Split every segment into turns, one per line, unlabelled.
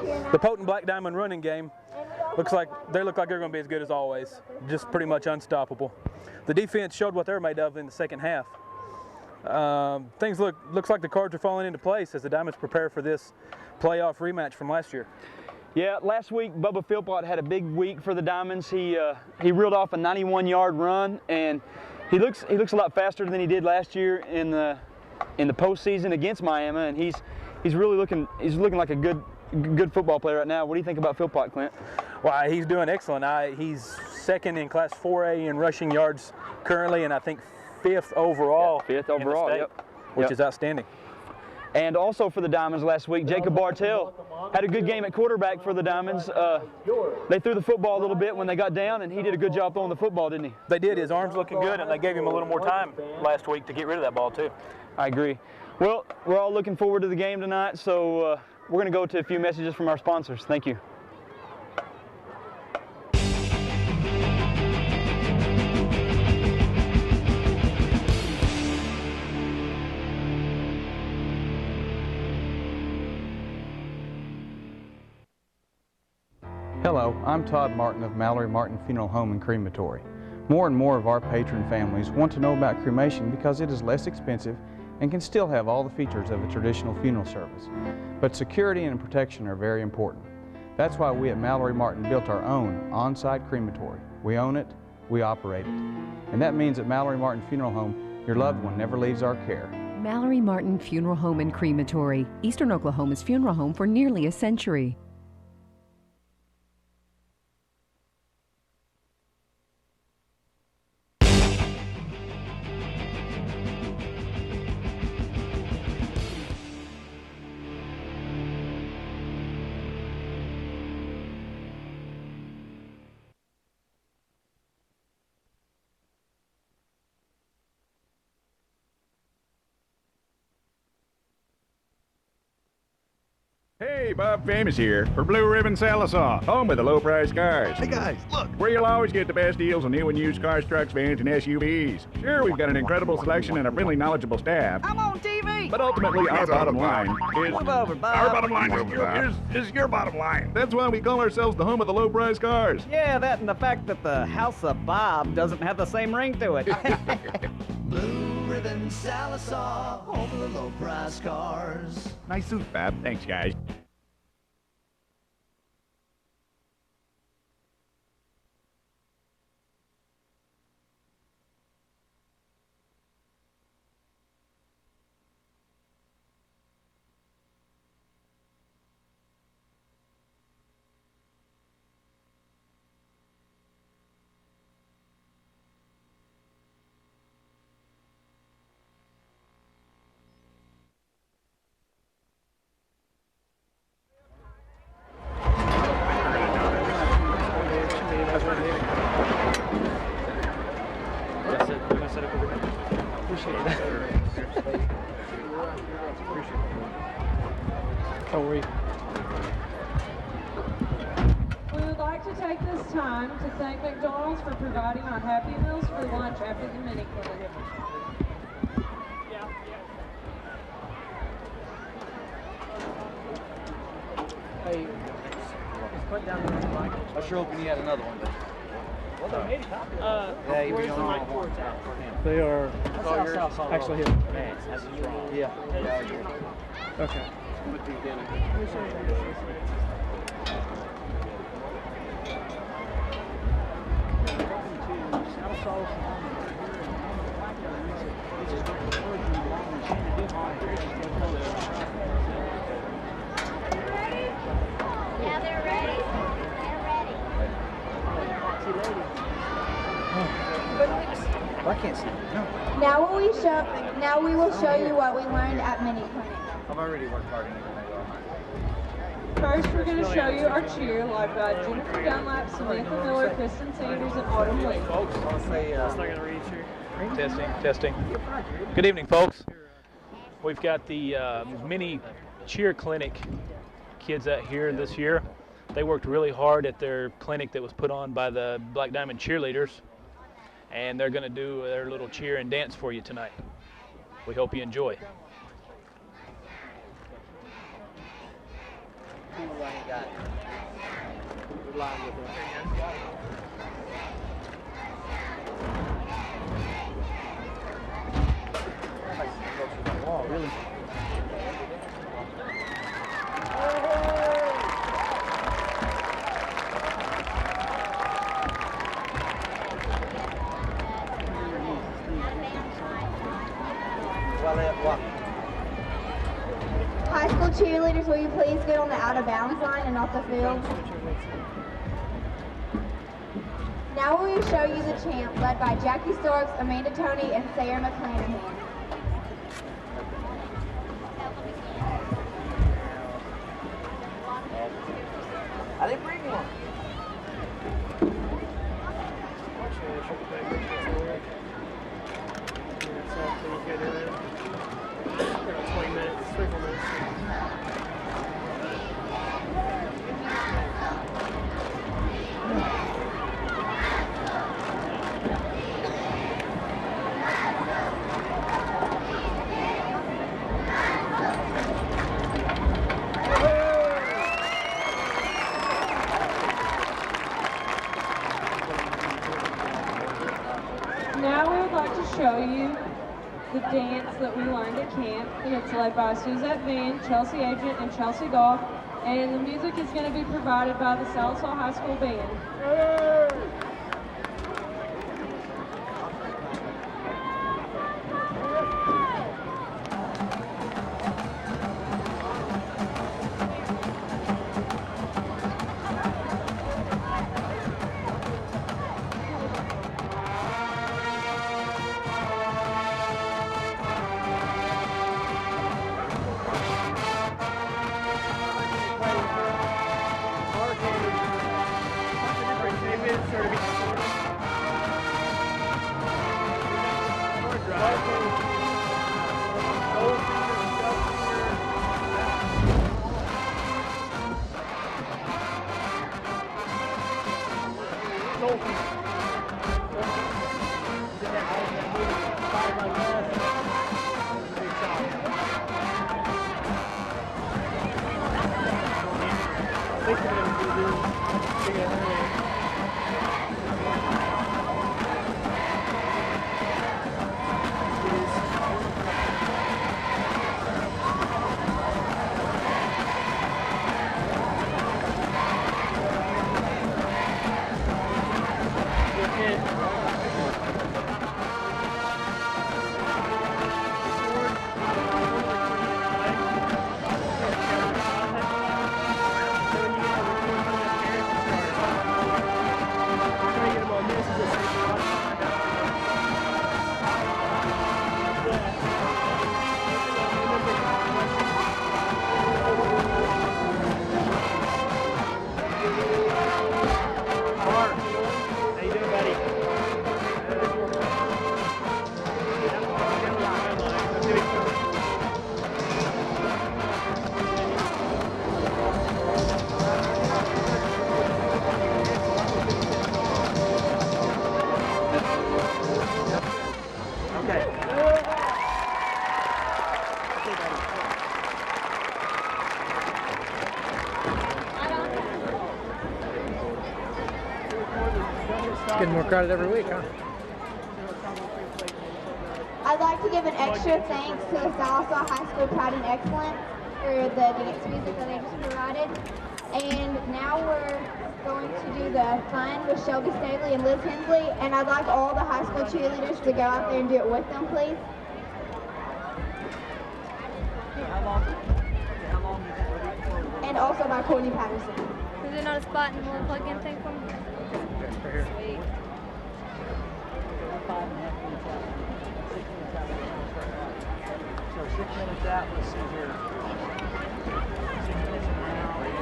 The potent Black Diamond running game look like they're going to be as good as always, just pretty much unstoppable. The defense showed what they're made of in the second half. Things looks like the cards are falling into place as the Diamonds prepare for this playoff rematch from last year.
Yeah, last week Bubba Philpott had a big week for the Diamonds. He reeled off a 91-yard run, and he looks a lot faster than he did last year in the postseason against Miami, and he's really looking like a good football player right now. What do you think about Philpott, Clint?
Well, he's doing excellent. He's second in Class 4A in rushing yards currently, and I think fifth overall.
Yeah, fifth overall,
in the state, which is outstanding.
And also for the Diamonds last week, Jacob Bartell had a good game at quarterback for the Diamonds. They threw the football a little bit when they got down, and he did a good job throwing the football, didn't he?
They did. His arm's looking good, and they gave him a little more time last week to get rid of that ball, too.
I agree. Well, we're all looking forward to the game tonight, so we're going to go to a few messages from our sponsors. Thank you.
Hello, I'm Todd Martin of Mallory Martin Funeral Home and Crematory. More and more of our patron families want to know about cremation because it is less expensive and can still have all the features of a traditional funeral service. But security and protection are very important. That's why we at Mallory Martin built our own on-site crematory. We own it, we operate it. And that means at Mallory Martin Funeral Home, your loved one never leaves our care.
Mallory Martin Funeral Home and Crematory, Eastern Oklahoma's funeral home for nearly a century.
Hey, Bob Famous here for Blue Ribbon Sallisaw, home of the low-priced cars.
Hey guys, look!
Where you'll always get the best deals on new and used cars, trucks, vans, and SUVs. Sure, we've got an incredible selection and a really knowledgeable staff.
I'm on TV!
But ultimately, our bottom line is...
Move over, Bob.
Our bottom line is your bottom line. That's why we call ourselves the home of the low-priced cars.
Yeah, that and the fact that the House of Bob doesn't have the same ring to it.
Blue Ribbon Sallisaw, home of the low-priced cars.
Nice suit, Bob. Thanks, guys.
We would like to take this time to thank McDonald's for providing our Happy Meals for lunch after the mini clinic.
Hey, put down the mic. I was sure hoping you had another one, but.
Well, they made a copy.
Yeah, you
where's the mic cords at?
They are actually here.
That's wrong.
Yeah.
Okay.
Yeah, they're ready.
I can't see. No.
Now we will show you what we learned at mini clinic.
I've already worked hard in it.
First, we're going to show you our cheer led by Jennifer Dunlap, Samantha Miller, Kristen Sanders, and Autumn Lee.
Testing. Good evening, folks. We've got the mini cheer clinic kids out here this year. They worked really hard at their clinic that was put on by the Black Diamond cheerleaders, and they're going to do their little cheer and dance for you tonight. We hope you enjoy.
cool I ain't got. We're live with it. Oh, really?
High school cheerleaders, will you please get on the out of bounds line and off the field? Now we will show you the chant led by Jackie Storks, Amanda Toney, and Sarah McClanahan.
I didn't bring one.
Now we would like to show you the dance that we learned at camp, and it's led by Suzette Van, Chelsea Agent, and Chelsea Goff, and the music is going to be provided by the Sallisaw High School Band.
Getting more crowded every week, huh?
I'd like to give an extra thanks to the Sallisaw High School Pride and Excellence for the dance music that they just provided. And now we're going to do the fun with Shelby Staley and Liz Hensley. And I'd like all the high school cheerleaders to go out there and do it with them, please. And also by Courtney Patterson.
Is there not a spot in the little plug-in thing for me? Sweet.
So 6 minutes out, let's see here. 6 minutes now, and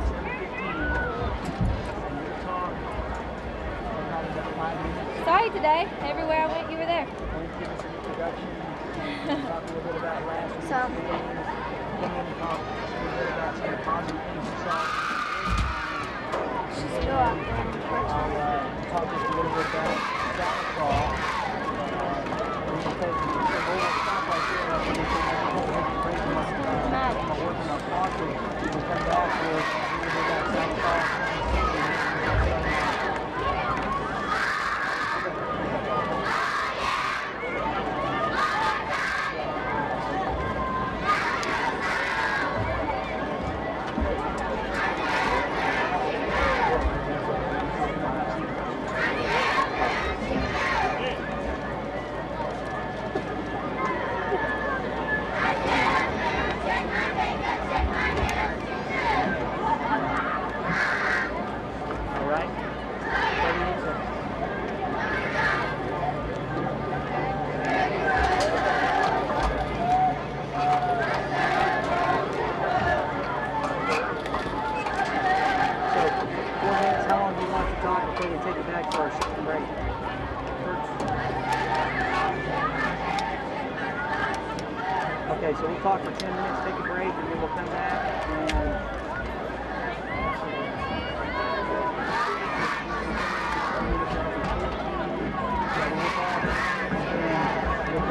7:15.
Sorry today. Everywhere I went, you were there.
Give us an introduction. Talk a little bit about last week's
So.
games. Come in and talk a little bit about some positive things you saw.
She's still out there.
I'll talk just a little bit about Sallisaw. Stop right there. I'm working on caution. We'll come back.
back for a short break. Okay, so we'll talk for 10 minutes, take a break, and then we'll come back and we'll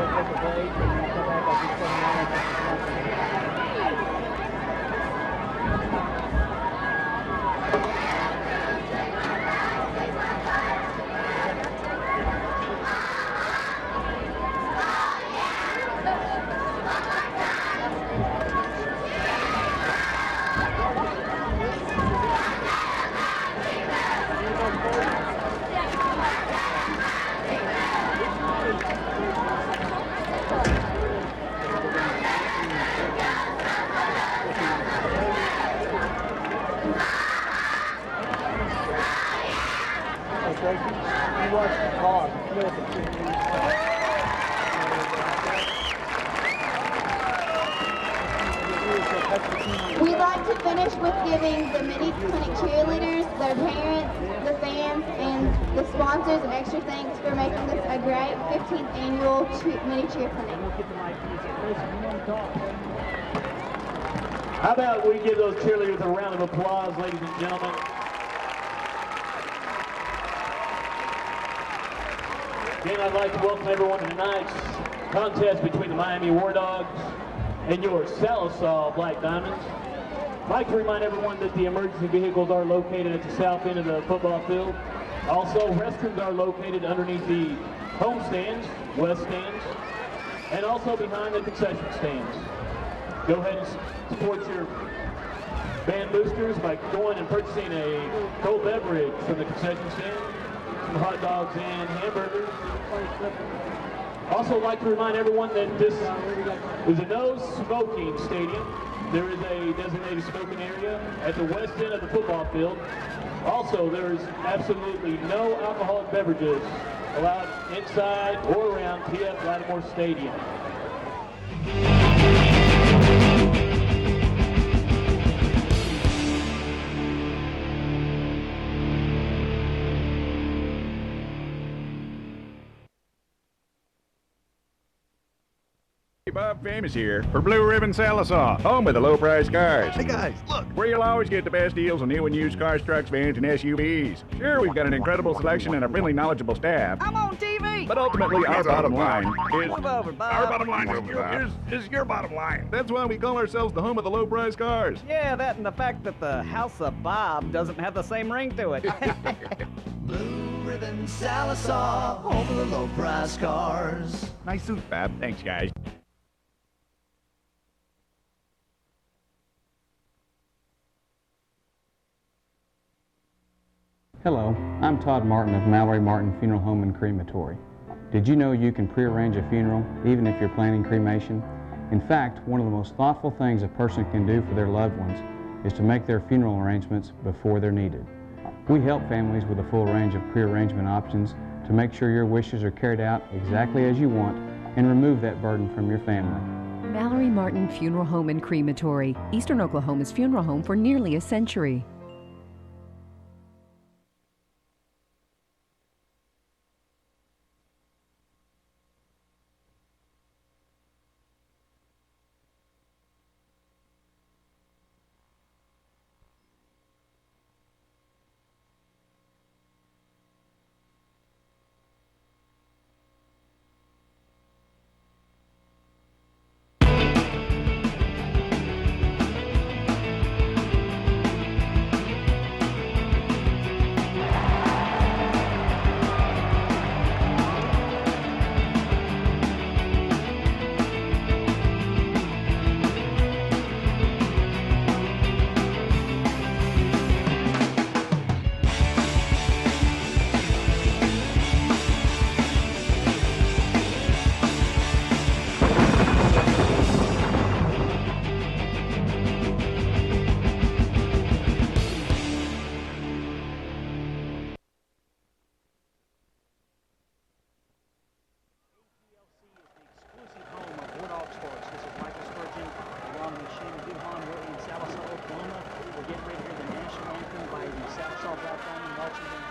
take a break and then come back. I'll do 7 minutes.
We'd like to finish with giving the mini clinic cheerleaders, their parents, the fans, and the sponsors an extra thanks for making this a great 15th annual mini cheer clinic.
How about we give those cheerleaders a round of applause, ladies and gentlemen. Again, I'd like to welcome everyone to tonight's contest between the Miami War Dogs and your Sallisaw Black Diamonds. I'd like to remind everyone that the emergency vehicles are located at the south end of the football field. Also, restrooms are located underneath the home stands, west stands, and also behind the concession stands. Go ahead and support your band boosters by going and purchasing a cold beverage from the concession stand, some hot dogs and hamburgers. Also like to remind everyone that this is a no smoking stadium. There is a designated smoking area at the west end of the football field. Also, there is absolutely no alcoholic beverages allowed inside or around TF Lattimore Stadium.
Bob Famous here for Blue Ribbon Sallisaw, home of the low-priced cars. Hey guys, look, where you'll always get the best deals on new and used cars, trucks, vans, and SUVs. Sure, we've got an incredible selection and a friendly, knowledgeable staff.
I'm on TV!
But ultimately, our bottom line is...
Move over, Bob.
Our bottom line is your bottom line. That's why we call ourselves the home of the low-priced cars.
Yeah, that and the fact that the House of Bob doesn't have the same ring to it.
Blue Ribbon Sallisaw, home of the low-priced cars.
Nice suit, Bob. Thanks, guys.
Hello, I'm Todd Martin of Mallory Martin Funeral Home and Crematory. Did you know you can pre-arrange a funeral even if you're planning cremation? In fact, one of the most thoughtful things a person can do for their loved ones is to make their funeral arrangements before they're needed. We help families with a full range of pre-arrangement options to make sure your wishes are carried out exactly as you want and remove that burden from your family.
Mallory Martin Funeral Home and Crematory, Eastern Oklahoma's funeral home for nearly a century.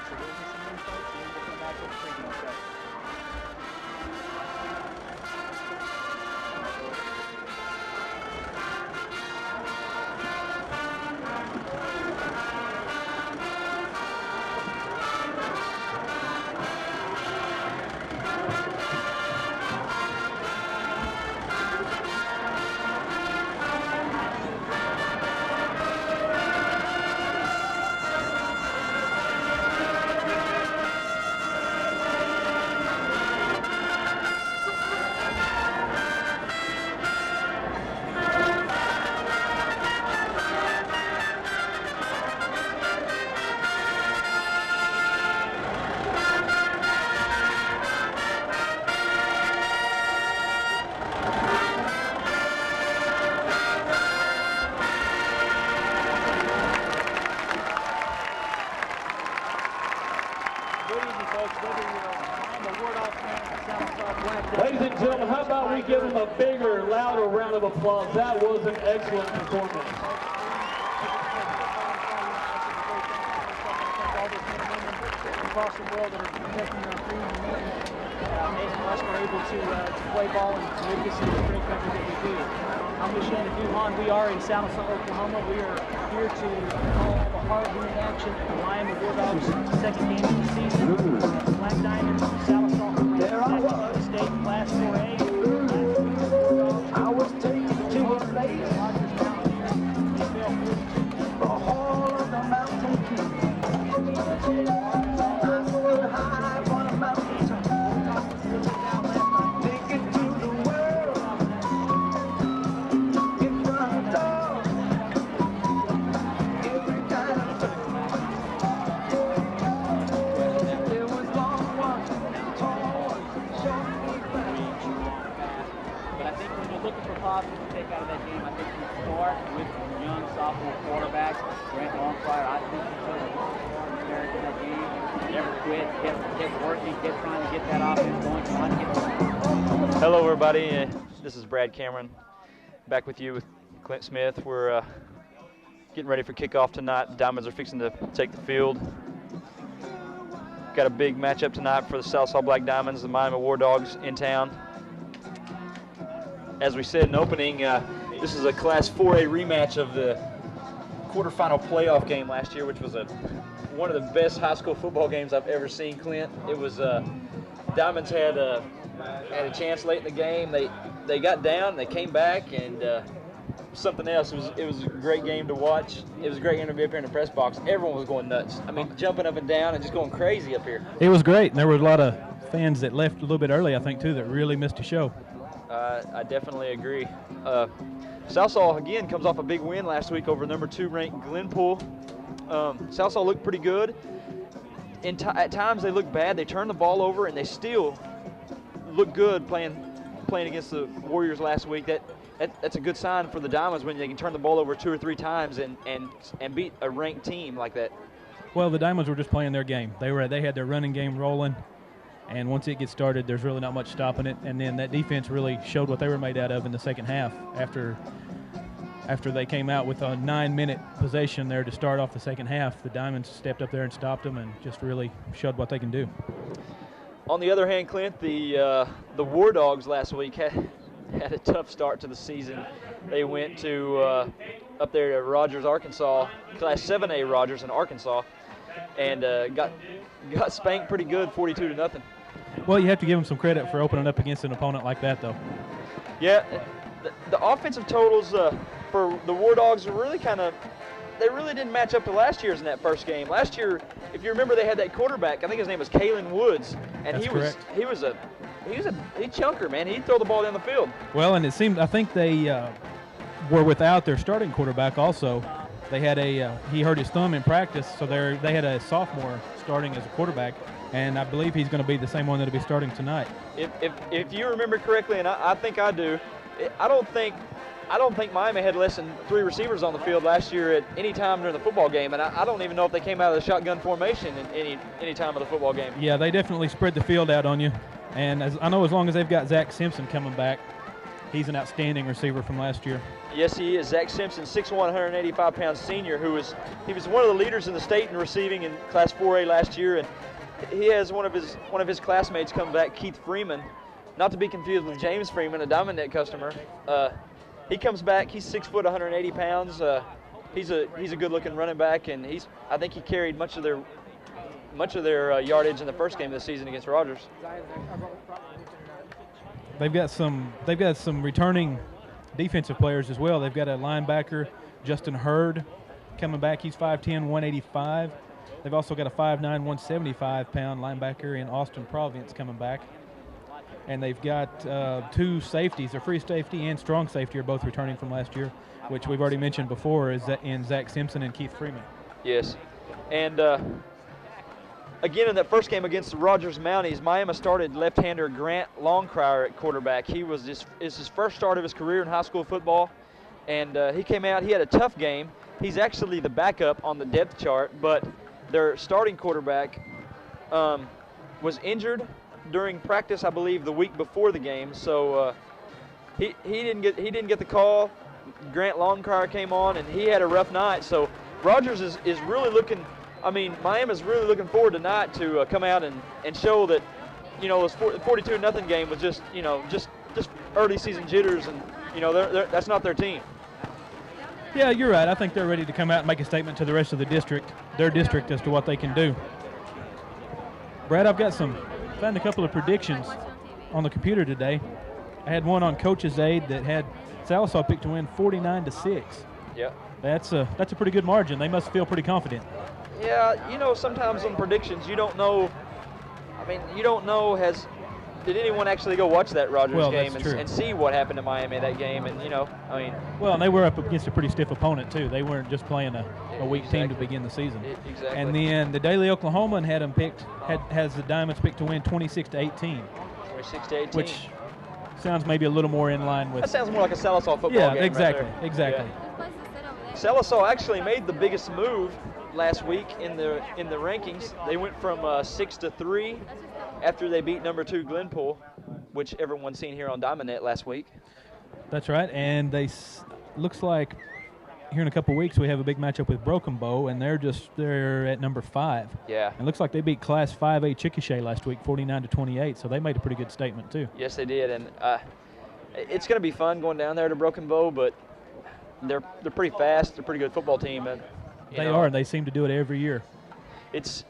So we'll get some info and then we'll come back with the pregame show.
Ladies and gentlemen, how about we give them a bigger, louder round of applause? That was an excellent performance.
Across the world that are protecting our freedom and made us were able to play ball and make this into the great country that we do. I'm with Shannon Duhan. We are in Sallisaw, Oklahoma. We are here to call the hard-hitting action at the Miami Bulldogs' second game of the season. Black Diamonds, Sallisaw, Oklahoma State, Class 4A.
I was taken to a place, the hall of the mountain king. I stood high on a mountain top, thinking to the world in front of every kind of thing. There was long ones, tall ones, short ones.
But I think when you're looking for positives to take out of that game, I think you start with young sophomore quarterback, Grant Longfire. I think he showed a lot of character in that game. Never quit, kept working, kept trying to get that offense going, trying to get going.
Hello, everybody. This is Brad Cameron, back with you with Clint Smith. We're getting ready for kickoff tonight. The Diamonds are fixing to take the field. Got a big matchup tonight for the Sallisaw Black Diamonds, the Miami War Dogs in town. As we said in opening, this is a Class 4A rematch of the quarterfinal playoff game last year, which was one of the best high school football games I've ever seen, Clint. It was Diamonds had a chance late in the game. They got down, they came back, and something else. It was a great game to watch. It was a great game to be up here in the press box. Everyone was going nuts. I mean, jumping up and down and just going crazy up here.
It was great, and there were a lot of fans that left a little bit early, I think, too, that really missed the show.
I definitely agree. Sallisaw, again, comes off a big win last week over number 2 ranked Glenpool. Sallisaw looked pretty good. At times they looked bad. They turned the ball over, and they still look good playing against the Warriors last week. That's a good sign for the Diamonds when they can turn the ball over 2 or 3 times and beat a ranked team like that.
Well, the Diamonds were just playing their game. They had their running game rolling, and once it gets started, there's really not much stopping it. And then that defense really showed what they were made out of in the second half. After they came out with a 9-minute possession there to start off the second half, the Diamonds stepped up there and stopped them and just really showed what they can do.
On the other hand, Clint, the War Dogs last week had a tough start to the season. They went to up there to Rogers, Arkansas, Class 7A Rogers in Arkansas, and got spanked pretty good, 42-0.
Well, you have to give them some credit for opening up against an opponent like that, though.
Yeah, the offensive totals for the War Dogs are really they really didn't match up to last year's in that first game. Last year, if you remember, they had that quarterback. I think his name was Kalen Woods, and he was a chunker, man. He'd throw the ball down the field.
Well, and it seemed, I think they were without their starting quarterback also. They had he hurt his thumb in practice, so they had a sophomore starting as a quarterback, and I believe he's going to be the same one that'll be starting tonight.
If you remember correctly, and I think I do, I don't think Miami had less than 3 receivers on the field last year at any time during the football game, and I don't even know if they came out of the shotgun formation in any time of the football game.
Yeah, they definitely spread the field out on you, and I know as long as they've got Zach Simpson coming back, he's an outstanding receiver from last year.
Yes, he is. Zach Simpson, 6'1", 185-pound senior, he was one of the leaders in the state in receiving in Class 4A last year, and he has one of his classmates come back, Keith Freeman, not to be confused with James Freeman, a Diamond Net customer. He comes back. He's 6 foot, 180 pounds. He's a good-looking running back, and I think he carried much of their yardage in the first game of the season against Rogers.
They've got some returning defensive players as well. They've got a linebacker, Justin Hurd, coming back. He's 5'10", 185. They've also got a 5'9", 175-pound linebacker in Austin Providence coming back. And they've got 2 safeties, a free safety and strong safety are both returning from last year, which we've already mentioned before is in Zach Simpson and Keith Freeman.
Yes. And again, in that first game against the Rogers Mounties, Miami started left-hander Grant Longcrier at quarterback. It's his first start of his career in high school football, and he came out. He had a tough game. He's actually the backup on the depth chart, but their starting quarterback was injured during practice, I believe, the week before the game. So he didn't get the call. Grant Longcrier came on, and he had a rough night. So Rogers is really looking. I mean, Miami's really looking forward tonight to come out and show that, this 42-0 game was just early season jitters, and that's not their team.
Yeah, you're right. I think they're ready to come out and make a statement to the rest of their district, as to what they can do. Brad, I've found a couple of predictions on the computer today. I had one on Coach's Aid that had Sallisaw picked to win 49-6.
Yeah.
That's a pretty good margin. They must feel pretty confident.
Yeah, sometimes on predictions you don't know. I mean, you don't know did anyone actually go watch that Rogers game and see what happened to Miami that game? And
Well, and they were up against a pretty stiff opponent too. They weren't just playing a weak team to begin the season.
Exactly.
And then the Daily Oklahoman has the Diamonds picked to win 26-18.
26-18.
Which sounds maybe a little more in line with.
That sounds more like a Sallisaw football game.
Yeah, exactly.
Yeah. Sallisaw actually made the biggest move last week in the rankings. They went from 6-3 after they beat number 2 Glenpool, which everyone's seen here on Diamond Net last week.
That's right, and looks like here in a couple weeks we have a big matchup with Broken Bow, and they're at number 5.
Yeah.
It looks like they beat Class 5A Chickasha last week 49-28, so they made a pretty good statement too.
Yes, they did, and it's going to be fun going down there to Broken Bow, but they're pretty fast. They're a pretty good football team, and
they are, and they seem to do it every year.
It's,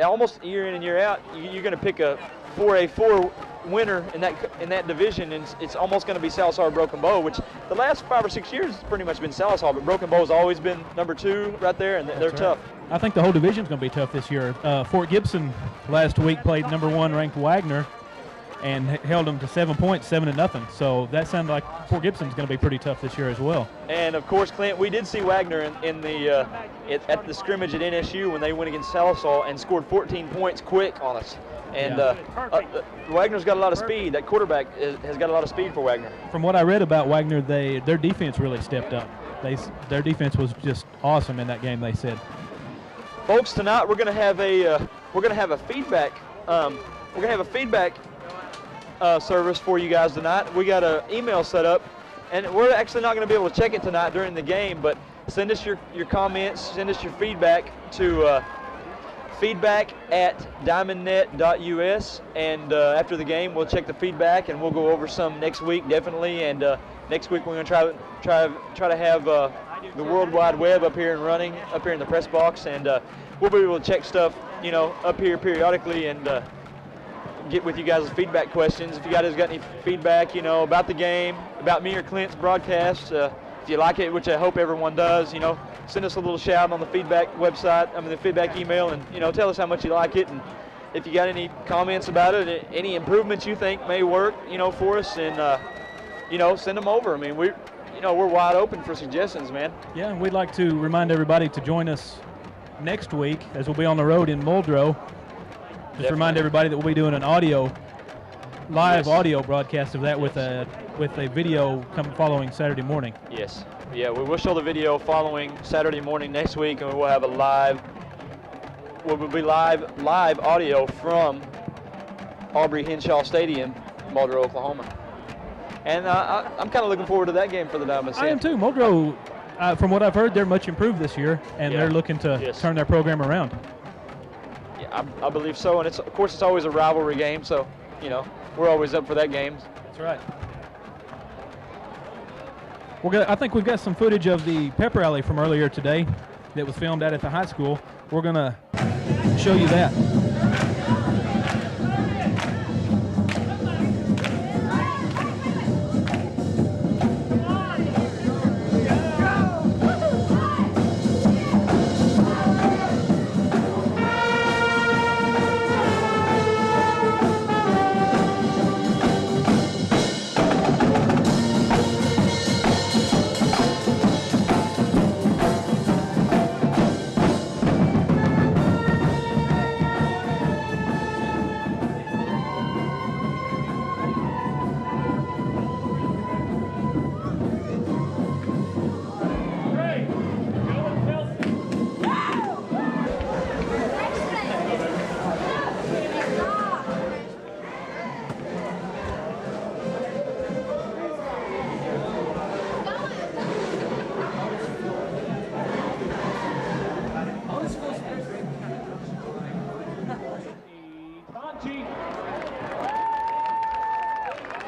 almost year in and year out, you're going to pick a 4A4 winner in that division, and it's almost going to be Sallisaw or Broken Bow, which the last 5 or 6 years has pretty much been Sallisaw, but Broken Bow's always been number 2 right there, and they're tough.
I think the whole division's going to be tough this year. Fort Gibson last week played number 1 ranked Wagner and held them to 7 points, 7-0. So that sounds like Fort Gibson's going to be pretty tough this year as well.
And of course, Clint, we did see Wagner at the scrimmage at NSU when they went against Sallisaw and scored 14 points quick on us. And Wagner's got a lot of speed. That quarterback has got a lot of speed for Wagner.
From what I read about Wagner, their defense really stepped up. Their defense was just awesome in that game, they said.
Folks, tonight we're going to have a feedback. Service for you guys tonight. We got an email set up, and we're actually not going to be able to check it tonight during the game, but send us your comments, send us your feedback to feedback@diamondnet.us, and after the game we'll check the feedback and we'll go over some next week definitely, and next week we're going to try to have the World Wide Web up here and running up here in the press box, and we'll be able to check stuff up here periodically and get with you guys' feedback questions. If you guys got any feedback, about the game, about me or Clint's broadcast, if you like it, which I hope everyone does, send us a little shout on the feedback website, the feedback email, and, tell us how much you like it. And if you got any comments about it, any improvements you think may work, for us, and, send them over. I mean, we're wide open for suggestions, man.
Yeah, we'd like to remind everybody to join us next week as we'll be on the road in Muldrow. Just remind everybody that we'll be doing an live audio broadcast of that with a video following Saturday morning.
Yes. Yeah, we will show the video following Saturday morning next week, and we'll have live audio from Aubrey Henshaw Stadium, Muldrow, Oklahoma. And I'm kind of looking forward to that game for the Diamonds.
I am too. Muldrow, from what I've heard, they're much improved this year, and they're looking to turn their program around.
Yeah, I believe so. And of course, it's always a rivalry game, so we're always up for that game.
That's right. I think we've got some footage of the pep rally from earlier today that was filmed out at the high school. We're going to show you that.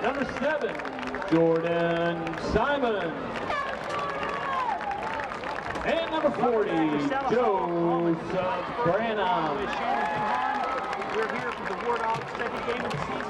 Number 7, Jordan Simon. And number 40, Joseph Branham.
We're here for the War Dogs' second game of the season.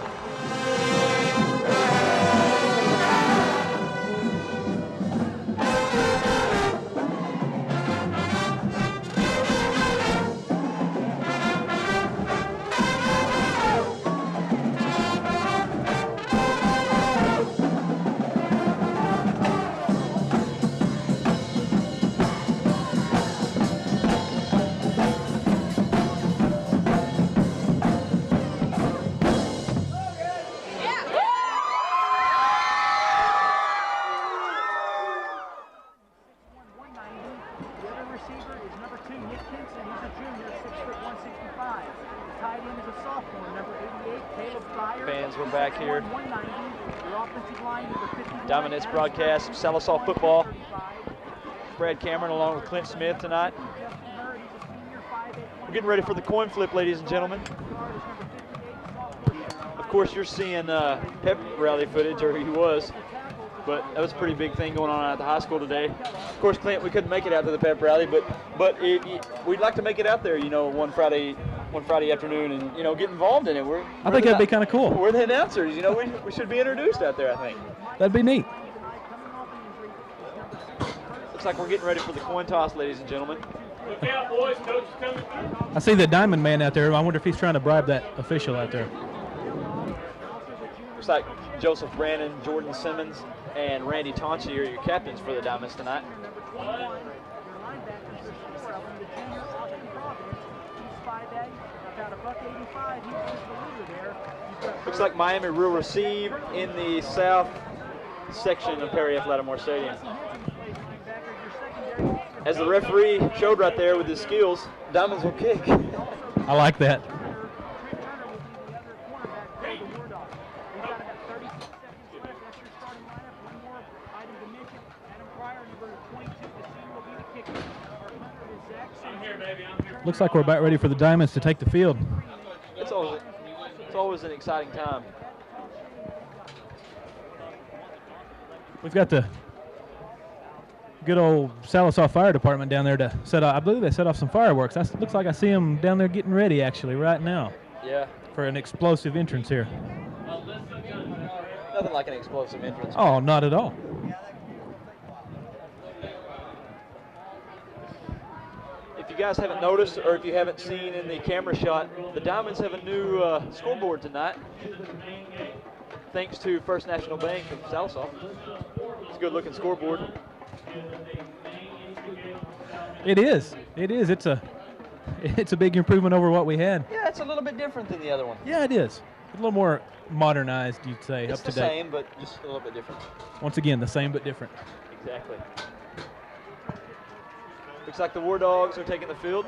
Fans, we're back here. Dominance broadcast of Sallisaw football. Brad Cameron along with Clint Smith tonight. We're getting ready for the coin flip, ladies and gentlemen. Of course, you're seeing pep rally footage, or he was, but that was a pretty big thing going on at the high school today. Of course, Clint, we couldn't make it out to the pep rally, but we'd like to make it out there, one Friday afternoon, and get involved in it.
I think that'd be kind of cool.
We're the announcers. We should be introduced out there, I think.
That'd be neat.
Looks like we're getting ready for the coin toss, ladies and gentlemen.
Look out, boys. Coach is coming through.
I see the diamond man out there. I wonder if he's trying to bribe that official out there.
Looks like Joseph Brandon, Jordan Simmons, and Randy Tonchi are your captains for the Diamonds tonight. Looks like Miami will receive in the south section of Perry F. Lattimore Stadium. As the referee showed right there with his skills, Diamonds will kick.
I like that. Looks like we're about ready for the Diamonds to take the field.
It's always an exciting time.
We've got the good old Sallisaw Fire Department down there to set off. I believe they set off some fireworks. Looks like I see them down there getting ready actually right now.
Yeah.
For an explosive entrance here.
Nothing like an explosive entrance.
Oh, not at all.
If you guys haven't noticed, or if you haven't seen in the camera shot, the Diamonds have a new scoreboard tonight, thanks to First National Bank of Sallisaw. It's a good-looking scoreboard.
It is. It is. It's a big improvement over what we had.
Yeah, it's a little bit different than the other one.
Yeah, it is. A little more modernized, you'd say,
it's
up to date.
It's the same, but just a little bit different.
Once again, the same but different.
Exactly. Looks like the War Dogs are taking the field.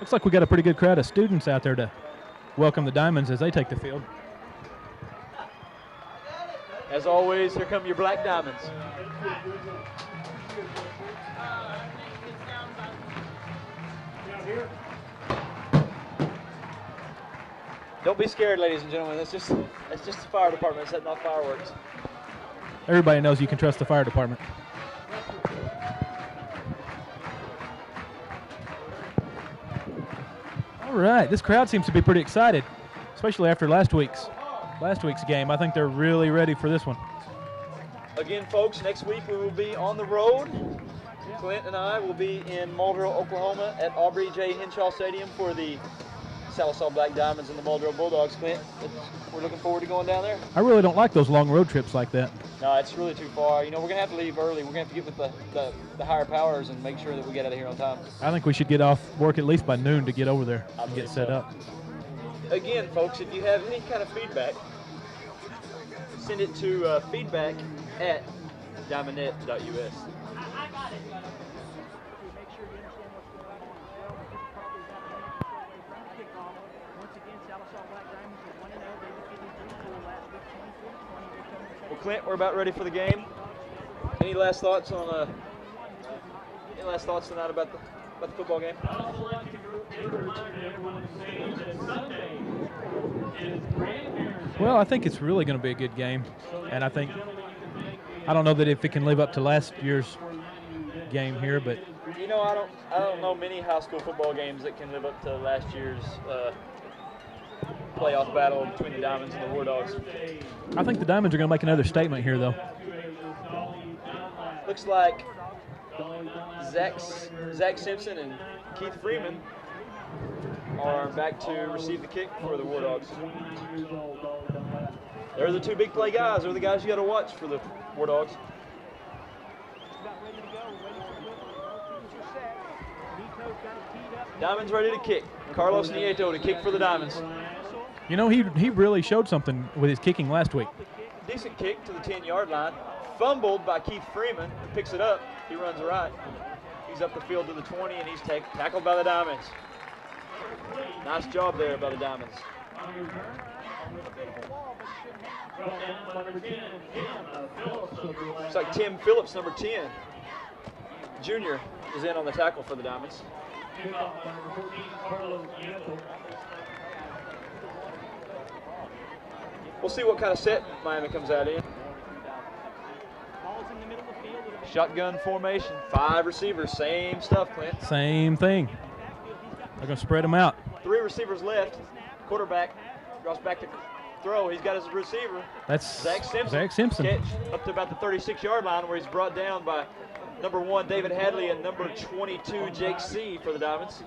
Looks like we got a pretty good crowd of students out there to welcome the Diamonds as they take the field.
As always, here come your Black Diamonds. Don't be scared, ladies and gentlemen. That's just the fire department setting off fireworks.
Everybody knows you can trust the fire department. All right, this crowd seems to be pretty excited, especially after last week's game. I think they're really ready for this one.
Again, folks, next week we will be on the road. Clint and I will be in Muldrow, Oklahoma at Aubrey J. Henshaw Stadium for the Sallisaw Black Diamonds and the Muldrow Bulldogs. Clint, we're looking forward to going down there.
I really don't like those long road trips like that.
No, it's really too far. You know, we're going to have to leave early. We're going to have to get with the higher powers and make sure that we get out of here on time.
I think we should get off work at least by noon to get over there and get set up.
Again, folks, if you have any kind of feedback, send it to feedback@diamondnet.us. Well, Clint, we're about ready for the game. Any last thoughts on tonight about the football game?
Well, I think it's really going to be a good game, and I don't know that if it can live up to last year's game here, but
you know, I don't know many high school football games that can live up to last year's playoff battle between the Diamonds and the War Dogs.
I think the Diamonds are going to make another statement here, though.
Looks like Zach Simpson and Keith Freeman are back to receive the kick for the War Dogs. They're the two big play guys. They're the guys you got to watch for the War Dogs. Diamonds ready to kick. Carlos Nieto to kick for the Diamonds.
You know, he really showed something with his kicking last week.
Decent kick to the 10-yard line. Fumbled by Keith Freeman. He picks it up. He runs right. He's up the field to the 20, and he's tackled by the Diamonds. Nice job there by the Diamonds. Looks like Tim Phillips, number 10, junior, is in on the tackle for the Diamonds. We'll see what kind of set Miami comes out in. Shotgun formation, 5 receivers, same stuff, Clint.
Same thing. They're going to spread them out.
3 receivers left. Quarterback drops back to throw. He's got his receiver.
That's
Zach Simpson. Catch up to about the 36-yard line where he's brought down by number 1, David Hadley, and number 22, Jake C. for the Diamonds.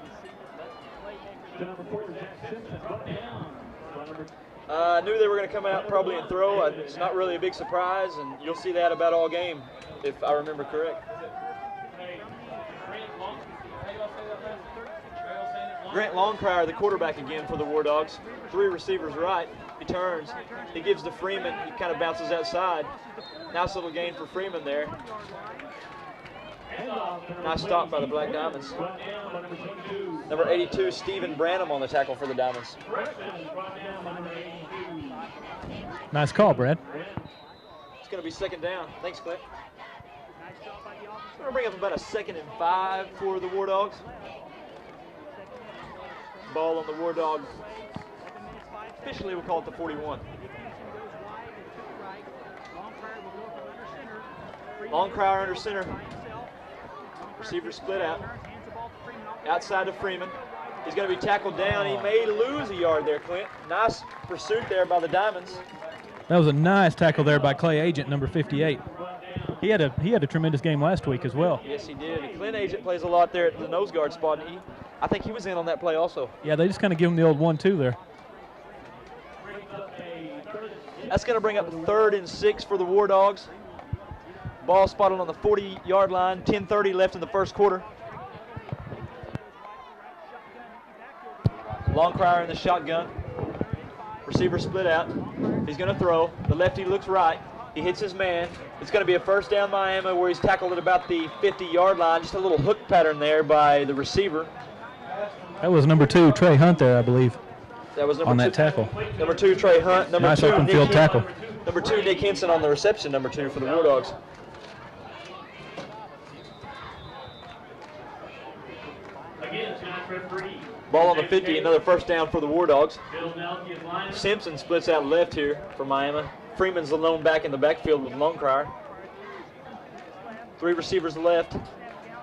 I knew they were going to come out probably and throw. It's not really a big surprise, and you'll see that about all game, if I remember correct. Grant Longcrier, the quarterback again for the War Dogs. 3 receivers right. He turns. He gives to Freeman. He kind of bounces outside. Nice little gain for Freeman there. Nice stop by the Black Diamonds. Number 82, Stephen Branham on the tackle for the Diamonds.
Nice call, Brad.
It's going to be 2nd down. Thanks, Clint. We're going to bring up about a 2nd and 5 for the War Dogs. Ball on the War Dog. Officially, we'll call it the 41. Longcrier under center. Receiver split out. Outside to Freeman. He's going to be tackled down. He may lose a yard there, Clint. Nice pursuit there by the Diamonds.
That was a nice tackle there by Clay Agent, number 58. He had a tremendous game last week as well.
Yes, he did. And Clint Agent plays a lot there at the nose guard spot. And I think he was in on that play also.
Yeah, they just kind of give him the old 1-2 there.
That's going to bring up 3rd and 6 for the War Dogs. Ball spotted on the 40-yard line. 10:30 left in the first quarter. Longcrier in the shotgun. Receiver split out. He's going to throw. The lefty looks right. He hits his man. It's going to be a 1st down Miami where he's tackled at about the 50-yard line. Just a little hook pattern there by the receiver.
That was number 2, Trey Hunt there, I believe.
That was number
on that
2.
tackle.
Number 2, Trey Hunt. Number
Nice
2,
open field tackle.
Number 2, Nick Henson on the reception. Number 2 for the War Dogs. Ball on the 50, another first down for the War Dogs. Simpson splits out left here for Miami. Freeman's the lone back in the backfield with Longcrier. 3 receivers left.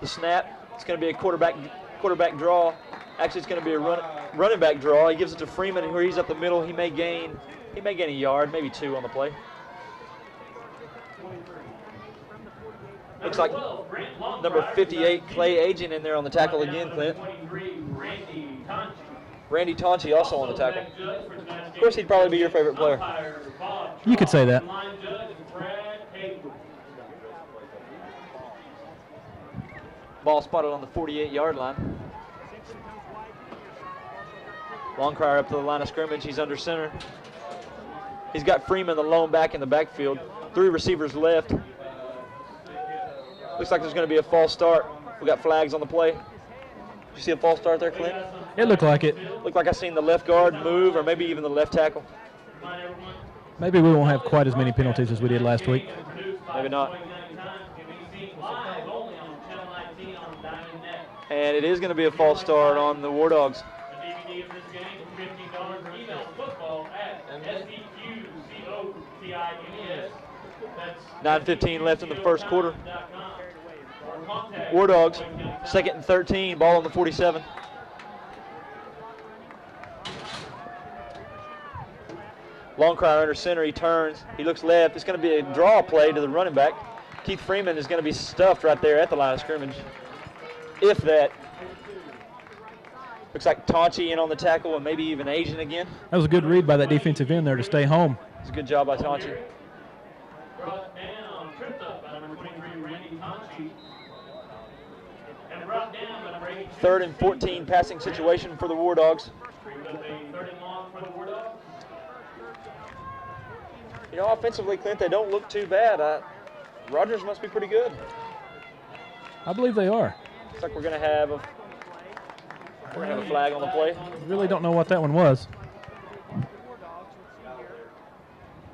The snap, it's going to be a quarterback draw. Actually, it's going to be a running back draw. He gives it to Freeman, where he's up the middle. He may gain a yard, maybe 2 on the play. Looks like number 58, Clay Agent, in there on the tackle again, Clint. Randy Tonchi also on the tackle. Of course, he'd probably be your favorite player.
You could say that.
Ball spotted on the 48-yard line. Longcrier up to the line of scrimmage. He's under center. He's got Freeman, the lone back in the backfield. 3 receivers left. Looks like there's going to be a false start. We got flags on the play. Did you see a false start there, Clint?
It looked like it.
Looked like I seen the left guard move, or maybe even the left tackle.
Maybe we won't have quite as many penalties as we did last week.
Maybe not. And it is going to be a false start on the War Dogs. 9:15 left in the first quarter. War Dogs, 2nd and 13, ball on the 47. Longcrier under center, he turns, he looks left. It's going to be a draw play to the running back. Keith Freeman is going to be stuffed right there at the line of scrimmage. If that. Looks like Tonchi in on the tackle and maybe even Asian again.
That was a good read by that defensive end there to stay home.
It's a good job by Tonchi. 3rd and 14 passing situation for the War Dogs. You know, offensively, Clint, they don't look too bad. Rogers must be pretty good.
I believe they are.
Looks like we're going to have a flag on the play.
Really don't know what that one was.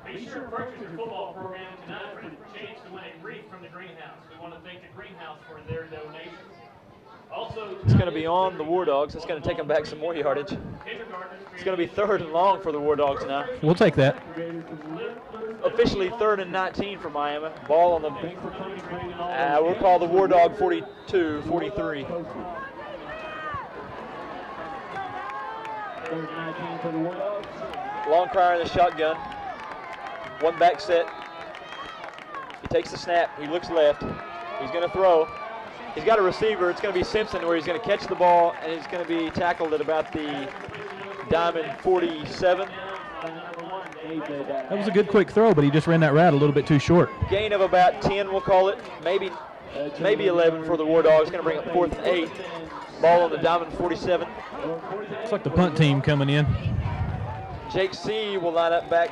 Be sure to purchase your football program tonight for the chance to win a wreath from the greenhouse. We want to thank the greenhouse for their donations. Also,
it's going to be on the War Dogs. It's going to take them back some more yardage. It's going to be 3rd and long for the War Dogs now.
We'll take that.
Officially 3rd and 19 for Miami. Ball on the, we'll call the War Dog 42, 43. Longcrier in the shotgun. 1 back set. He takes the snap. He looks left. He's going to throw. He's got a receiver. It's going to be Simpson, where he's going to catch the ball, and he's going to be tackled at about the diamond 47.
That was a good quick throw, but he just ran that route a little bit too short.
Gain of about 10, we'll call it. Maybe 11 for the War Dogs. Going to bring up 4th and 8. Ball on the diamond 47.
Looks like the punt team coming in.
Jake C. will line up back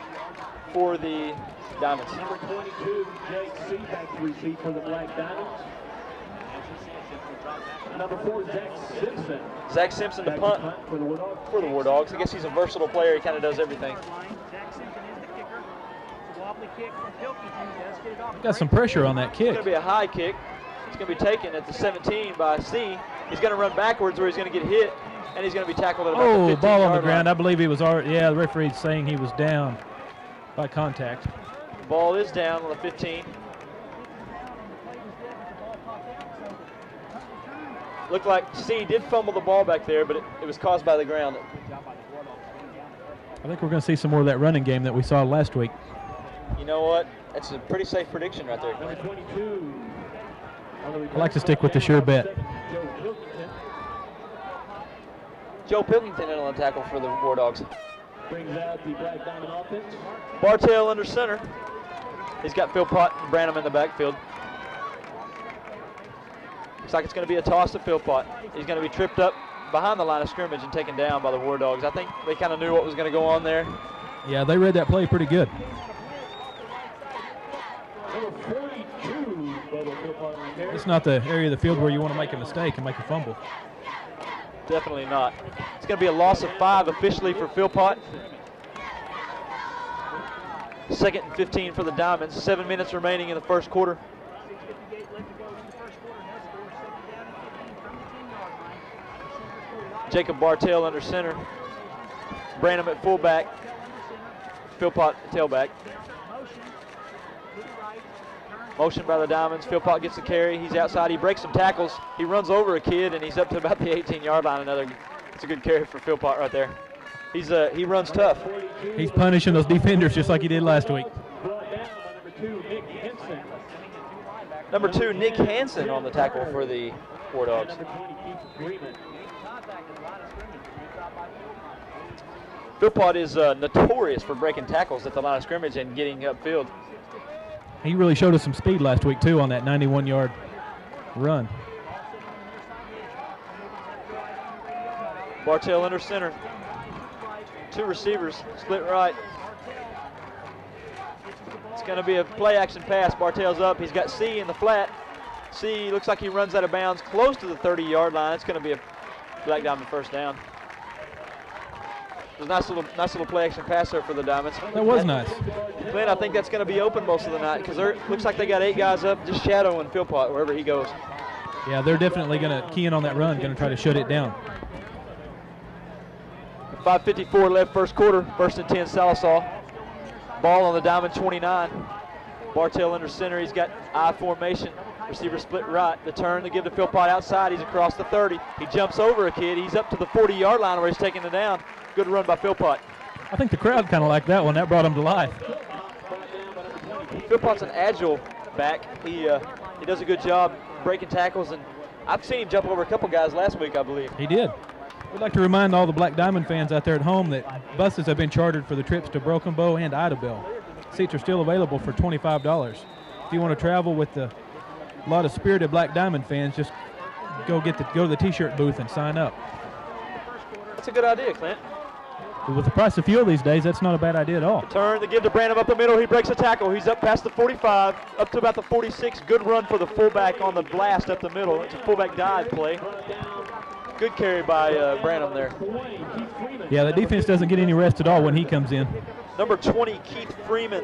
for the Diamonds.
Number 22, Jake C. back to receive for the Black Diamonds. Number 4, Zach Simpson.
Zach Simpson to punt
for the
War Dogs. I guess he's a versatile player. He kind of does everything.
Zach Simpson is the kicker. It's a wobbly kick from Pilkington. Does get it off.
Got some pressure on that
It's
kick.
going to be a high kick. It's going to be taken at the 17 by C. He's going to run backwards where he's going to get hit, and he's going to be tackled at about the 15-yard
ball on the
line.
ground. I believe he was already, the referee's saying he was down by contact.
The ball is down on the 15. Looked like C did fumble the ball back there, but it was caused by the ground.
I think we're going to see some more of that running game that we saw last week.
You know what? That's a pretty safe prediction right there.
Number 22.
I like to stick with the sure bet.
Joe Pilkington in on the tackle for the War Dogs.
Brings out the Black Diamond offense.
Bartell under center. He's got Phil Pott and Branham in the backfield. Looks like it's going to be a toss to Phil Pott. He's going to be tripped up behind the line of scrimmage and taken down by the War Dogs. I think they kind of knew what was going to go on there.
Yeah, they read that play pretty good.
Number 42,
It's not the area of the field where you want to make a mistake and make a fumble.
Definitely not. It's going to be a loss of 5 officially for Philpott. 2nd and 15 for the Diamonds. 7 minutes remaining in the first quarter. Jacob Bartell under center. Branham at fullback. Philpott tailback. Motion by the Diamonds. Philpott gets the carry. He's outside. He breaks some tackles. He runs over a kid, and he's up to about the 18-yard line. It's a good carry for Philpott right there. He runs tough.
He's punishing those defenders just like he did last week.
Number 2, Nick Hansen on the tackle for the War Dogs. Philpott is notorious for breaking tackles at the line of scrimmage and getting upfield.
He really showed us some speed last week, too, on that 91-yard run.
Bartell under center. 2 receivers, split right. It's going to be a play-action pass. Bartell's up. He's got C in the flat. C looks like he runs out of bounds close to the 30-yard line. It's going to be a black diamond first down. It was a nice little play-action pass there for the Diamonds.
That was nice.
Clint, I think that's going to be open most of the night because it looks like they got 8 guys up just shadowing Philpott wherever he goes.
Yeah, they're definitely going to key in on that run, going to try to shut it down.
5:54 left first quarter, 1st and 10 Sallisaw. Ball on the Diamond 29. Bartell under center, he's got I formation. Receiver split right, the turn to give to Philpott outside, he's across the 30. He jumps over a kid, he's up to the 40-yard line where he's taking it down. Good run by Philpott.
I think the crowd kind of liked that one, that brought him to life.
Philpott's an agile back. He does a good job breaking tackles, and I've seen him jump over a couple guys last week, I believe.
He did. We'd like to remind all the Black Diamond fans out there at home that buses have been chartered for the trips to Broken Bow and Idabel. Seats are still available for $25. If you want to travel with a lot of spirited Black Diamond fans, just go to the T-shirt booth and sign up.
That's a good idea, Clint.
With the price of fuel these days, that's not a bad idea at all.
Turn to give to Branham up the middle. He breaks a tackle. He's up past the 45, up to about the 46. Good run for the fullback on the blast up the middle. It's a fullback dive play. Good carry by Branham there.
Yeah, the defense doesn't get any rest at all when he comes in.
Number 20, Keith Freeman,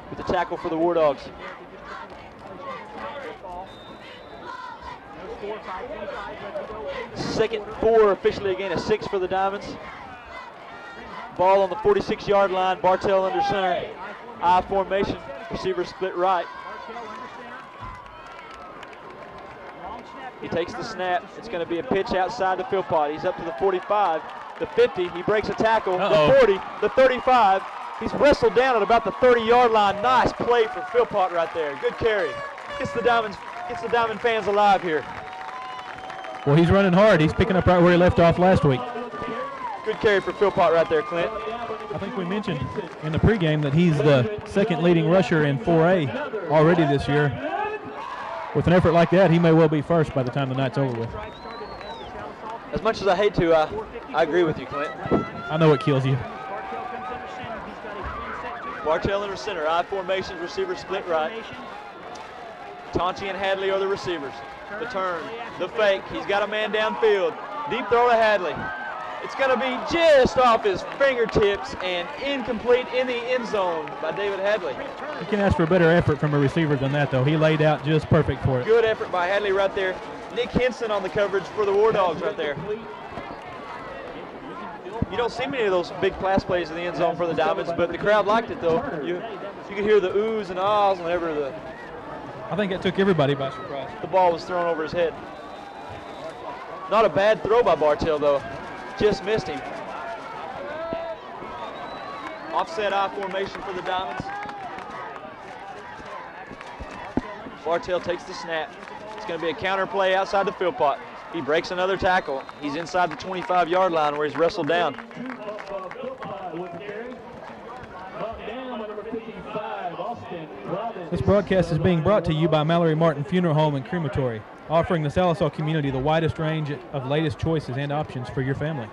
with the tackle for the War Dogs. Second 4 officially, again a 6 for the Diamonds. Ball on the 46-yard line. Bartell under center. I formation. Receiver split right. He takes the snap. It's going to be a pitch outside to Philpott. He's up to the 45, the 50. He breaks a tackle. The 40, the 35. He's wrestled down at about the 30-yard line. Nice play for Philpott right there. Good carry. Gets the Diamond fans alive here.
Well, he's running hard. He's picking up right where he left off last week.
Good carry for Philpott right there, Clint.
I think we mentioned in the pregame that he's the second leading rusher in 4A already this year. With an effort like that, he may well be first by the time the night's over with.
As much as I hate to, I agree with you, Clint.
I know it kills you.
Bartell under center. I formation, receiver split right. Tonchi and Hadley are the receivers. The turn, the fake. He's got a man downfield. Deep throw to Hadley. It's going to be just off his fingertips and incomplete in the end zone by David Hadley.
You can ask for a better effort from a receiver than that, though. He laid out just perfect for it.
Good effort by Hadley right there. Nick Henson on the coverage for the War Dogs right there. You don't see many of those big pass plays in the end zone for the Diamonds, but the crowd liked it, though. You could hear the oohs and ahs whenever
I think it took everybody by surprise.
The ball was thrown over his head. Not a bad throw by Bartell, though. Just missed him. Offset I formation for the Diamonds. Bartell takes the snap. It's going to be a counter play outside the Philpott. He breaks another tackle. He's inside the 25-yard line where he's wrestled down.
This broadcast is being brought to you by Mallory Martin Funeral Home and Crematory, offering the Sallisaw community the widest range of latest choices and options for your family.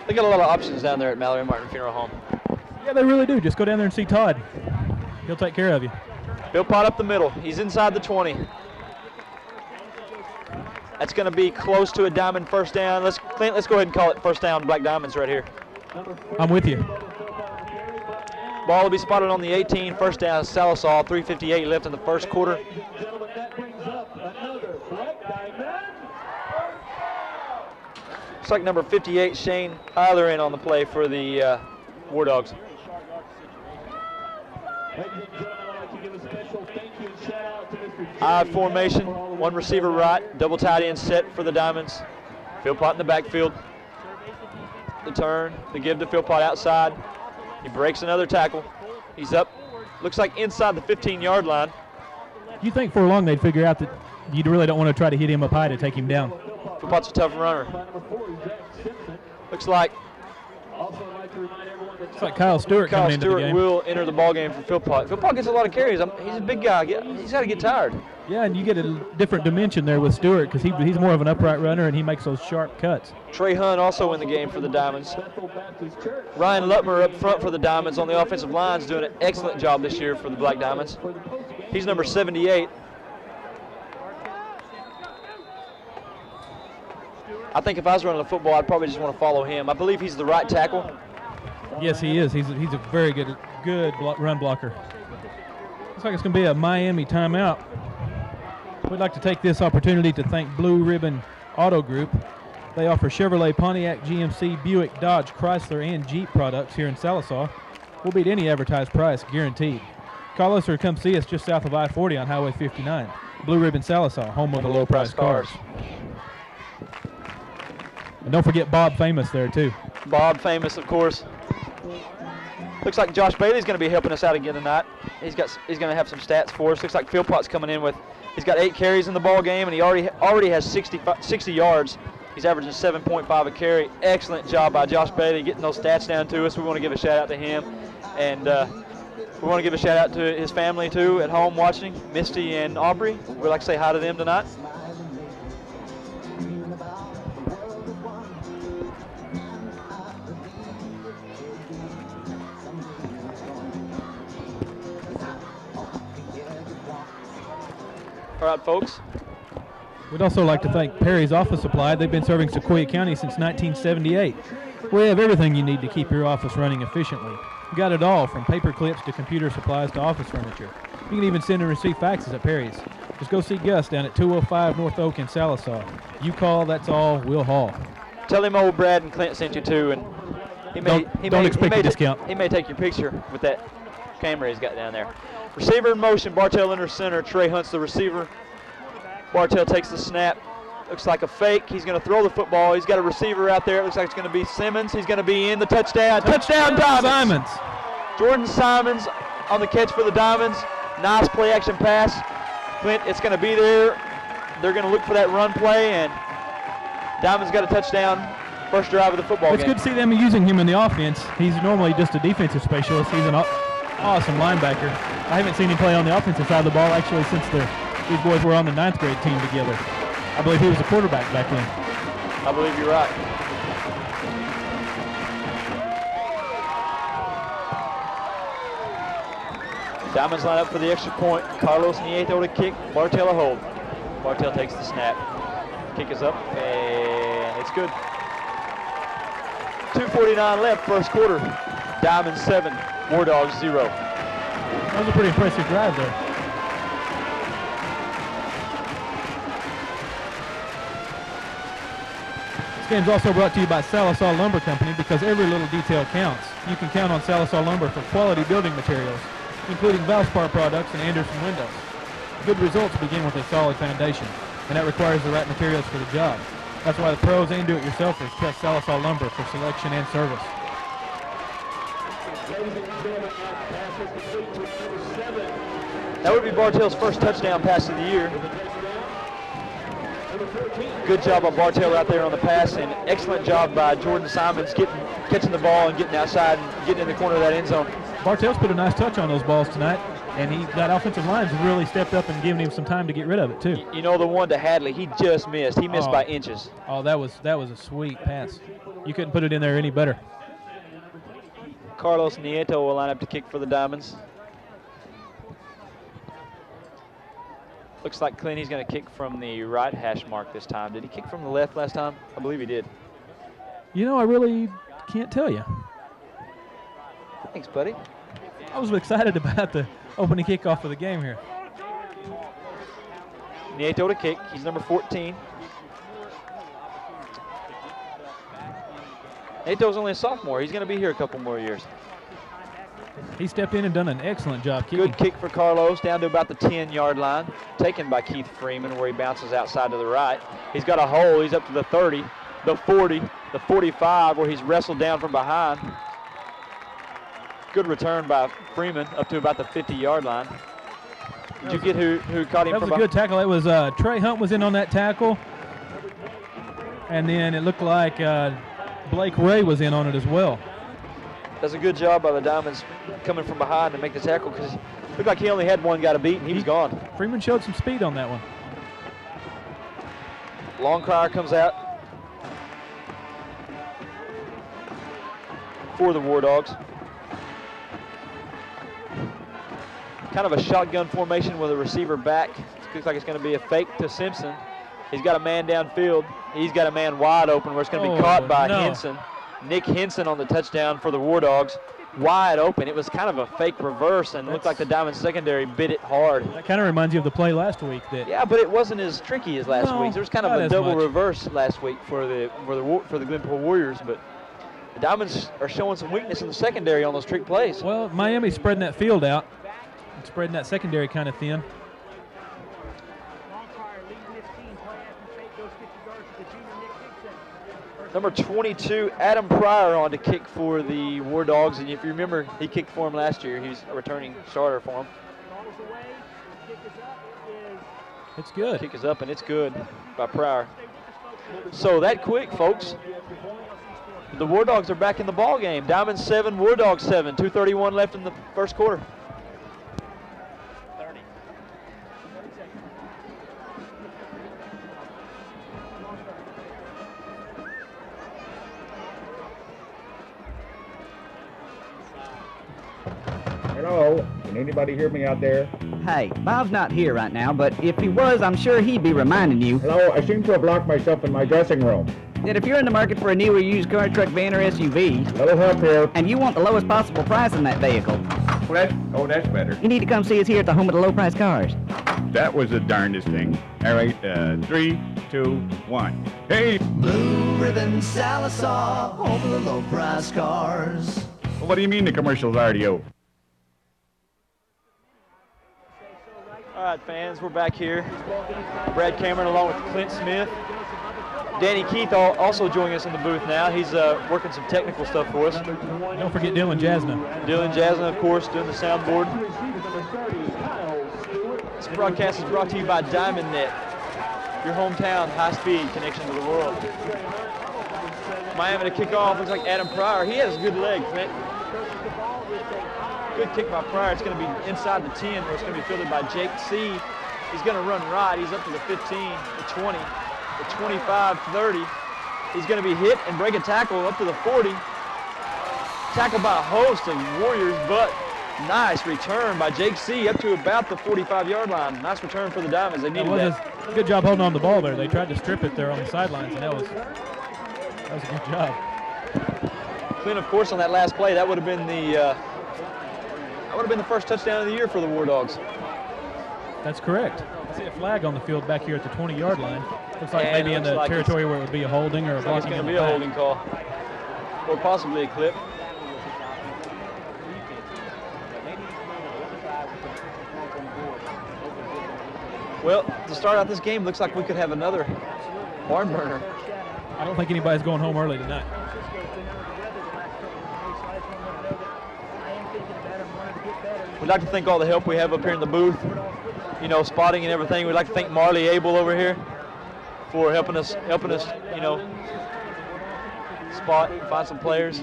They got a lot of options down there at Mallory Martin Funeral Home.
Yeah, they really do. Just go down there and see Todd. He'll take care of you.
Philpott up the middle. He's inside the 20. That's going to be close to a Diamond first down. Clint, let's go ahead and call it first down, Black Diamonds right here.
I'm with you.
Ball will be spotted on the 18. First down, Sallisaw. 3:58 left in the first quarter. Looks like number 58, Shane Eiler, in on the play for the War Dogs. I formation, one receiver right, double tight end set for the Diamonds. Philpott in the backfield. The turn, the give to Philpott outside. He breaks another tackle. He's up, looks like inside the 15-yard line.
You think for long they'd figure out that you really don't want to try to hit him up high to take him down?
Philpott's a tough runner. Looks like
Kyle Stewart coming into the game.
Will enter the ball game for Philpott. Philpott gets a lot of carries. He's a big guy. He's got to get tired.
Yeah, and you get a different dimension there with Stewart because he's more of an upright runner and he makes those sharp cuts.
Trey Hunt also in the game for the Diamonds. Ryan Lutmer up front for the Diamonds on the offensive line is doing an excellent job this year for the Black Diamonds. He's number 78. I think if I was running the football, I'd probably just want to follow him. I believe he's the right tackle.
Yes, he is. He's a very good run blocker. Looks like it's going to be a Miami timeout. We'd like to take this opportunity to thank Blue Ribbon Auto Group. They offer Chevrolet, Pontiac, GMC, Buick, Dodge, Chrysler, and Jeep products here in Sallisaw. We'll beat any advertised price, guaranteed. Call us or come see us just south of I-40 on Highway 59. Blue Ribbon Sallisaw, home of the low-price cars. And don't forget Bob Famous there, too.
Bob Famous, of course. Looks like Josh Bailey's going to be helping us out again tonight. He's going to have some stats for us. Looks like Philpott's coming in with, he's got 8 carries in the ball game, and he already has 60 yards. He's averaging 7.5 a carry. Excellent job by Josh Bailey getting those stats down to us. We want to give a shout out to him, and we want to give a shout out to his family too at home watching, Misty and Aubrey. We'd like to say hi to them tonight. All right, folks.
We'd also like to thank Perry's Office Supply. They've been serving Sequoia County since 1978. We have everything you need to keep your office running efficiently. We got it all, from paper clips to computer supplies to office furniture. You can even send and receive faxes at Perry's. Just go see Gus down at 205 North Oak in Sallisaw. You call, that's all, we'll haul.
Tell him old Brad and Clint sent you too, and
don't expect a discount.
He may take your picture with that camera he's got down there. Receiver in motion, Bartell enters center, Trey Hunt's the receiver. Bartell takes the snap, looks like a fake. He's going to throw the football. He's got a receiver out there. It looks like it's going to be Simmons. He's going to be in the touchdown. Touchdown, Diamonds. Jordan Simons on the catch for the Diamonds. Nice play action pass. Clint, it's going to be there. They're going to look for that run play, and Diamonds got a touchdown. First drive of the football game.
It's good to see them using him in the offense. He's normally just a defensive specialist. He's an awesome linebacker. I haven't seen him play on the offensive side of the ball actually since these boys were on the 9th grade team together. I believe he was a quarterback back then.
I believe you're right. Diamonds line up for the extra point. Carlos Nieto to kick. Bartell a hold. Bartell takes the snap. Kick is up, and it's good. 2:49 left, first quarter. Diamonds 7, War Dogs 0.
That was a pretty impressive drive there. This game's also brought to you by Sallisaw Lumber Company, because every little detail counts. You can count on Sallisaw Lumber for quality building materials, including Valspar products and Anderson windows. Good results begin with a solid foundation, and that requires the right materials for the job. That's why the pros and do-it-yourselfers trust Sallisaw Lumber for selection and service.
That would be Bartell's first touchdown pass of the year. Good job by Bartell out there on the pass, and excellent job by Jordan Simons catching the ball and getting outside and getting in the corner of that end zone.
Bartell's put a nice touch on those balls tonight, and that offensive line's really stepped up and given him some time to get rid of it too.
You know, the one to Hadley, he just missed. He missed by inches.
Oh, that was a sweet pass. You couldn't put it in there any better.
Carlos Nieto will line up to kick for the Diamonds. Looks like Clinty's going to kick from the right hash mark this time. Did he kick from the left last time? I believe he did.
You know, I really can't tell you.
Thanks, buddy.
I was excited about the opening kickoff of the game here.
Nieto to kick. He's number 14. Nieto's only a sophomore. He's going to be here a couple more years.
He stepped in and done an excellent job kicking.
Good kick for Carlos down to about the 10-yard line. Taken by Keith Freeman where he bounces outside to the right. He's got a hole. He's up to the 30, the 40, the 45 where he's wrestled down from behind. Good return by Freeman up to about the 50-yard line. Did you get who caught him from behind?
That was a good tackle. It was Trey Hunt was in on that tackle. And then it looked like Blake Ray was in on it as well.
Does a good job by the Diamonds coming from behind to make the tackle because it looked like he only had one guy to beat and he was gone.
Freeman showed some speed on that one.
Long crier comes out for the War Dogs. Kind of a shotgun formation with a receiver back. It looks like it's going to be a fake to Simpson. He's got a man downfield. He's got a man wide open where it's going to be caught by Henson. Nick Henson on the touchdown for the War Dogs. Wide open. It was kind of a fake reverse and looked like the Diamond secondary bit it hard.
That kind of reminds you of the play last week.
Yeah, but it wasn't as tricky as last week. There was kind of a double reverse last week for the Glenpool Warriors, but the Diamonds are showing some weakness in the secondary on those trick plays.
Well, Miami's spreading that field out. Spreading that secondary kind of thin.
Number 22, Adam Pryor on to kick for the War Dogs. And if you remember, he kicked for him last year. He's a returning starter for him.
It's good.
Kick is up, and it's good by Pryor. So that quick, folks. The War Dogs are back in the ball game. Diamonds 7, War Dogs 7. 2:31 left in the first quarter.
Hello, can anybody hear me out there?
Hey, Bob's not here right now, but if he was, I'm sure he'd be reminding you.
Hello, I seem to have locked myself in my dressing room.
That if you're in the market for a new or used car, truck, van, or SUV,
little help here,
and you want the lowest possible price on that vehicle,
well, that's better.
you need to come see us here at the home of the low price cars.
That was the darndest thing. All right, 3, 2, 1. Hey!
Blue Ribbon Sallisaw, home of the low price cars.
What do you mean the commercial's already over?
All right, fans, we're back here. Brad Cameron along with Clint Smith. Danny Keith also joining us in the booth now. He's working some technical stuff for us.
Don't forget Dylan Jasna.
Dylan Jasna, of course, doing the soundboard. This broadcast is brought to you by Diamond Net, your hometown high-speed connection to the world. Miami to kick off. Looks like Adam Pryor. He has a good leg, Clint. Good kick by Pryor. It's going to be inside the 10 where it's going to be fielded by Jake C. He's going to run right. He's up to the 15, the 20, the 25, 30. He's going to be hit and break a tackle up to the 40. Tackled by a host of Warriors, but nice return by Jake C. up to about the 45-yard line. Nice return for the Diamonds. They needed that.
A good job holding on to the ball there. They tried to strip it there on the sidelines, and that was a good job.
Clint, of course, on that last play, that would have been the first touchdown of the year for the War Dogs.
That's correct. I see a flag on the field back here at the 20-yard line. Looks like
And
maybe in the territory where it would be a holding or a blocking.
It's going to be a holding call, or possibly a clip. Well, to start out this game, looks like we could have another barn burner.
I don't think anybody's going home early tonight.
We'd like to thank all the help we have up here in the booth, you know, spotting and everything. We'd like to thank Marley Abel over here for helping us, you know, spot and find some players.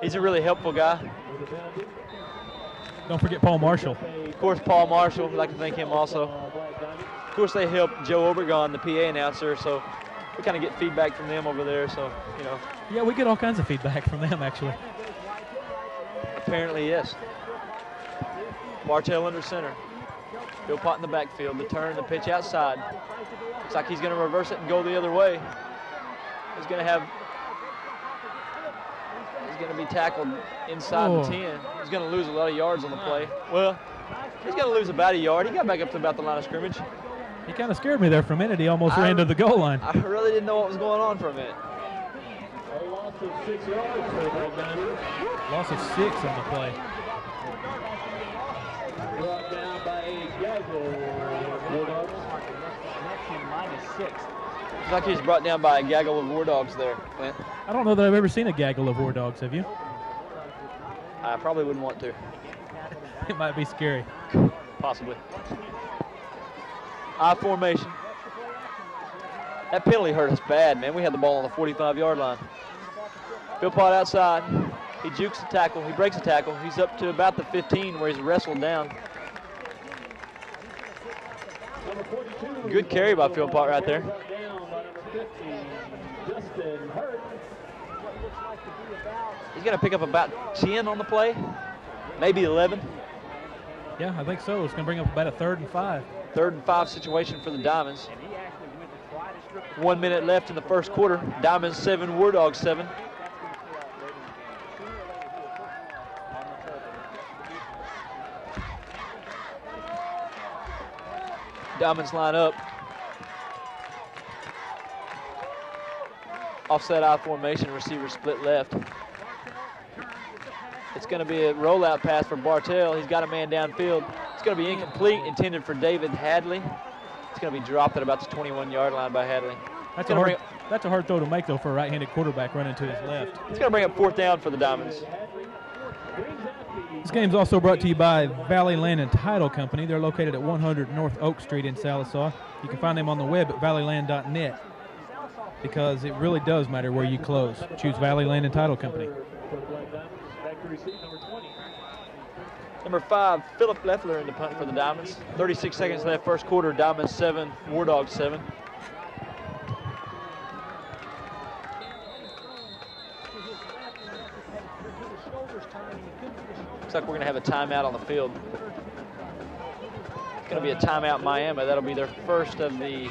He's a really helpful guy.
Don't forget Paul Marshall.
Of course, Paul Marshall. We'd like to thank him also. Of course, they helped Joe Obregon, the PA announcer, so we kind of get feedback from them over there, so, you know.
Yeah, we get all kinds of feedback from them, actually.
Apparently, yes. Bartell under center. Philpott in the backfield, the turn, the pitch outside. Looks like he's going to reverse it and go the other way. He's going to be tackled inside the 10. He's going to lose a lot of yards on the play. Well, he's going to lose about a yard. He got back up to about the line of scrimmage.
He kind of scared me there for a minute. He almost ran to the goal line.
I really didn't know what was going on for a minute.
A loss of 6 yards for the Black Diamonds.
Loss of 6 on the play.
Brought down by a gaggle. Bulldogs.
-6.
Looks like he's brought down by a gaggle of War Dogs there, Clint.
I don't know that I've ever seen a gaggle of War Dogs, have you?
I probably wouldn't want to.
It might be scary.
Possibly. I formation. That penalty hurt us bad, man. We had the ball on the 45-yard line. Philpott outside. He jukes the tackle. He breaks the tackle. He's up to about the 15 where he's wrestled down. Good carry by Philpott right there. He's going to pick up about 10 on the play, maybe 11.
Yeah, I think so. It's going to bring up about a 3rd and 5.
3rd and 5 situation for the Diamonds. 1 minute left in the first quarter. Diamonds 7, War Dogs 7. Diamonds line up. Offset I formation, receiver split left. It's going to be a rollout pass for Bartell. He's got a man downfield. It's going to be incomplete, intended for David Hadley. It's going to be dropped at about the 21-yard line by Hadley.
That's a hard throw to make, though, for a right-handed quarterback running to his left.
It's going to bring up 4th down for the Diamonds.
This game is also brought to you by Valley Land and Title Company. They're located at 100 North Oak Street in Sallisaw. You can find them on the web at valleyland.net because it really does matter where you close. Choose Valley Land and Title Company.
Number 5, Philip Leffler in the punt for the Diamonds. 36 seconds left, first quarter. Diamonds 7, War Dogs 7. Looks like we're going to have a timeout on the field. It's going to be a timeout Miami. That'll be their first of the,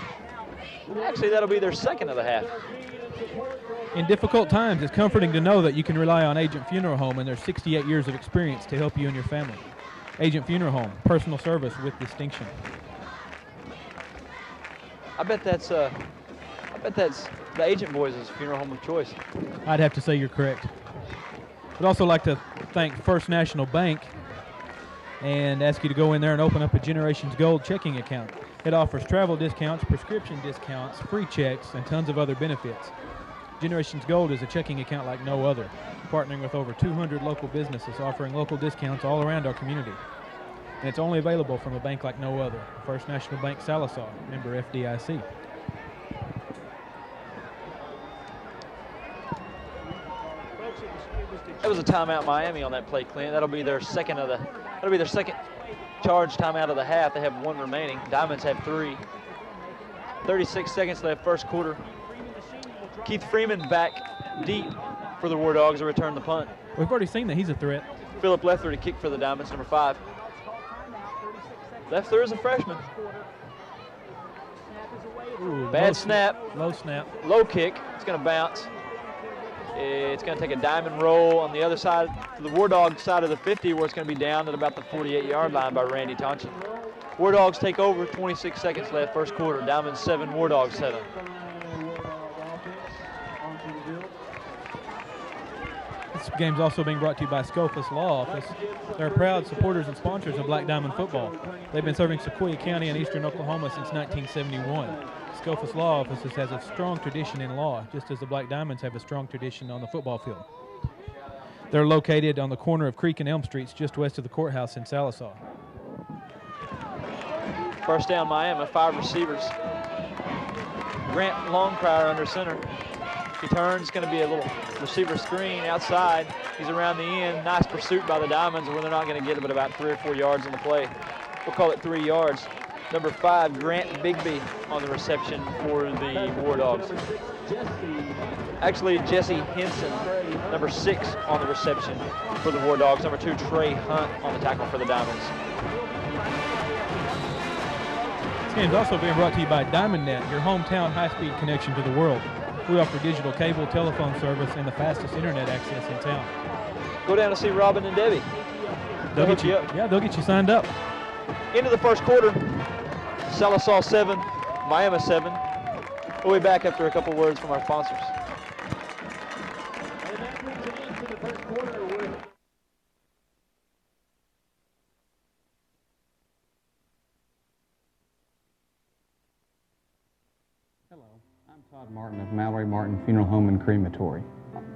actually that'll be their second of the half.
In difficult times, it's comforting to know that you can rely on Agent Funeral Home and their 68 years of experience to help you and your family. Agent Funeral Home, personal service with distinction.
I bet that's the Agent Boys' funeral home of choice.
I'd have to say you're correct. I'd also like to thank First National Bank and ask you to go in there and open up a Generations Gold checking account. It offers travel discounts, prescription discounts, free checks, and tons of other benefits. Generations Gold is a checking account like no other, partnering with over 200 local businesses offering local discounts all around our community. And it's only available from a bank like no other, First National Bank Sallisaw, member FDIC.
That was a timeout Miami on that play, Clint. That'll be their second charge timeout of the half. They have 1 remaining. Diamonds have 3. 36 seconds left, first quarter. Keith Freeman back deep for the War Dogs to return the punt.
We've already seen that he's a threat.
Philip Leffler to kick for the Diamonds, number 5. Leffler is a freshman.
Ooh,
Bad snap.
Low snap.
Low kick. It's going to bounce. It's going to take a diamond roll on the other side, the War Dog side of the 50, where it's going to be down at about the 48-yard line by Randy Tonchen. War Dogs take over, 26 seconds left, first quarter. Diamonds 7, War Dogs 7.
This game's also being brought to you by Scopas Law Office. They're proud supporters and sponsors of Black Diamond football. They've been serving Sequoia County and eastern Oklahoma since 1971. Scopas Law Office has a strong tradition in law, just as the Black Diamonds have a strong tradition on the football field. They're located on the corner of Creek and Elm Streets, just west of the courthouse in Sallisaw.
First down Miami, 5 receivers. Grant Longcrier under center. He turns, going to be a little receiver screen outside. He's around the end. Nice pursuit by the Diamonds, where they're not going to get it but about 3 or 4 yards on the play. We'll call it 3 yards. Number 5, Grant Bigby on the reception for the War Dogs. Actually, Jesse Henson, number 6 on the reception for the War Dogs. Number 2, Trey Hunt on the tackle for the Diamonds.
This game's also being brought to you by DiamondNet, your hometown high-speed connection to the world. We offer digital cable, telephone service, and the fastest internet access in town.
Go down to see Robin and Debbie.
They'll get you, yeah, they'll get you signed up.
Into the first quarter, Sallisaw 7, Miami 7. We'll be back after a couple words from our sponsors.
Hello, I'm Todd Martin of Mallory Martin Funeral Home and Crematory.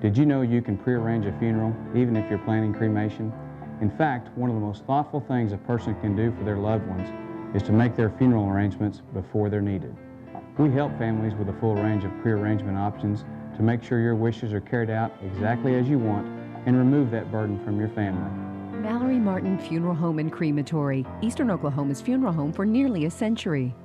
Did you know you can prearrange a funeral even if you're planning cremation? In fact, one of the most thoughtful things a person can do for their loved ones is to make their funeral arrangements before they're needed. We help families with a full range of prearrangement options to make sure your wishes are carried out exactly as you want and remove that burden from your family.
Mallory Martin Funeral Home and Crematory, Eastern Oklahoma's funeral home for nearly a century.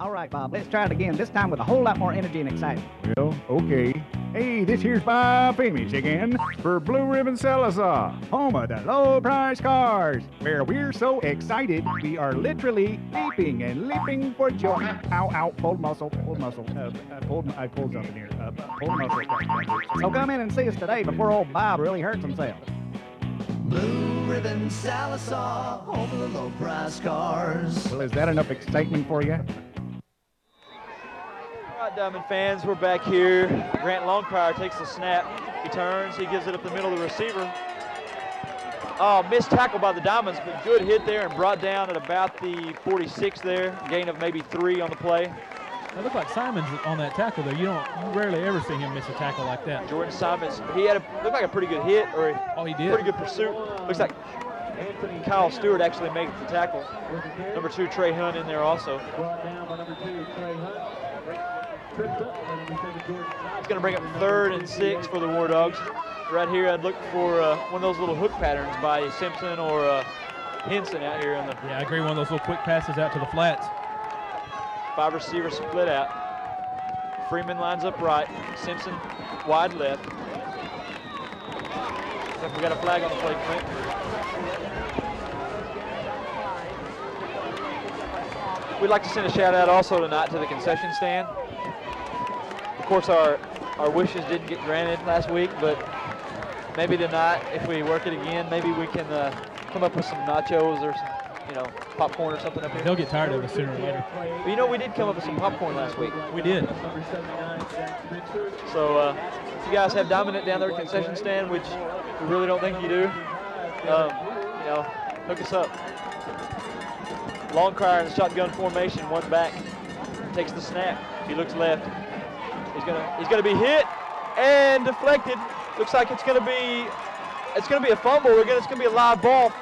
All right, Bob, let's try it again, this time with a whole lot more energy and excitement.
Well, okay. Hey, this here's Bob Famous again for Blue Ribbon Sallisaw, home of the low-price cars, where we're so excited we are literally leaping and leaping for joy. Ow, ow, pulled muscle, pulled muscle. I pulled something here. Pulled muscle.
So come in and see us today before old Bob really hurts himself.
Blue Ribbon Sallisaw, home of the low-price cars.
Well, is that enough excitement for you?
All right, Diamond fans, we're back here. Grant Longcrier takes the snap. He turns, he gives it up the middle of the receiver. Oh, missed tackle by the Diamonds, but good hit there and brought down at about the 46 there. Gain of maybe 3 on the play.
It looked like Simons on that tackle there. You rarely ever see him miss a tackle like that.
Jordan Simons, he had looked like a pretty good hit, or
he did.
Pretty good pursuit. Looks like Kyle Stewart actually made the tackle. Number 2, Trey Hunt in there also. He's going to bring up 3rd and 6 for the War Dogs. Right here, I'd look for one of those little hook patterns by Simpson or Henson out here.
Yeah, I agree. One of those little quick passes out to the flats.
5 receivers split out. Freeman lines up right. Simpson wide left. Except we got a flag on the play, Clint. We'd like to send a shout out also tonight to the concession stand. Of course, our wishes didn't get granted last week, but maybe tonight, if we work it again, maybe we can come up with some nachos or some, popcorn or something up here.
They'll get tired of us sooner or later.
But we did come up with some popcorn last week.
We did.
So if you guys have Dominant down there at concession stand, which we really don't think you do, hook us up. Longcrier in the shotgun formation, one back, takes the snap. He looks left. He's gonna be hit and deflected. Looks like it's gonna be a fumble. It's gonna be a live ball.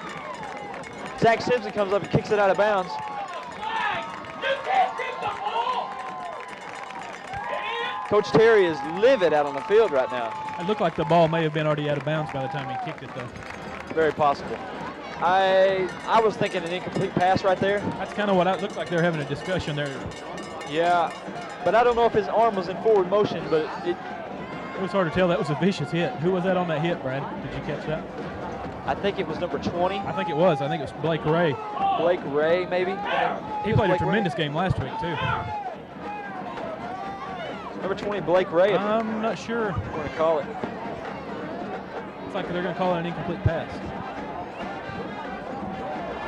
Zach Simpson comes up and kicks it out of bounds. Coach Terry is livid out on the field right now.
It looked like the ball may have been already out of bounds by the time he kicked it, though.
Very possible. I was thinking an incomplete pass right there.
That's kind of what it looked like. They're having a discussion there.
Yeah, but I don't know if his arm was in forward motion, but it
was hard to tell. That was a vicious hit. Who was that on that hit, Brad? Did you catch that?
I think it was number 20.
I think it was. I think it was Blake Ray.
Blake Ray, maybe?
He played a tremendous game last week, too.
Number 20, Blake Ray.
I'm not sure.
We're going to call it.
Looks like they're going to call it an incomplete pass.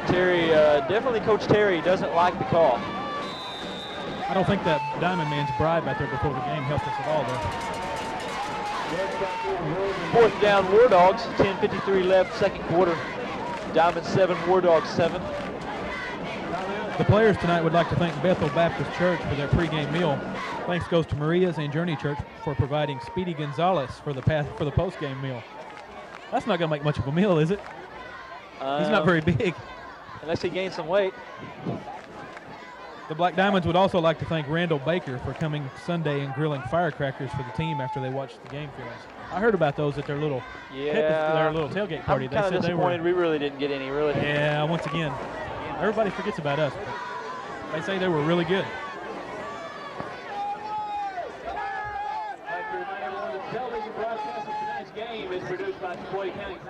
Terry, definitely Coach Terry doesn't like the call.
I don't think that Diamond Man's bribe out there before the game helped us at all, though.
4th down, War Dogs. 10:53 left, second quarter. Diamond 7, War Dogs 7.
The players tonight would like to thank Bethel Baptist Church for their pregame meal. Thanks goes to Maria's and Journey Church for providing Speedy Gonzalez for the postgame meal. That's not going to make much of a meal, is it? He's not very big.
Unless he gained some weight.
The Black Diamonds would also like to thank Randall Baker for coming Sunday and grilling firecrackers for the team after they watched the game films. I heard about those at their little tailgate party.
I'm kind of disappointed we really didn't get any, really.
Yeah, once again, everybody forgets about us. But they say they were really good.
The television broadcast of tonight's game is produced by Sequoia County Times.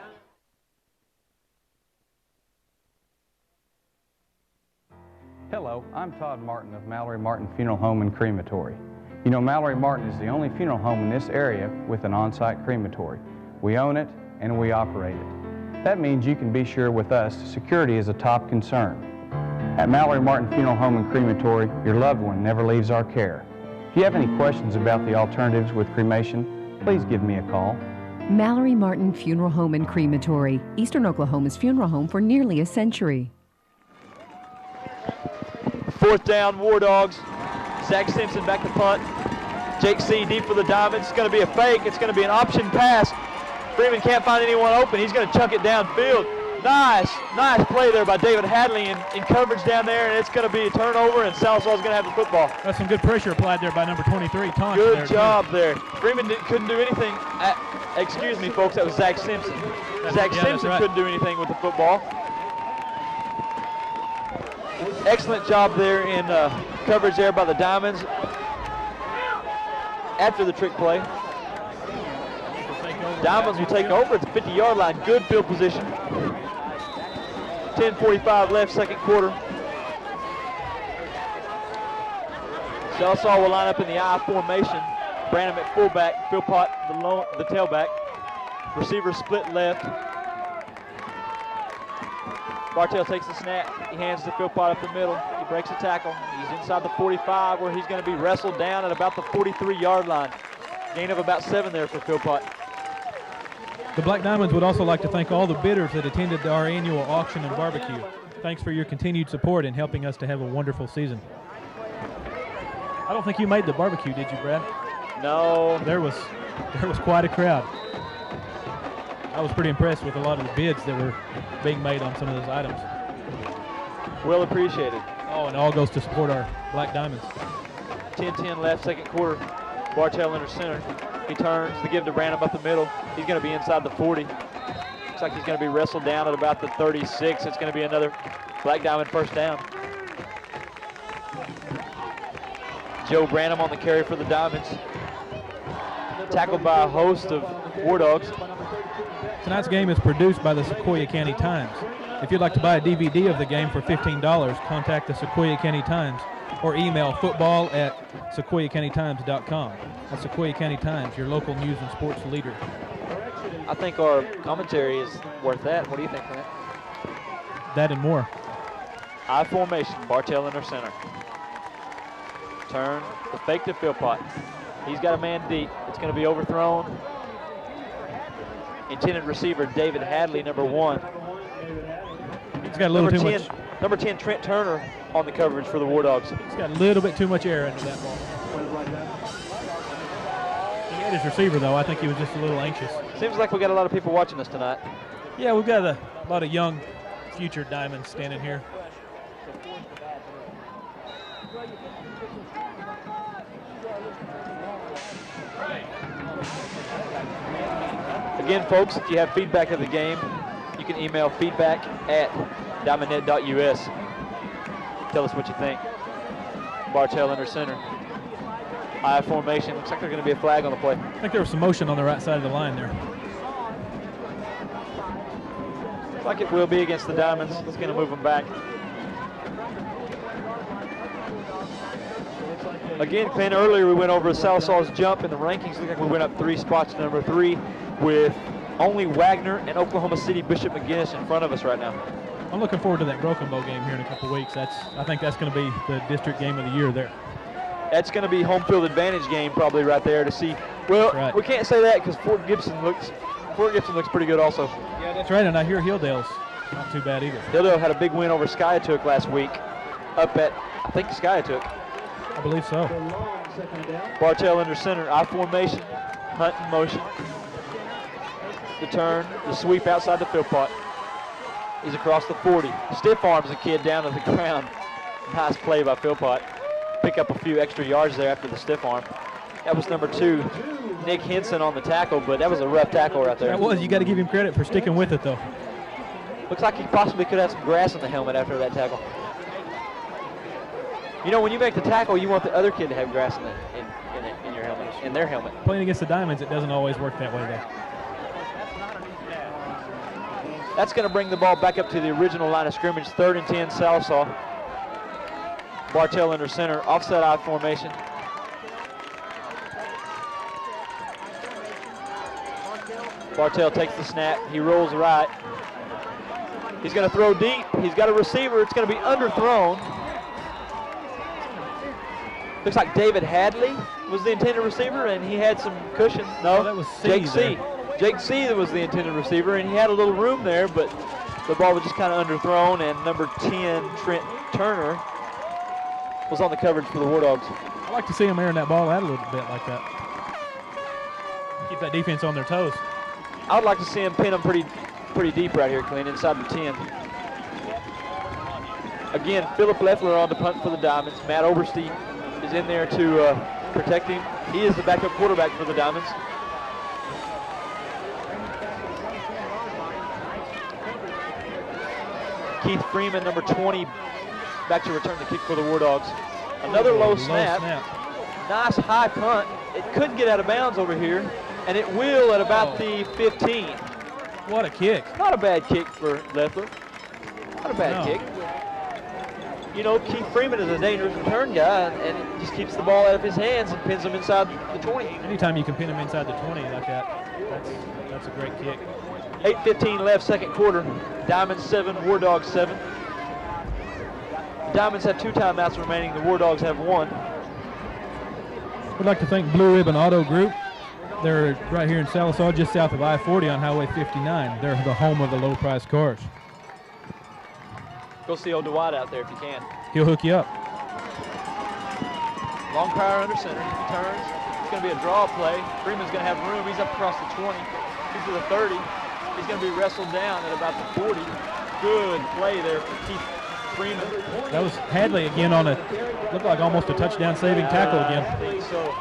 Hello, I'm Todd Martin of Mallory Martin Funeral Home and Crematory. You know, Mallory Martin is the only funeral home in this area with an on-site crematory. We own it and we operate it. That means you can be sure with us security is a top concern. At Mallory Martin Funeral Home and Crematory, your loved one never leaves our care. If you have any questions about the alternatives with cremation, please give me a call.
Mallory Martin Funeral Home and Crematory, Eastern Oklahoma's funeral home for nearly a century.
4th down, War Dogs. Zach Simpson back to punt. Jake C. deep for the Diamonds. It's going to be a fake. It's going to be an option pass. Freeman can't find anyone open. He's going to chuck it downfield. Nice play there by David Hadley in coverage down there, and it's going to be a turnover, and Sallisaw is going to have the football.
That's some good pressure applied there by number 23, Taunch.
Good job there. Freeman couldn't do anything. Excuse me, folks, that was Zach Simpson. Zach Simpson couldn't do anything with the football. Excellent job there in coverage there by the Diamonds after the trick play. Diamonds will take over at the 50-yard line. Good field position. 10:45 left, second quarter. Sallisaw will line up in the I formation. Branham at fullback, Philpott the tailback. Receiver split left. Bartell takes the snap. He hands to Philpott up the middle. He breaks the tackle. He's inside the 45 where he's going to be wrestled down at about the 43-yard line. Gain of about 7 there for Philpott.
The Black Diamonds would also like to thank all the bidders that attended our annual auction and barbecue. Thanks for your continued support in helping us to have a wonderful season. I don't think you made the barbecue, did you, Brad?
No.
There was quite a crowd. I was pretty impressed with a lot of the bids that were being made on some of those items.
Well appreciated.
Oh, and all goes to support our Black Diamonds.
10-10 left, second quarter. Bartell under center. He turns to give to Branham up the middle. He's going to be inside the 40. Looks like he's going to be wrestled down at about the 36. It's going to be another Black Diamond first down. Joe Branham on the carry for the Diamonds. Tackled by a host of War Dogs.
Tonight's game is produced by the Sequoia County Times. If you'd like to buy a DVD of the game for $15, contact the Sequoia County Times or email football@sequoiacountytimes.com. That's Sequoia County Times, your local news and sports leader.
I think our commentary is worth that. What do you think, Clint?
That and more.
I formation, Bartell under center. Turn, the fake to Philpott. He's got a man deep. It's going to be overthrown. Intended receiver, David Hadley, number 1.
He's got a little too much.
Number 10, Trent Turner on the coverage for the War Dogs.
He's got a little bit too much air into that ball. He had his receiver, though. I think he was just a little anxious.
Seems like we got a lot of people watching us tonight.
Yeah, we've got a lot of young future Diamonds standing here.
Again, folks, if you have feedback of the game, you can email feedback@diamondnet.us. Tell us what you think. Bartell under center. I formation. Looks like there's going to be a flag on the play.
I think there was some motion on the right side of the line there.
Looks like it will be against the Diamonds. It's going to move them back. Again, Clint, earlier we went over Sallisaw's jump in the rankings. Look like we went up 3 spots to number 3 with only Wagner and Oklahoma City Bishop McGinnis in front of us right now.
I'm looking forward to that Broken Bow game here in a couple weeks. I think that's going to be the district game of the year there.
That's going to be home field advantage game probably right there to see. Well,
right.
We can't say that because Fort Gibson looks pretty good also.
Yeah, that's right, and I hear Hilldale's not too bad either.
Hilldale had a big win over Skiatook last week up at, I think, Skiatook.
I believe so.
Bartell under center, I formation, Hunt in motion. The turn, the sweep outside the Philpott. He's across the 40. Stiff arms the kid down to the ground. Nice play by Philpott. Pick up a few extra yards there after the stiff arm. That was number 2, Nick Henson on the tackle, but that was a rough tackle right there.
That was. You got to give him credit for sticking with it, though.
Looks like he possibly could have some grass on the helmet after that tackle. You know, when you make the tackle, you want the other kid to have grass in your helmet, in their helmet.
Playing against the Diamonds, it doesn't always work that way, though.
That's going to bring the ball back up to the original line of scrimmage. 3rd and 10, Sallisaw. Bartell under center, offset I formation. Bartell takes the snap. He rolls right. He's going to throw deep. He's got a receiver. It's going to be underthrown. Looks like David Hadley was the intended receiver, and he had some cushion. No,
that was C
Jake C.
there.
Jake C. was the intended receiver, and he had a little room there, but the ball was just kind of underthrown, and number 10, Trent Turner, was on the coverage for the War Dogs.
I like to see him airing that ball out a little bit like that. Keep that defense on their toes.
I would like to see him pin them pretty deep right here, Clint, inside the 10. Again, Philip Leffler on the punt for the Diamonds. Matt Oberste is in there to protect him. He is the backup quarterback for the Diamonds. Keith Freeman, number 20, back to return the kick for the War Dogs. Another low snap. Nice high punt. It could get out of bounds over here, and it will at about the 15.
What a kick.
Not a bad kick for Leffler. Not a bad kick. You know, Keith Freeman is a dangerous return guy, and it just keeps the ball out of his hands and pins him inside the 20.
Anytime you can pin him inside the 20 like that, that's a great kick.
8:15 left, second quarter. Diamonds 7, War Dogs 7. The Diamonds have 2 timeouts remaining. The War Dogs have 1.
We'd like to thank Blue Ribbon Auto Group. They're right here in Sallisaw, just south of I-40 on Highway 59. They're the home of the low-priced cars.
Go see old Dwight out there if you can.
He'll hook you up.
Long prior under center. He turns. It's going to be a draw play. Freeman's going to have room. He's up across the 20. He's to the 30. He's going to be wrestled down at about the 40. Good play there for Keith Freeman.
That was Hadley again on looked like almost a touchdown-saving tackle again.
I think so.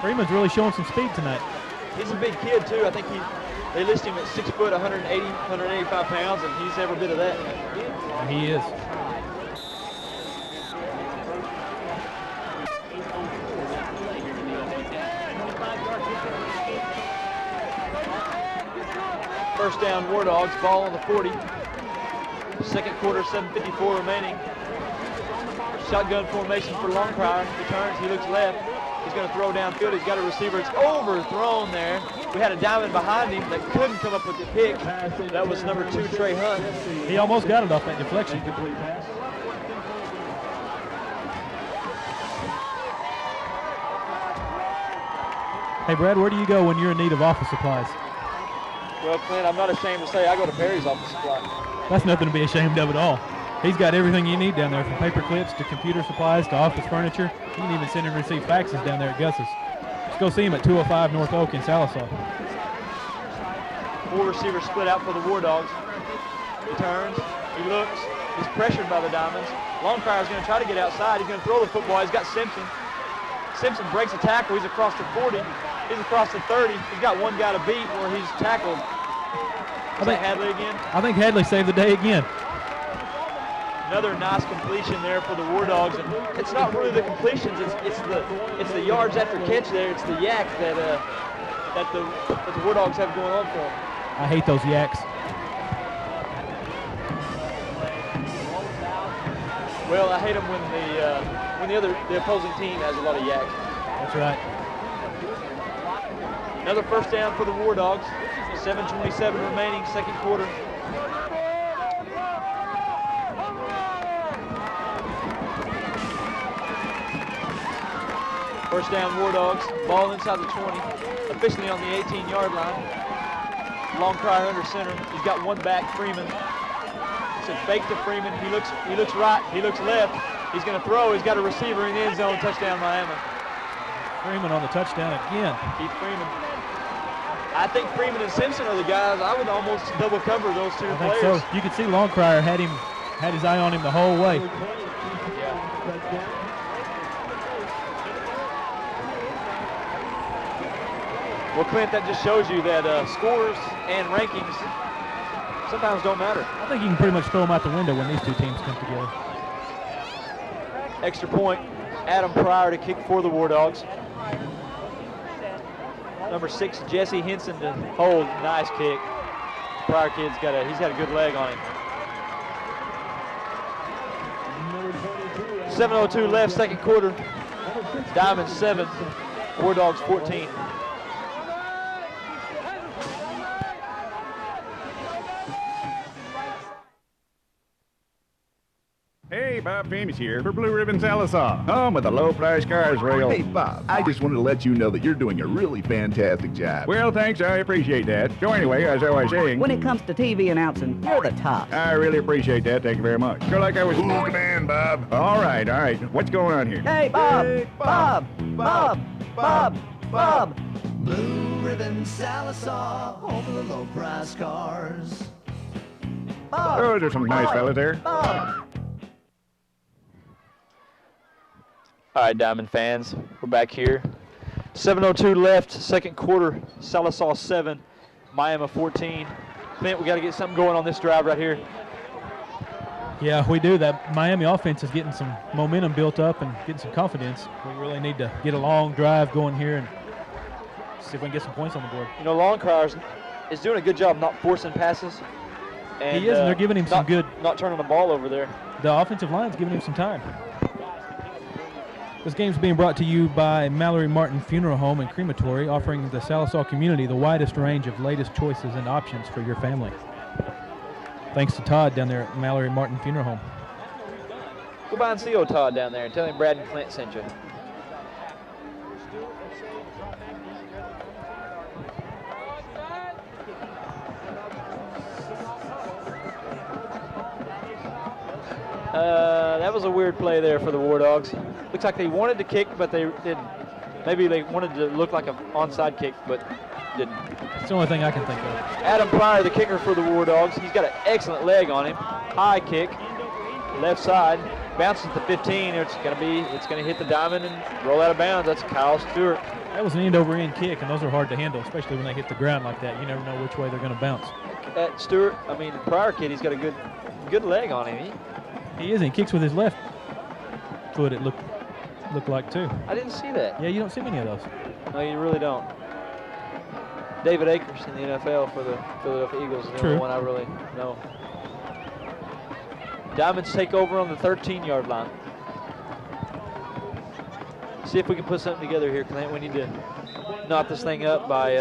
Freeman's really showing some speed tonight.
He's a big kid, too. I think they list him at 6 foot, 180, 185 pounds, and he's every bit of that.
He is.
First down, War Dogs, ball on the 40. Second quarter, 7:54 remaining. Shotgun formation for Longprior. He turns, he looks left. He's going to throw downfield. He's got a receiver. It's overthrown there. We had a Diamond behind him that couldn't come up with the pick. That was number 2, Trey Hunt.
He almost got it off that deflection. Hey, Brad, where do you go when you're in need of office supplies?
Well, Clint, I'm not ashamed to say I go to Perry's office supply.
That's nothing to be ashamed of at all. He's got everything you need down there, from paper clips to computer supplies to office furniture. You can even send and receive faxes down there at Gus's. Just go see him at 205 North Oak in Sallisaw.
4 receivers split out for the War Dogs. He turns, he looks, he's pressured by the Diamonds. Longprior's going to try to get outside. He's going to throw the football. He's got Simpson. Simpson breaks a tackle. He's across the 40. He's across the 30. He's got one guy to beat where he's tackled. Is that Hadley again?
I think Hadley saved the day again.
Another nice completion there for the War Dogs, and it's not really the completions. It's the yards after catch there. It's the yak that the War Dogs have going on for them.
I hate those yaks.
Well, I hate them when the opposing team has a lot of yaks.
That's right.
Another first down for the War Dogs. 7:27 remaining, second quarter. First down, War Dogs. Ball inside the 20. Officially on the 18-yard line. Longprior under center. He's got one back, Freeman. It's a fake to Freeman. He looks right. He looks left. He's going to throw. He's got a receiver in the end zone. Touchdown, Miami.
Freeman on the touchdown again.
Keith Freeman. I think Freeman and Simpson are the guys. I would almost double cover those two players.
So you could see Longprior had his eye on him the whole way.
Well, Clint, that just shows you that scores and rankings sometimes don't matter.
I think you can pretty much throw them out the window when these two teams come together.
Extra point, Adam Pryor to kick for the War Dogs. Number 6, Jesse Henson to hold. Nice kick. Pryor kid's got a good leg on him. 7:02 left, second quarter. Diamonds 7, War Dogs 14.
Hey, Bob Famous here for Blue Ribbon Sallisaw, home of the low price cars rail.
Hey, Bob, I just wanted to let you know that you're doing a really fantastic job.
Well, thanks, I appreciate that. So anyway, as I was saying,
When it comes to TV announcing, you're the top.
I really appreciate that, thank you very much. So like I was...
Cool command, Bob.
All right, what's going on here?
Hey, Bob! Bob! Bob! Bob! Bob!
Blue Ribbon Sallisaw, home of the low price cars.
Bob!
Oh, there's some nice fellas there.
Bob!
All right, Diamond fans, we're back here. 7:02 left, second quarter. Sallisaw 7, Miami 14. Clint, we got to get something going on this drive right here.
Yeah, we do. That Miami offense is getting some momentum built up and getting some confidence. We really need to get a long drive going here and see if we can get some points on the board.
You know, Longcrier is doing a good job not forcing passes. And,
he is, and they're giving him some good.
Not turning the ball over there.
The offensive line's giving him some time. This game's being brought to you by Mallory Martin Funeral Home and Crematory, offering the Sallisaw community the widest range of latest choices and options for your family. Thanks to Todd down there at Mallory Martin Funeral Home.
Go by and see old Todd down there and tell him Brad and Clint sent you. That was a weird play there for the War Dogs. Looks like they wanted to kick, but they didn't. Maybe they wanted to look like an onside kick, but didn't.
It's the only thing I can think of.
Adam Pryor, the kicker for the War Dogs. He's got an excellent leg on him. High kick, left side, bounces to 15. It's gonna hit the diamond and roll out of bounds. That's Kyle Stewart.
That was an end-over-end kick, and those are hard to handle, especially when they hit the ground like that. You never know which way they're going to bounce.
Stewart, the Pryor kid, he's got a good leg on him.
He is, and he kicks with his left foot, it looked like, too.
I didn't see that.
Yeah, you don't see many of those.
No, you really don't. David Akers in the NFL for the Philadelphia Eagles is the only one I really know. Diamonds take over on the 13-yard line. See if we can put something together here, Clint. We need to knock this thing up by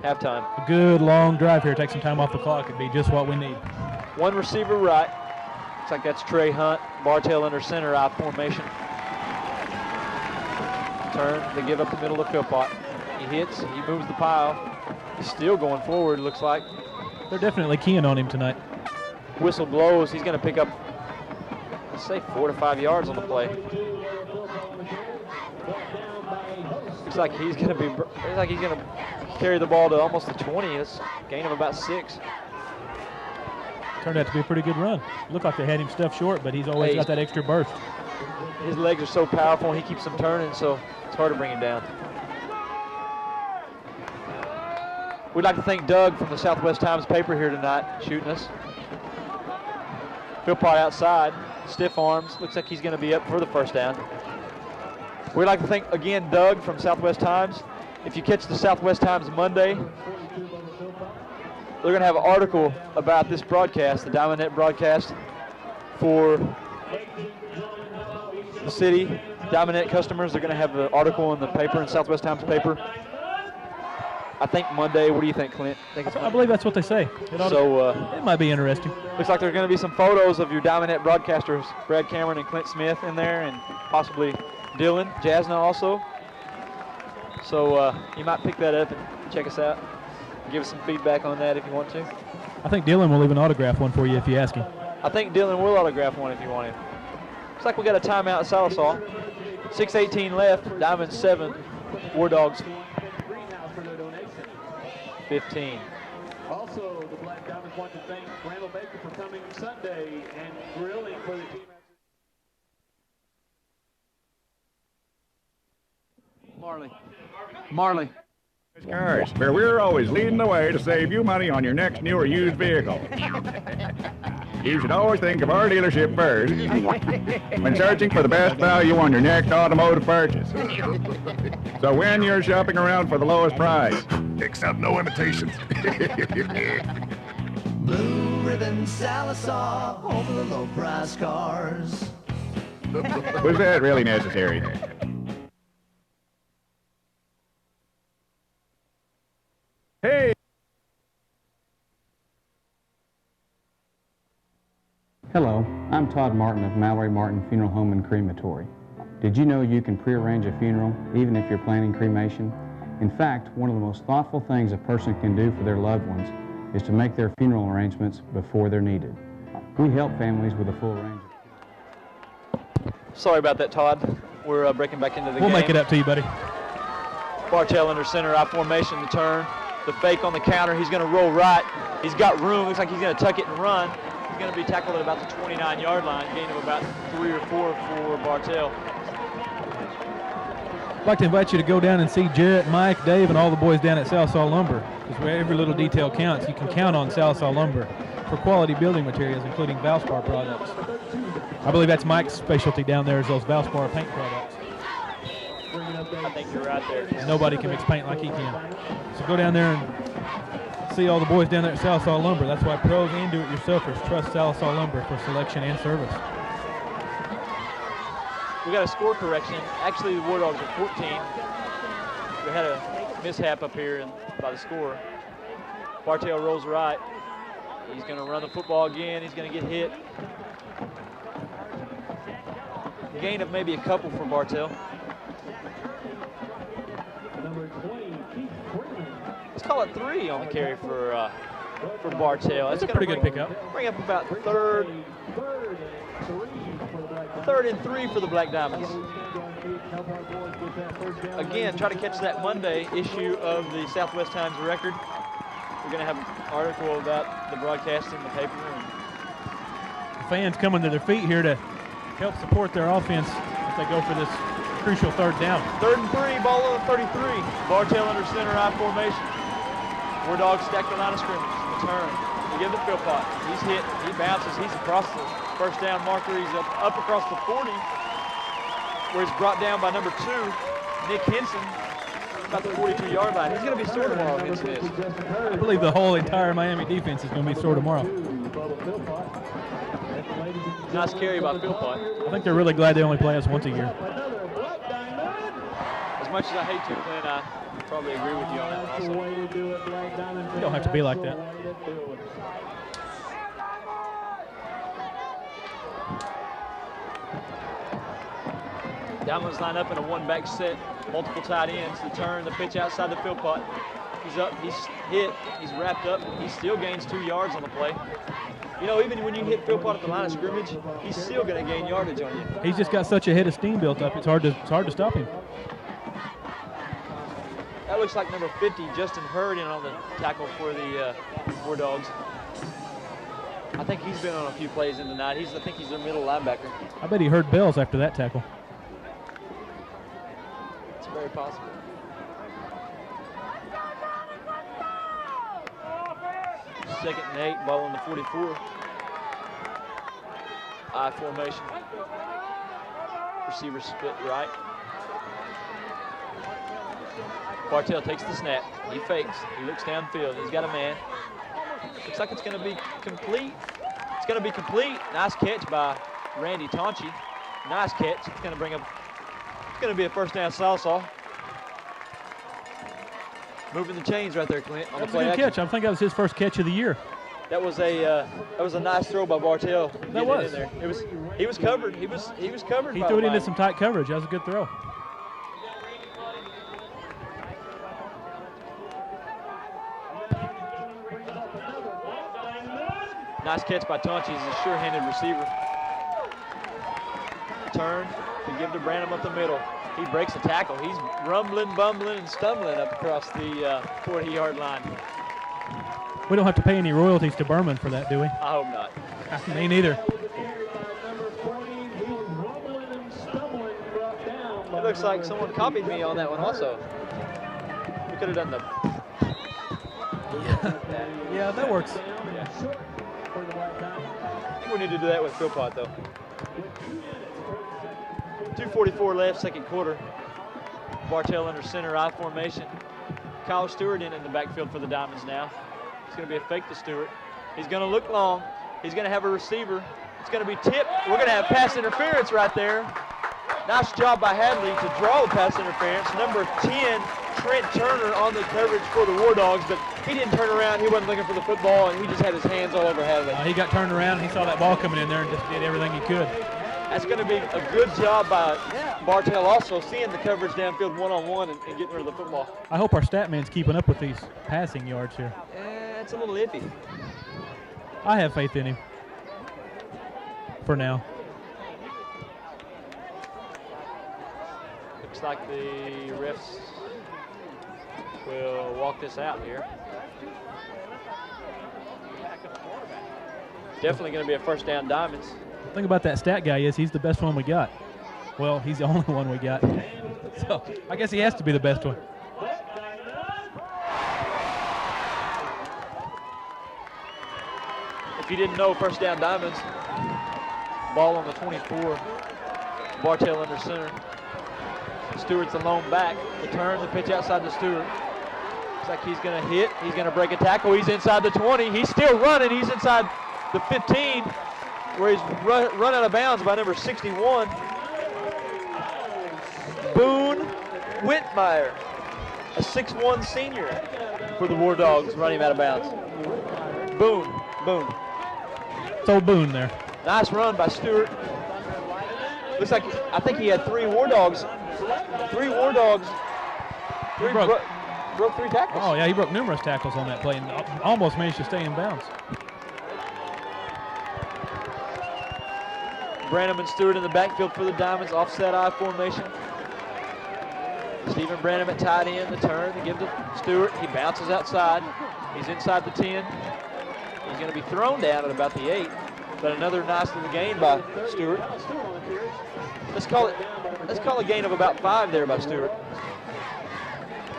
halftime.
A good long drive here. Take some time off the clock. It'd be just what we need.
One receiver right. Looks like that's Trey Hunt. Bartail under center, I formation. Turn, they give up the middle of Philpott. He hits, he moves the pile. He's still going forward, looks like.
They're definitely keying on him tonight.
Whistle blows, he's going to pick up, let's say, 4 to 5 yards on the play. Looks like he's going to carry the ball to almost the 20. It's a gain of about 6.
Turned out to be a pretty good run. Looked like they had him stuffed short, but he's always got that extra burst.
His legs are so powerful, and he keeps them turning, so it's hard to bring him down. We'd like to thank Doug from the Southwest Times paper here tonight, shooting us. Philpott outside, stiff arms. Looks like he's going to be up for the first down. We'd like to thank, again, Doug from Southwest Times. If you catch the Southwest Times Monday, they're going to have an article about this broadcast, the Diamond Net broadcast, for the city. Diamond Net customers, they're going to have an article in the paper, in Southwest Times paper. I think Monday. What do you think, Clint?
I believe that's what they say. It might be interesting.
Looks like there's going to be some photos of your Diamond Net broadcasters, Brad Cameron and Clint Smith in there, and possibly Dylan, Jasna also. So you might pick that up and check us out. Give us some feedback on that if you want to.
I think Dylan will even autograph one for you if you ask him.
I think Dylan will autograph one if you want him. Looks like we got a timeout at Sallisaw. 6:18 left. Diamonds 7. War Dogs 15.
Also, the Black Diamonds want to thank Randall Baker for coming Sunday and grilling for the team.
Marley.
Cars, where we're always leading the way to save you money on your next new or used vehicle. You should always think of our dealership first when searching for the best value on your next automotive purchase. So when you're shopping around for the lowest price,
Accept no imitations.
Blue Ribbon Sallisaw, home of the low price cars.
was that really necessary? Hey!
Hello, I'm Todd Martin of Mallory Martin Funeral Home and Crematory. Did you know you can prearrange a funeral even if you're planning cremation? In fact, one of the most thoughtful things a person can do for their loved ones is to make their funeral arrangements before they're needed. We help families with a full range of...
Sorry about that, Todd. We're breaking back into the game.
We'll make it up to you, buddy.
Bartell under center, I formation, the turn. The fake on the counter, he's going to roll right. He's got room, looks like he's going to tuck it and run. He's going to be tackled at about the 29-yard line, gain of about 3 or 4 for Bartell.
I'd like to invite you to go down and see Jarrett, Mike, Dave, and all the boys down at Sallisaw Lumber, because where every little detail counts. You can count on Sallisaw Lumber for quality building materials, including Valspar products. I believe that's Mike's specialty down there, is those Valspar paint products.
I think you're right there.
Nobody can mix paint like he can. So go down there and see all the boys down there at Sallisaw Lumber. That's why pros and do-it-yourselfers trust Sallisaw Lumber for selection and service.
We got a score correction. Actually, the War Dogs are 14. We had a mishap up here by the score. Bartell rolls right. He's going to run the football again. He's going to get hit. Gain of maybe a couple for Bartell. Let's call it 3 on the carry for Bartell.
That's a pretty good pickup.
Bring up about third and 3 for the Black Diamonds. Again, try to catch that Monday issue of the Southwest Times Record. We're going to have an article about the broadcast in the paper.
Fans coming to their feet here to help support their offense as they go for this crucial third down.
3rd and 3, ball on the 33. Bartell under center, I formation. War Dogs stack the line of scrimmage. The turn. They give the Philpott. He's hit. He bounces. He's across the first down marker. He's up across the 40, where he's brought down by number 2, Nick Henson, about the 42-yard line. He's going to be sore tomorrow against this.
I believe the whole entire Miami defense is going to be sore tomorrow.
Nice carry by Philpott.
I think they're really glad they only play us once a year.
As much as I hate to, Clint, I probably agree with you on that also.
You don't have to be like that.
Diamonds line up in a one-back set, multiple tight ends. The turn, the pitch outside the Philpott. He's up, he's hit, he's wrapped up. He still gains 2 yards on the play. You know, even when you hit Philpott at the line of scrimmage, he's still going to gain yardage on you.
He's just got such a head of steam built up. It's hard to stop him.
That looks like number 50, Justin Hurd, in on the tackle for the War Dogs. I think he's been on a few plays in tonight. I think he's a middle linebacker.
I bet he heard bells after that tackle.
It's very possible. Second and 8, ball on the 44. I formation. Receiver split right. Bartell takes the snap. He fakes. He looks downfield. He's got a man. Looks like it's going to be complete. It's going to be complete. Nice catch by Randy Tonchi. Nice catch. It's going to bring up. It's going to be a first down Sallisaw. Moving the chains right there, Clint. On
That was
the play
a good
action.
catch. I think that was his first catch of the year.
That was a nice throw by Bartell.
That was.
In there. He was covered. He was covered.
He
by
threw it
the
into
line.
some tight coverage. That was a good throw.
Nice catch by Tonchi. He's a sure-handed receiver. Turn to give to Branham up the middle. He breaks a tackle. He's rumbling, bumbling, and stumbling up across the 40-yard line.
We don't have to pay any royalties to Berman for that, do we?
I hope not.
Me neither.
It looks like someone copied me on that one also. We could have done the...
Yeah, that works.
Yeah. I think we need to do that with Philpott, though. 2:44 left, second quarter. Bartell under center, I formation. Kyle Stewart in the backfield for the Diamonds now. It's going to be a fake to Stewart. He's going to look long. He's going to have a receiver. It's going to be tipped. We're going to have pass interference right there. Nice job by Hadley to draw the pass interference. Number 10, Trent Turner on the coverage for the War Dogs, but he didn't turn around. He wasn't looking for the football, and he just had his hands all over Hadley.
He got turned around. He saw that ball coming in there and just did everything he could.
That's going to be a good job by Bartell also seeing the coverage downfield one-on-one and getting rid of the football.
I hope our stat man's keeping up with these passing yards here.
It's a little iffy.
I have faith in him. For now.
Looks like the refs will walk this out here. Definitely going to be a first down Diamonds.
The thing about that stat guy is he's the best one we got. Well, he's the only one we got. So I guess he has to be the best one.
If you didn't know, first down Diamonds. Ball on the 24. Bartell under center. Stewart's the lone back. The turn, the pitch outside to Stewart. Looks like he's going to hit. He's going to break a tackle. He's inside the 20. He's still running. He's inside the 15, where he's run out of bounds by number 61. Boone Whitmire, a 6'1" senior for the War Dogs, running him out of bounds. Boone.
It's old Boone there.
Nice run by Stewart. Looks like, I think he had three War Dogs. Broke 3 tackles.
Oh, yeah, he broke numerous tackles on that play and almost managed to stay in bounds.
Branham and Stewart in the backfield for the Diamonds, offset I formation. Stephen Branham at tight end, the turn, to give to Stewart. He bounces outside. He's inside the 10. He's going to be thrown down at about the 8. But another nice little gain by Stewart. Let's call a gain of about 5 there by Stewart.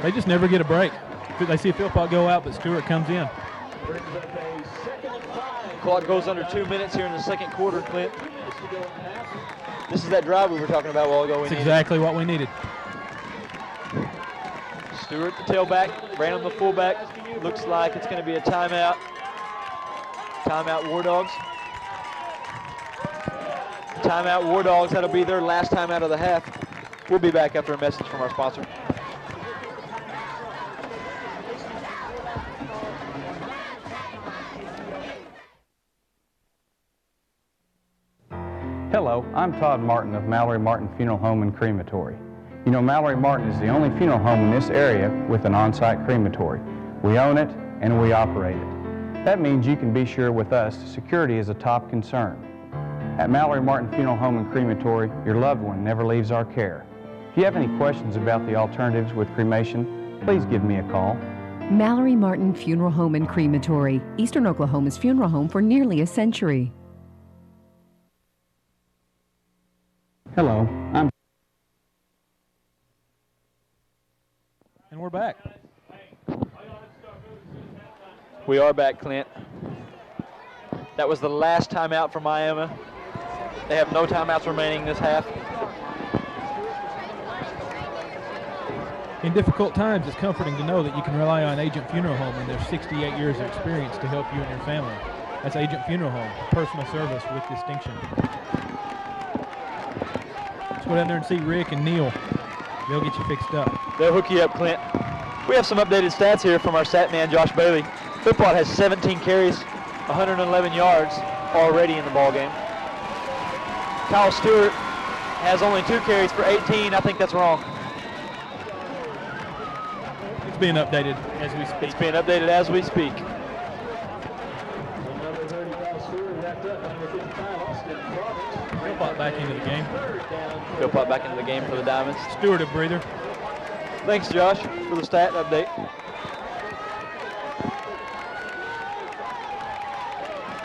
They just never get a break. They see Philpott go out, but Stewart comes in.
Clock goes under 2 minutes here in the second quarter, Clint. This is that drive we were talking about a while ago.
That's exactly what we needed.
Stewart, the tailback, Branham, the fullback. Looks like it's going to be a timeout. Timeout, War Dogs. Timeout, War Dogs. That'll be their last timeout of the half. We'll be back after a message from our sponsor.
Hello, I'm Todd Martin of Mallory Martin Funeral Home and Crematory. You know, Mallory Martin is the only funeral home in this area with an on-site crematory. We own it and we operate it. That means you can be sure with us security is a top concern. At Mallory Martin Funeral Home and Crematory, your loved one never leaves our care. If you have any questions about the alternatives with cremation, please give me a call.
Mallory Martin Funeral Home and Crematory, Eastern Oklahoma's funeral home for nearly a century.
Hello, I'm...
And we're back.
We are back, Clint. That was the last timeout for Miami. They have no timeouts remaining this half.
In difficult times, it's comforting to know that you can rely on Agent Funeral Home and their 68 years of experience to help you and your family. That's Agent Funeral Home, personal service with distinction. Let's go down there and see Rick and Neil. They'll get you fixed up.
They'll hook you up, Clint. We have some updated stats here from our stat man, Josh Bailey. Philpott has 17 carries, 111 yards already in the ball game. Kyle Stewart has only 2 carries for 18. I think that's wrong.
It's being updated as we speak.
It's being updated as we speak.
Philpott back into the game.
Philpott back into the game for the Diamonds.
Stewart a breather.
Thanks, Josh, for the stat update.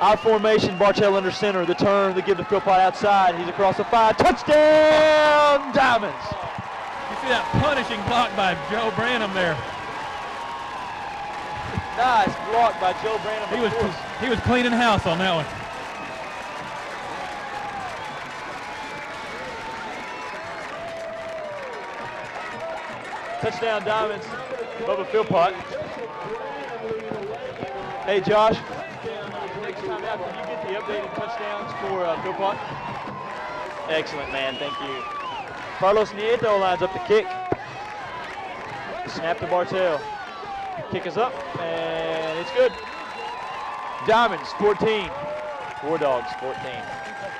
Our formation, Bartell under center. The turn, the give to Philpott outside. He's across the 5. Touchdown, Diamonds!
that punishing block by Joe Branham there.
Nice block by Joe Branham.
He was cleaning house on that one.
Touchdown Diamonds, Bubba Philpott. Hey Josh, next time out, can you get the updated touchdowns for Philpott? Excellent, man, thank you. Carlos Nieto lines up the kick. Snap to Bartel. Kick is up, and it's good. Diamonds, 14. War Dogs, 14.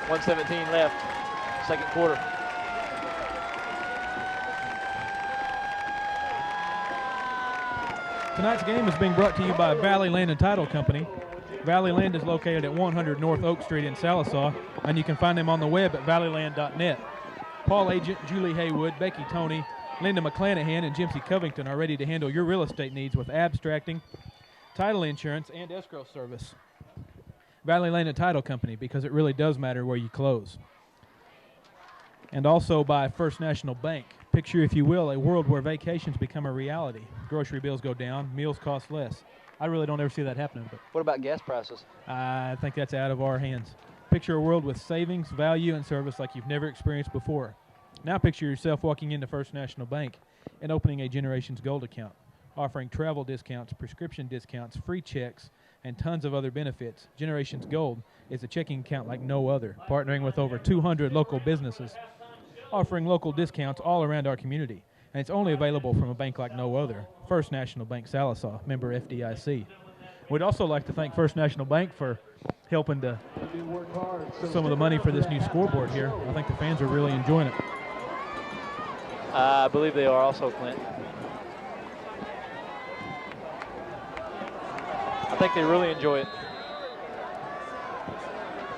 1:17 left, second quarter.
Tonight's game is being brought to you by Valley Land and Title Company. Valley Land is located at 100 North Oak Street in Sallisaw, and you can find them on the web at valleyland.net. Paul Agent, Julie Haywood, Becky Toney, Linda McClanahan, and Jimsy Covington are ready to handle your real estate needs with abstracting, title insurance, and escrow service. Valley Land and Title Company, because it really does matter where you close. And also by First National Bank. Picture, if you will, a world where vacations become a reality. Grocery bills go down, meals cost less. I really don't ever see that happening. But
what about gas prices?
I think that's out of our hands. Picture a world with savings, value, and service like you've never experienced before. Now picture yourself walking into First National Bank and opening a Generations Gold account, offering travel discounts, prescription discounts, free checks, and tons of other benefits. Generations Gold is a checking account like no other, partnering with over 200 local businesses, offering local discounts all around our community. And it's only available from a bank like no other, First National Bank Sallisaw, member FDIC. We'd also like to thank First National Bank for helping to some of the money for this new scoreboard here. I think the fans are really enjoying it.
I believe they are also, Clint. I think they really enjoy it.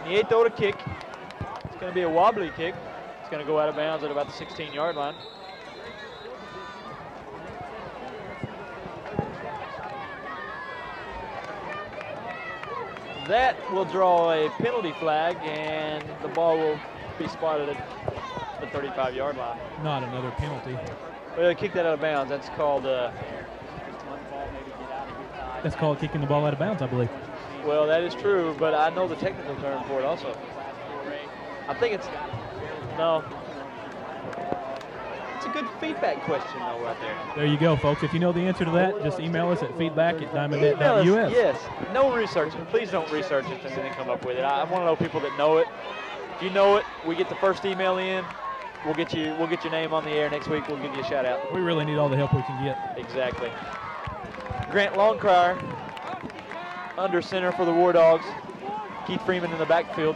Nieto to kick. It's going to be a wobbly kick. It's going to go out of bounds at about the 16-yard line. That will draw a penalty flag, and the ball will be spotted at the 35-yard line.
Not another penalty.
Well, they kicked that out of bounds. That's called
that's called kicking the ball out of bounds, I believe.
Well, that is true, but I know the technical term for it also. I think it's no. It's a good feedback question, though, right there.
There you go, folks. If you know the answer to that, just email us at feedback@diamondnet.us.
Yes. No researching. Please don't research it and then come up with it. I want to know people that know it. If you know it, we get the first email in. We'll get your name on the air next week. We'll give you a shout out.
We really need all the help we can get.
Exactly. Grant Longcrier under center for the War Dogs. Keith Freeman in the backfield.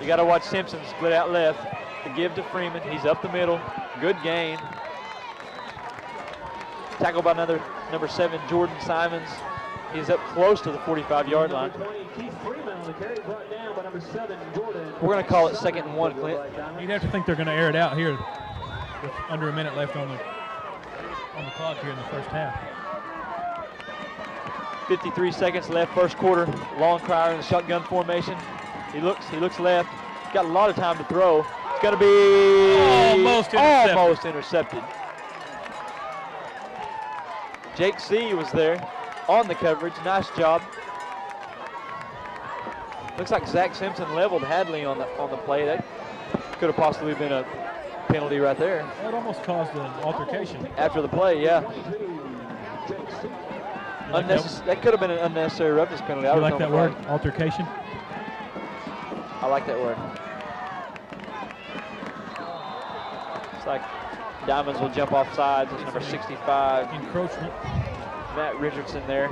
You got to watch Simpson split out left. The give to Freeman. He's up the middle. Good gain. Tackled by number 7, Jordan Simons. He's up close to the 45-yard line. We're going to call it 2nd and 1, Clint.
You'd have to think they're going to air it out here with under a minute left on the clock here in the first half.
53 seconds left, first quarter. Longcrier in the shotgun formation. He looks left. He's got a lot of time to throw. It's going to be almost intercepted. Jake C. was there on the coverage. Nice job. Looks like Zach Simpson leveled Hadley on the play. That could have possibly been a penalty right there.
That almost caused an altercation.
After the play, yeah. That could have been an unnecessary roughness penalty.
You like that word, altercation?
I like that word. It's like Diamonds will jump off sides. It's number 65.
Encroachment.
Matt Richardson there.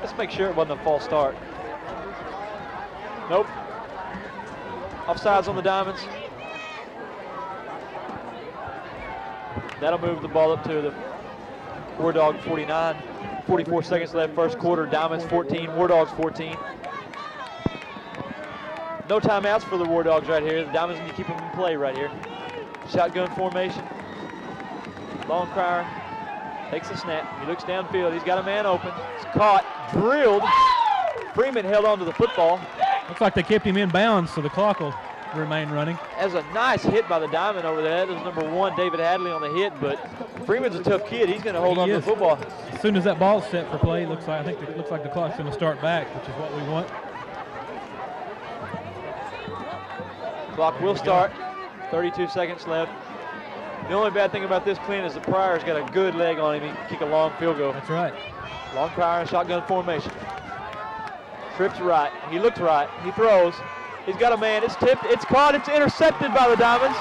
Let's make sure it wasn't a false start. Nope. Offsides on the Diamonds. That'll move the ball up to the War Dog 49. 44 seconds left, first quarter. Diamonds 14, War Dogs 14. No timeouts for the War Dogs right here. The Diamonds need to keep them in play right here. Shotgun formation. Longcrier takes a snap. He looks downfield. He's got a man open. It's caught, drilled. Freeman held onto the football.
Looks like they kept him in bounds, so the clock will remain running.
That was a nice hit by the Diamond over there. That was number 1, David Hadley, on the hit, but Freeman's a tough kid. He's going to hold on to the football.
As soon as that ball's set for play, it looks like the clock's going to start back, which is what we want.
Clock will start. 32 seconds left. The only bad thing about this, Clint, is the Pryor's got a good leg on him. He can kick a long field goal.
That's right.
Long Pryor in shotgun formation. Trips right. He looks right. He throws. He's got a man. It's tipped. It's caught. It's intercepted by the Diamonds.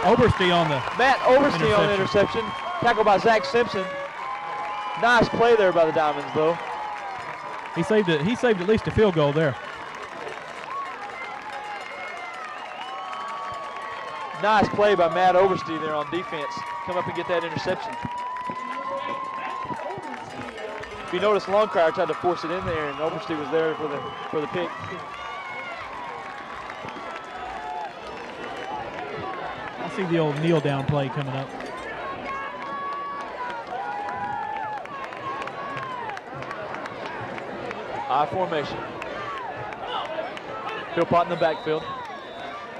Oberste on the
Matt Oberste on the interception. Tackled by Zach Simpson. Nice play there by the Diamonds, though.
He saved it. He saved at least a field goal there.
Nice play by Matt Oberste there on defense. Come up and get that interception. If you notice, Longcrier tried to force it in there, and Oberste was there for the pick.
I see the old kneel down play coming up.
I formation. Philpott in the backfield.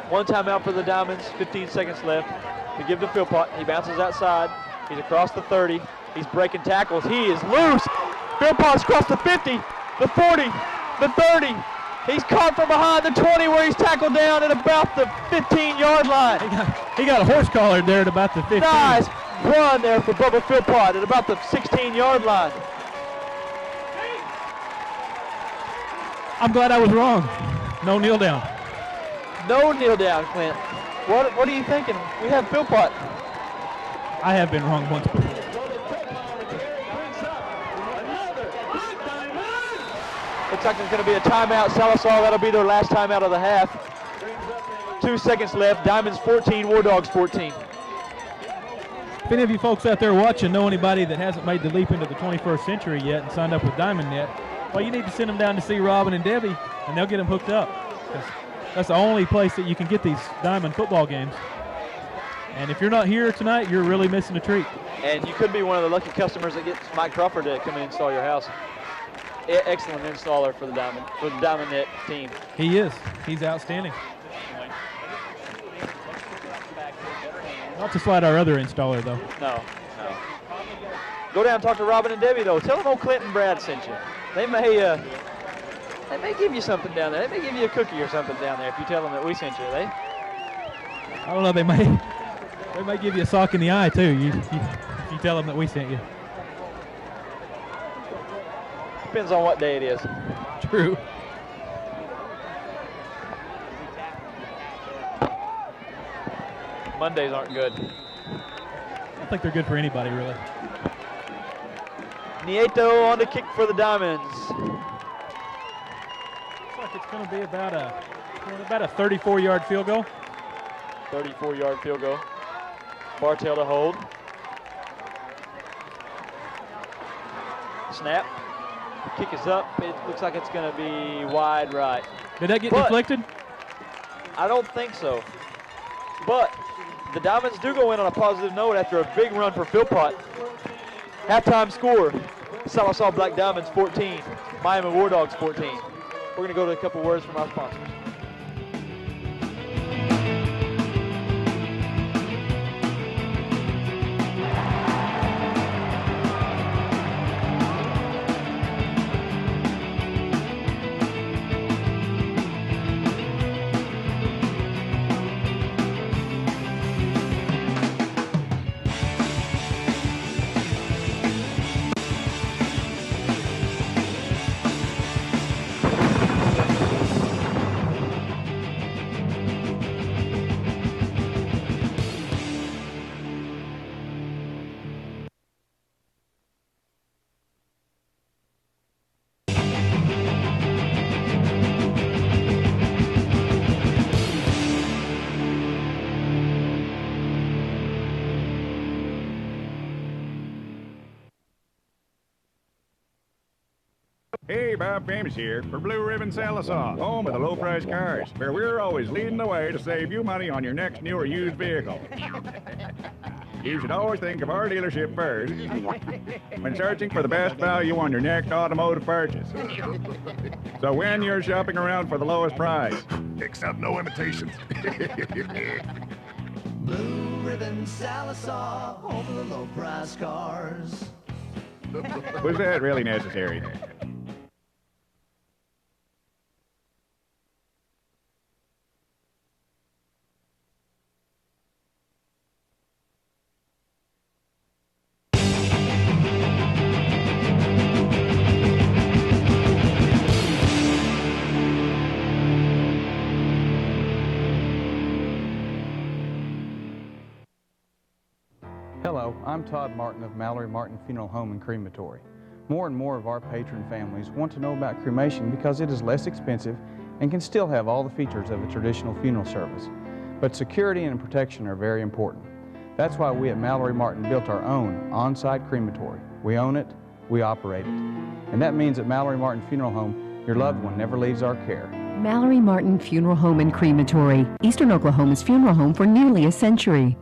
One timeout for the Diamonds, 15 seconds left. We give to Philpott. He bounces outside. He's across the 30. He's breaking tackles. He is loose. Philpott's across the 50, the 40, the 30. He's caught from behind the 20 where he's tackled down at about the 15-yard line.
He got a horse collared there at about the 15.
Nice run there for Bubba Philpott at about the 16-yard line.
I'm glad I was wrong. No kneel down.
No kneel down, Clint. What are you thinking? We have Philpott.
I have been wrong once before.
Looks like there's going to be a timeout. Sallisaw, that'll be their last timeout of the half. 2 seconds left. Diamonds 14, War Dogs 14.
If any of you folks out there watching know anybody that hasn't made the leap into the 21st century yet and signed up with Diamond yet, well, you need to send them down to see Robin and Debbie, and they'll get them hooked up. That's the only place that you can get these Diamond football games. And if you're not here tonight, you're really missing a treat.
And you could be one of the lucky customers that gets Mike Crawford to come and install your house. Excellent installer for the Diamond Net team.
He is. He's outstanding. Not to slide our other installer, though.
No. Go down and talk to Robin and Debbie, though. Tell them old Clint and Brad sent you. They may give you something down there. They may give you a cookie or something down there if you tell them that we sent you.
I don't know. They may give you a sock in the eye too. If you tell them that we sent you.
Depends on what day it is.
True.
Mondays aren't good.
I think they're good for anybody, really.
Nieto on the kick for the Diamonds.
Looks like it's going to be about a 34-yard field goal.
34-yard field goal. Bartell to hold. Snap. Kick is up. It looks like it's going to be wide right.
Did that get deflected?
I don't think so. But the Diamonds do go in on a positive note after a big run for Philpott. Halftime score, Sallisaw Black Diamonds 14, Miami War Dogs 14. We're going to go to a couple words from our sponsors.
Hey, Bob Famous here for Blue Ribbon Sallisaw, home of the low-price cars, where we're always leading the way to save you money on your next new or used vehicle. You should always think of our dealership first when searching for the best value on your next automotive purchase. So when you're shopping around for the lowest price,
Accept no imitations.
Blue Ribbon Sallisaw, home of the low price cars.
was that really necessary?
Hello, I'm Todd Martin of Mallory Martin Funeral Home and Crematory. More and more of our patron families want to know about cremation because it is less expensive and can still have all the features of a traditional funeral service. But security and protection are very important. That's why we at Mallory Martin built our own on-site crematory. We own it, we operate it. And that means at Mallory Martin Funeral Home, your loved one never leaves our care.
Mallory Martin Funeral Home and Crematory, Eastern Oklahoma's funeral home for nearly a century.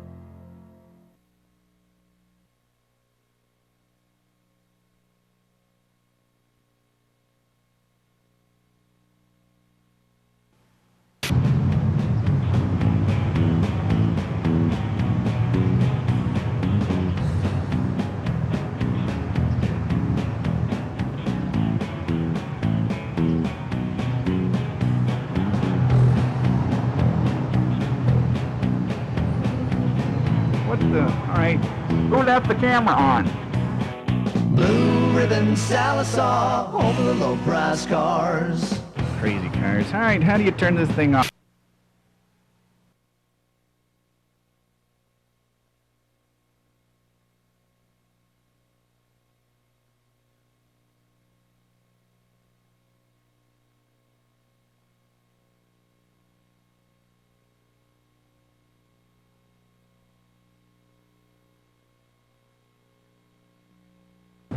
All right, who left the camera on?
Blue Ribbon Sallisaw, home of the low price cars.
Crazy cars. All right, how do you turn this thing off?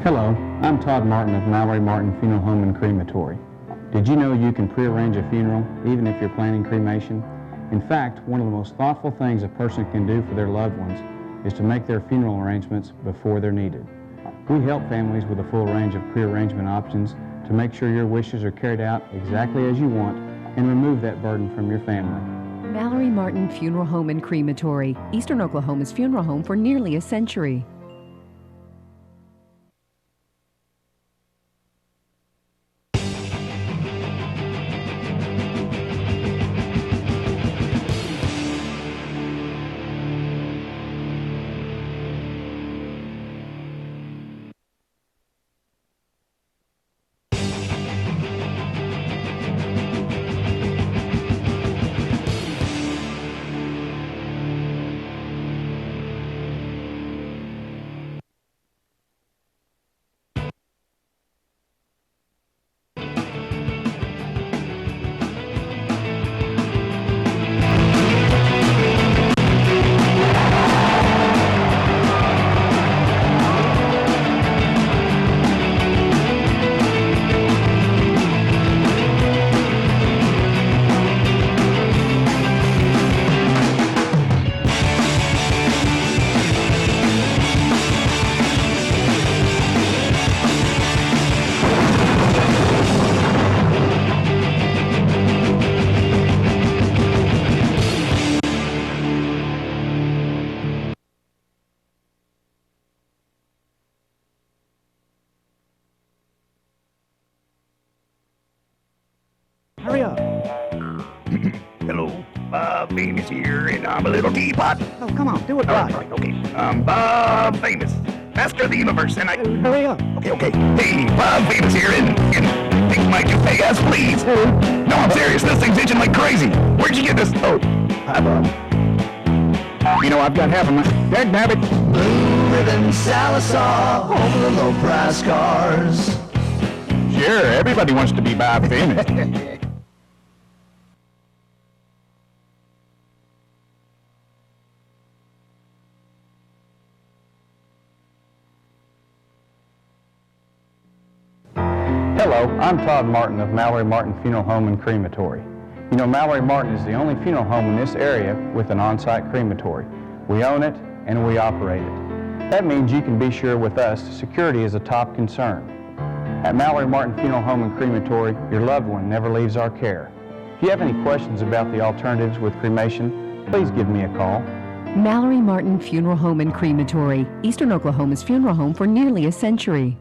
Hello, I'm Todd Martin of Mallory Martin Funeral Home and Crematory. Did you know you can pre-arrange a funeral even if you're planning cremation? In fact, one of the most thoughtful things a person can do for their loved ones is to make their funeral arrangements before they're needed. We help families with a full range of pre-arrangement options to make sure your wishes are carried out exactly as you want and remove that burden from your family.
Mallory Martin Funeral Home and Crematory, Eastern Oklahoma's funeral home for nearly a century.
Hurry up.
Hello, Bob Famous here, and I'm a little teapot.
Oh, come on, do it right.
All right, okay. I'm Bob Famous, master of the universe, and I...
Hurry up.
Okay. Hey, Bob Famous here, and think my toupee ass, please. No, I'm serious. This thing's itching like crazy. Where'd you get this? Oh, hi, Bob. You know, I've got half of my... Dag nabbit.
Blue Ribbon Sallisaw, home of the low price cars.
Sure, everybody wants to be Bob Famous.
Hello, I'm Todd Martin of Mallory Martin Funeral Home and Crematory. You know, Mallory Martin is the only funeral home in this area with an on-site crematory. We own it, and we operate it. That means you can be sure with us security is a top concern. At Mallory Martin Funeral Home and Crematory, your loved one never leaves our care. If you have any questions about the alternatives with cremation, please give me a call.
Mallory Martin Funeral Home and Crematory, Eastern Oklahoma's funeral home for nearly a century.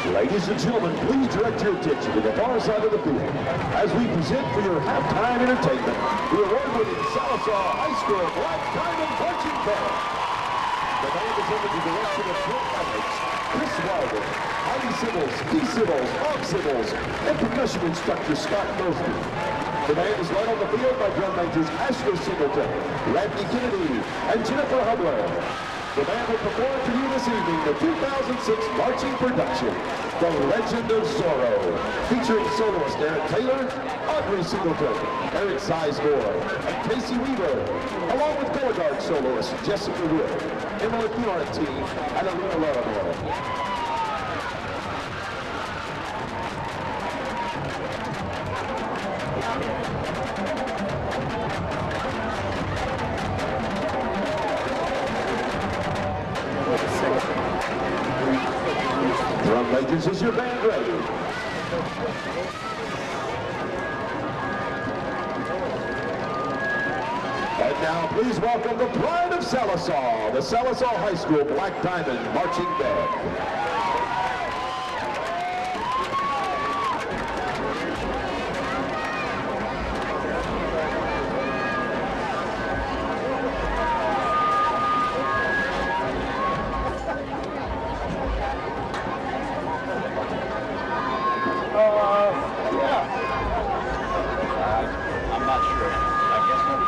Ladies and gentlemen, please direct your attention to the far side of the field as we present for your halftime entertainment the award-winning Sallisaw High School Black Diamond Marching Band. The band is under the direction of Clint Alex, Chris Wilder, Heidi Simmels, Key Simmels, Bob Simmels, and percussion instructor Scott Mosby. The band is led on the field by drum majors Ashley Singleton, Randy Kennedy, and Jennifer Hubler. The band will perform for you this evening the 2006 marching production, The Legend of Zorro, featuring soloist Aaron Taylor, Audrey Singleton, Eric Sizemore, and Casey Weaver, along with color guard soloist Jessica Wood, Emily Fiorentine, and Alina Larimore. Drum majors, is your band ready? And now please welcome the pride of Sallisaw, the Sallisaw High School Black Diamond Marching Band.
I'm not sure. I guess not.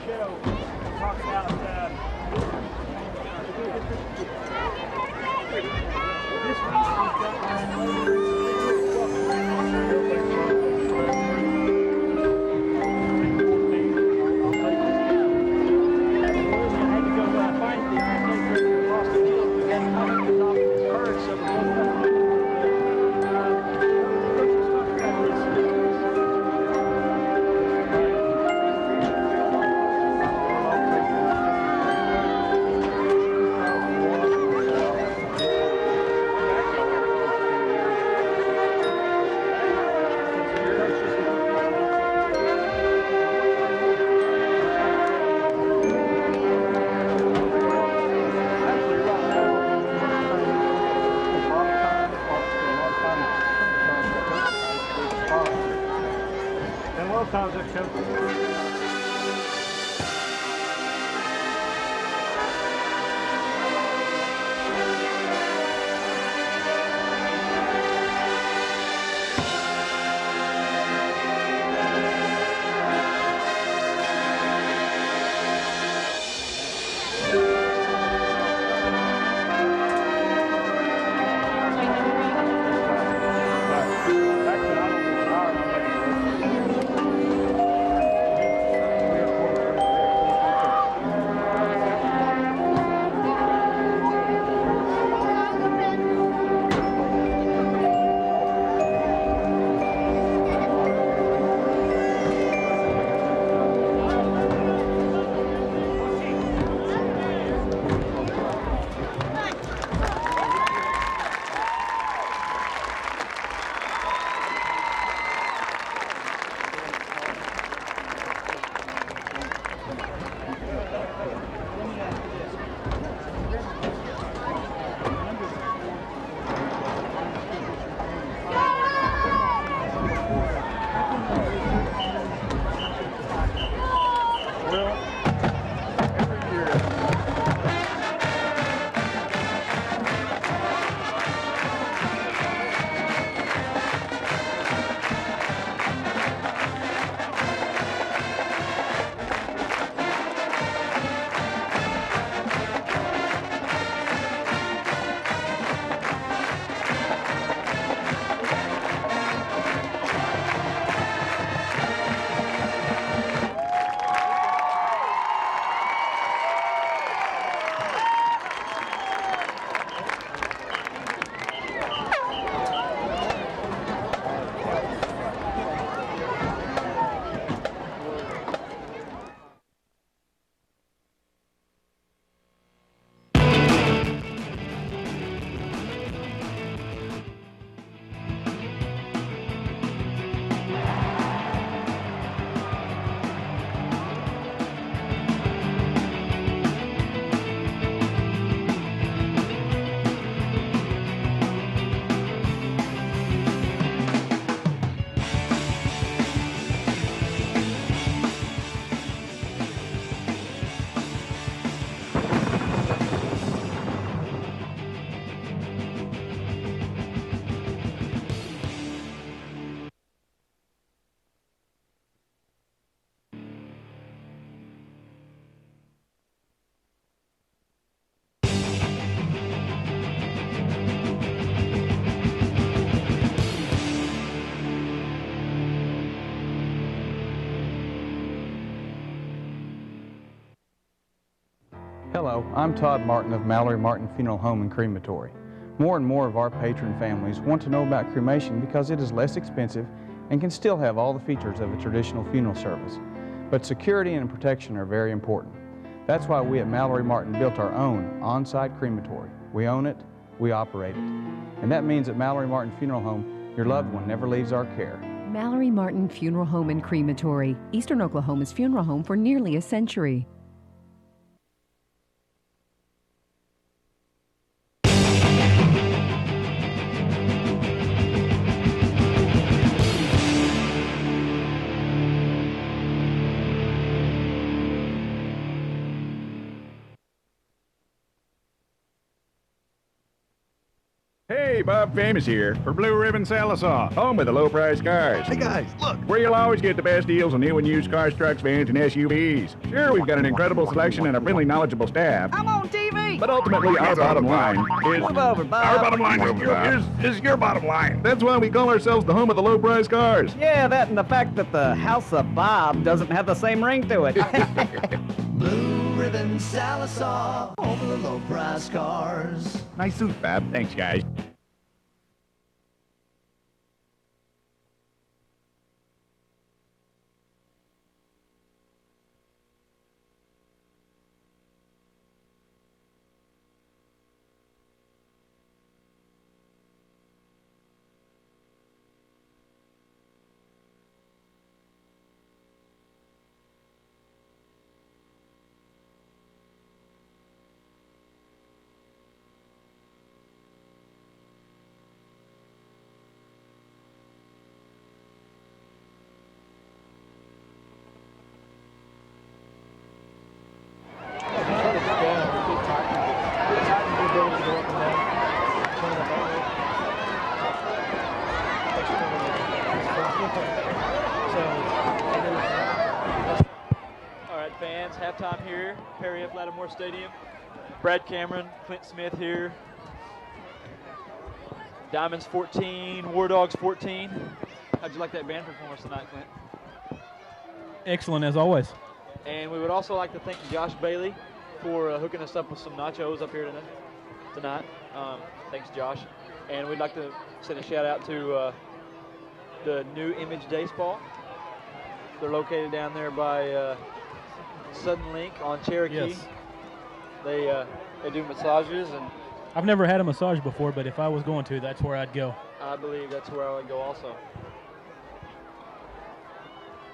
show, talk about this
Hello, I'm Todd Martin of Mallory Martin Funeral Home and Crematory. More and more of our patron families want to know about cremation because it is less expensive and can still have all the features of a traditional funeral service. But security and protection are very important. That's why we at Mallory Martin built our own on-site crematory. We own it, we operate it. And that means at Mallory Martin Funeral Home, your loved one never leaves our care.
Mallory Martin Funeral Home and Crematory, Eastern Oklahoma's funeral home for nearly a century.
Hey, Hey, Bob Famous here for Blue Ribbon Sallisaw, home of the low-priced cars.
Hey guys, look.
Where you'll always get the best deals on new and used cars, trucks, vans, and SUVs. Sure, we've got an incredible selection and a friendly, knowledgeable staff.
I'm on TV.
But ultimately, our bottom line is...
Move over, Bob.
Our bottom line is your bottom line. That's why we call ourselves the home of the low-priced cars.
Yeah, that and the fact that the House of Bob doesn't have the same ring to it.
Blue Ribbon Sallisaw, home of the low-priced cars.
Nice suit, Bob. Thanks, guys.
Halftime here, Perry F. Lattimore Stadium. Brad Cameron, Clint Smith here. Diamonds 14, War Dogs 14. How'd you like that band performance tonight, Clint?
Excellent as always.
And we would also like to thank Josh Bailey for hooking us up with some nachos up here tonight. Thanks, Josh. And we'd like to send a shout out to the New Image Day Spa. They're located down there by Sudden Link on Cherokee.
Yes.
They do massages, and
I've never had a massage before, but if I was going to, that's where I'd go.
I believe that's where I would go also.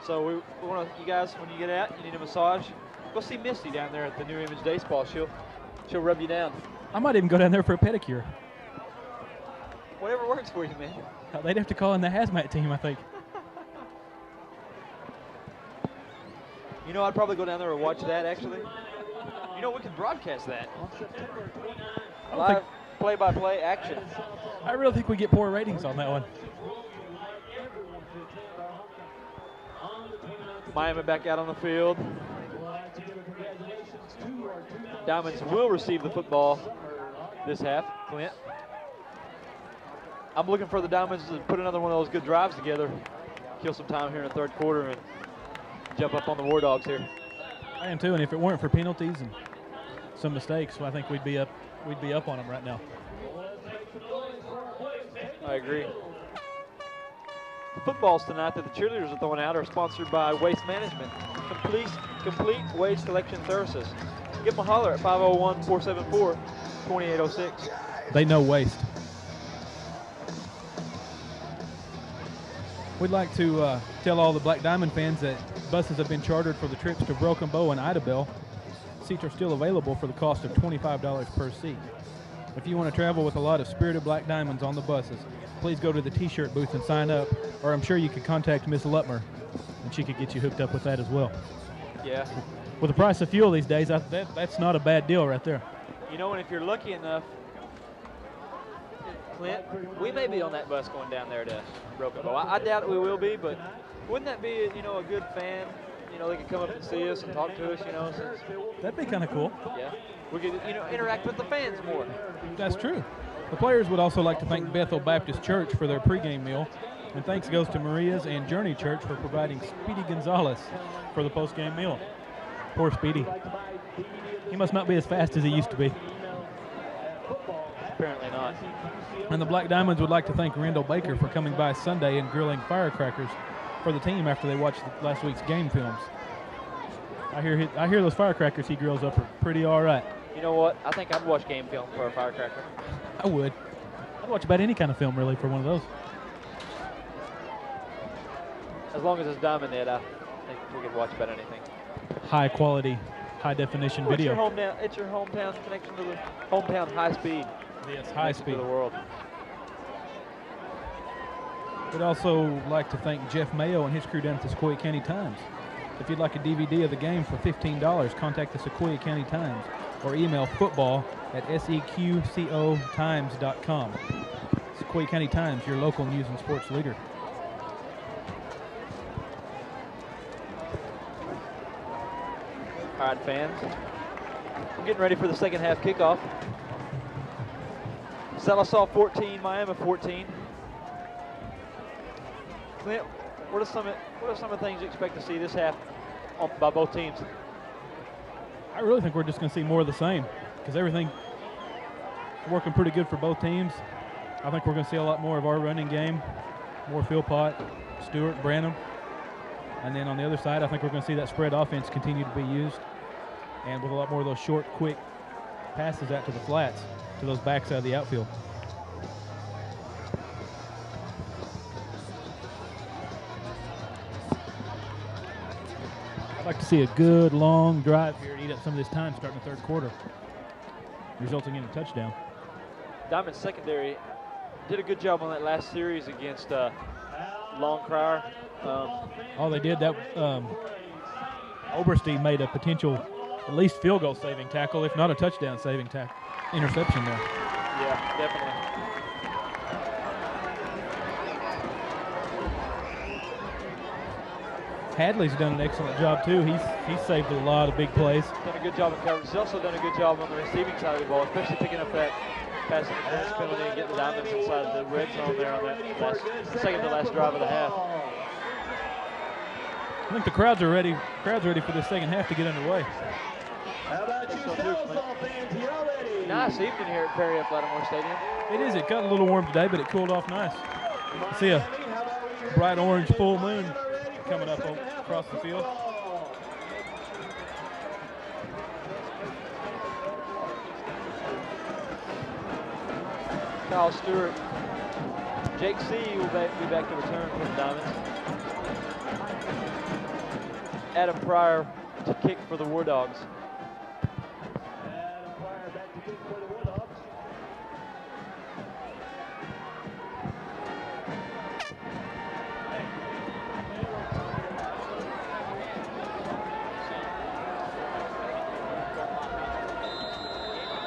So we want you guys, when you get out, you need a massage, go see Misty down there at the New Image Day Spa. She'll rub you down.
I might even go down there for a pedicure.
Whatever works for you, man.
They'd have to call in the hazmat team, I think.
You know, I'd probably go down there and watch that, actually. You know, we could broadcast that. Live play-by-play action.
I really think we get poor ratings on that one.
Miami back out on the field. Diamonds will receive the football this half. Clint. I'm looking for the Diamonds to put another one of those good drives together. Kill some time here in the third quarter and jump up on the War Dogs here.
I am too, and if it weren't for penalties and some mistakes, well, I think we'd be up on them right now.
I agree. The footballs tonight that the cheerleaders are throwing out are sponsored by Waste Management, complete waste collection services. Give them a holler at 501-474-2806.
They know waste. We'd like to tell all the Black Diamond fans that buses have been chartered for the trips to Broken Bow and Idabel. Seats are still available for the cost of $25 per seat. If you want to travel with a lot of spirited Black Diamonds on the buses, please go to the t-shirt booth and sign up, or I'm sure you could contact Miss Lutmer, and she could get you hooked up with that as well.
Yeah.
With the price of fuel these days, that's not a bad deal right there.
You know, and if you're lucky enough, Clint, we may be on that bus going down there to Broken Bow. I doubt we will be, but wouldn't that be, you know, a good fan? You know, they could come up and see us and talk to us, you know.
That'd be kind of cool.
Yeah. We could, you know, interact with the fans more.
That's true. The players would also like to thank Bethel Baptist Church for their pregame meal. And thanks goes to Maria's and Journey Church for providing Speedy Gonzalez for the postgame meal. Poor Speedy. He must not be as fast as he used to be.
Apparently not.
And the Black Diamonds would like to thank Randall Baker for coming by Sunday and grilling firecrackers for the team after they watched last week's game films. I hear those firecrackers he grills up are pretty all right.
You know what? I think I'd watch game film for a firecracker.
I would. I'd watch about any kind of film, really, for one of those.
As long as it's Diamond Head, I think we could watch about anything.
High quality, high definition video.
It's your hometown connection to the hometown high speed.
Yes, high speed.
To the world.
We'd also like to thank Jeff Mayo and his crew down at the Sequoia County Times. If you'd like a DVD of the game for $15, contact the Sequoia County Times or email football@seqcotimes.com. Iroquois County Times, your local news and sports leader.
All right, fans. We're getting ready for the second half kickoff. Sallisaw 14, Miami 14. Clint, what are some of the things you expect to see this half by both teams?
I really think we're just going to see more of the same because everything working pretty good for both teams. I think we're going to see a lot more of our running game, more Philpott, Stewart, Branham. And then on the other side, I think we're going to see that spread offense continue to be used, and with a lot more of those short, quick passes out to the flats, to those backs out of the outfield. I'd like to see a good long drive here to eat up some of this time starting the third quarter, resulting in a touchdown.
Diamond secondary did a good job on that last series against Longcrier.
All they did, that Oberstein made a potential at least field goal saving tackle, if not a touchdown saving tackle, interception there.
Yeah, definitely.
Hadley's done an excellent job too. He's saved a lot of big plays.
Done a good job in coverage. He's also done a good job on the receiving side of the ball, especially picking up that pass interference penalty and getting the Diamonds inside the red zone there on that second to last drive of the half.
I think the crowds are ready. Crowd's ready for the second half to get underway.
How about you, Sallisaw fans? Y'all ready? Nice evening here at Perry at Lattimore Stadium.
It is. It got a little warm today, but it cooled off nice. See a bright orange full moon coming up across the field.
Kyle Stewart. Jake C. will be back to return for the Diamonds. Adam Pryor to kick for the War Dogs. Adam Pryor back to kick for the War Dogs.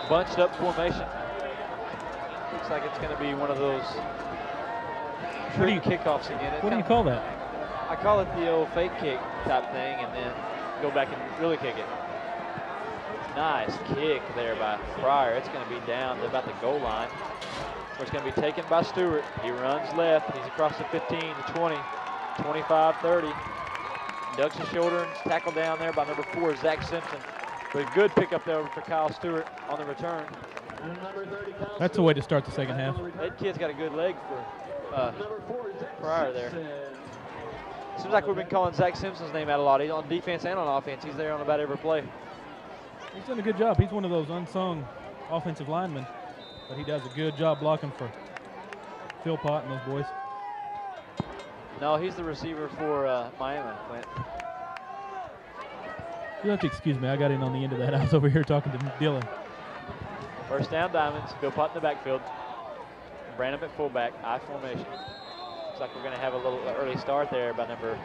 Bunched up formation. Looks like it's going to be one of those trick kickoffs again.
What do you call that?
I call it the old fake kick type thing and then go back and really kick it. Nice kick there by Pryor. It's going to be down to about the goal line, where it's going to be taken by Stewart. He runs left. He's across the 15, the 20, 25, 30. Ducks his shoulder and tackled down there by number 4, Zach Simpson. But a good pickup there for Kyle Stewart on the return.
That's the way to start the second half.
That kid's got a good leg for Pryor there. Seems like we've been calling Zach Simpson's name out a lot. He's on defense and on offense. He's there on about every play.
He's done a good job. He's one of those unsung offensive linemen, but he does a good job blocking for Philpott and those boys.
No, he's the receiver for Miami, Clint.
You'll have to excuse me. I got in on the end of that. I was over here talking to Dylan.
First down, Diamonds. Philpott in the backfield. Branham at fullback, I formation. Looks like we're going to have a little early start there by number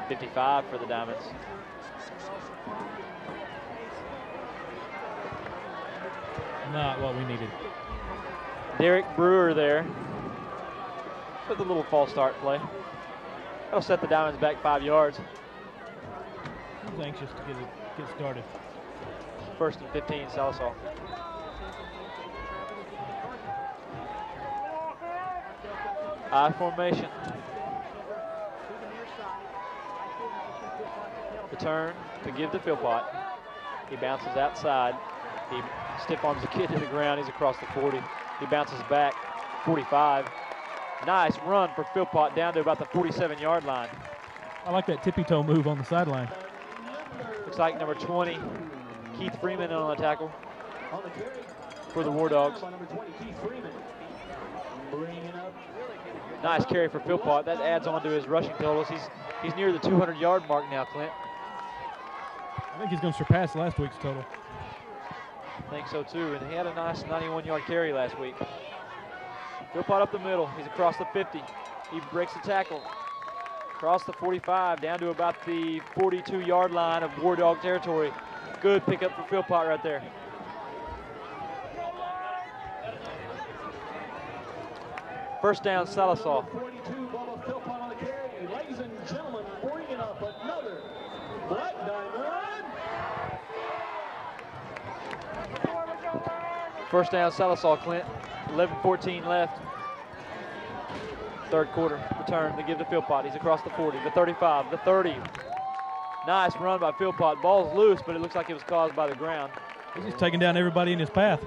55 for the Diamonds.
Not what we needed.
Derek Brewer there with a little false start play. That'll set the Diamonds back 5 yards.
He's anxious to get started.
First and 15, Sallisaw. I formation. The turn to give to Philpott. He bounces outside. He stiff arms the kid to the ground. He's across the 40. He bounces back, 45. Nice run for Philpott down to about the 47-yard line.
I like that tippy-toe move on the sideline.
Looks like number 20, Keith Freeman on the tackle for the War Dogs. Nice carry for Philpott. That adds on to his rushing totals. He's near the 200-yard mark now, Clint.
I think he's going to surpass last week's total.
I think so too, and he had a nice 91-yard carry last week. Philpott up the middle. He's across the 50. He breaks the tackle. Across the 45, down to about the 42-yard line of War Dog territory. Good pickup for Philpott right there. First down, Sallisaw.
42, Bubba Philpott on the carry. Ladies and gentlemen, bringing up another Black Diamond.
First down, Sallisaw, Clint. 11-14 left. Third quarter, return to give to Philpott. He's across the 40, the 35, the 30. Nice run by Philpott. Ball's loose, but it looks like it was caused by the ground.
He's just taking down everybody in his path.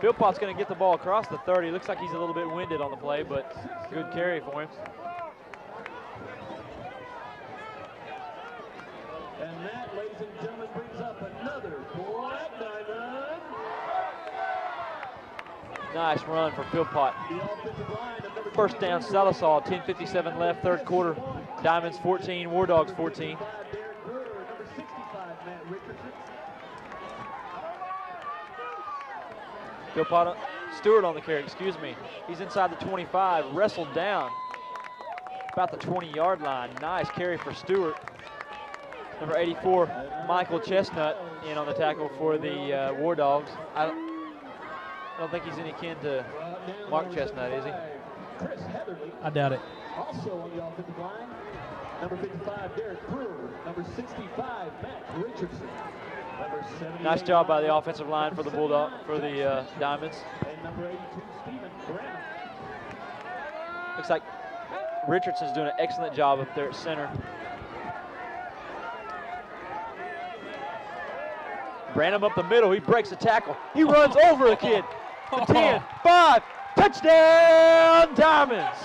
Philpott's going to get the ball across the 30. Looks like he's a little bit winded on the play, but good carry for him.
And that, ladies and gentlemen, brings up another Black Diamond.
Nice run for Philpott. First down, Sallisaw, 10:57 left, third quarter. Diamonds 14, War Dogs 14. Philpott, Stewart on the carry, excuse me. He's inside the 25, wrestled down about the 20-yard line. Nice carry for Stewart. Number 84, Michael Chestnut, in on the tackle for the War Dogs. I don't think he's any kin to Mark Chestnut, is he?
I doubt it.
Also on the offensive line, number 55, Derek Brewer. Number 65, Matt Richardson. Number 78,
nice job by the offensive line for the Bulldog, for the Diamonds.
And number 82, Stephen Branham.
Looks like Richardson's doing an excellent job up there at center. Branham up the middle, he breaks the tackle. He runs over a kid. The 10, 5, touchdown Diamonds.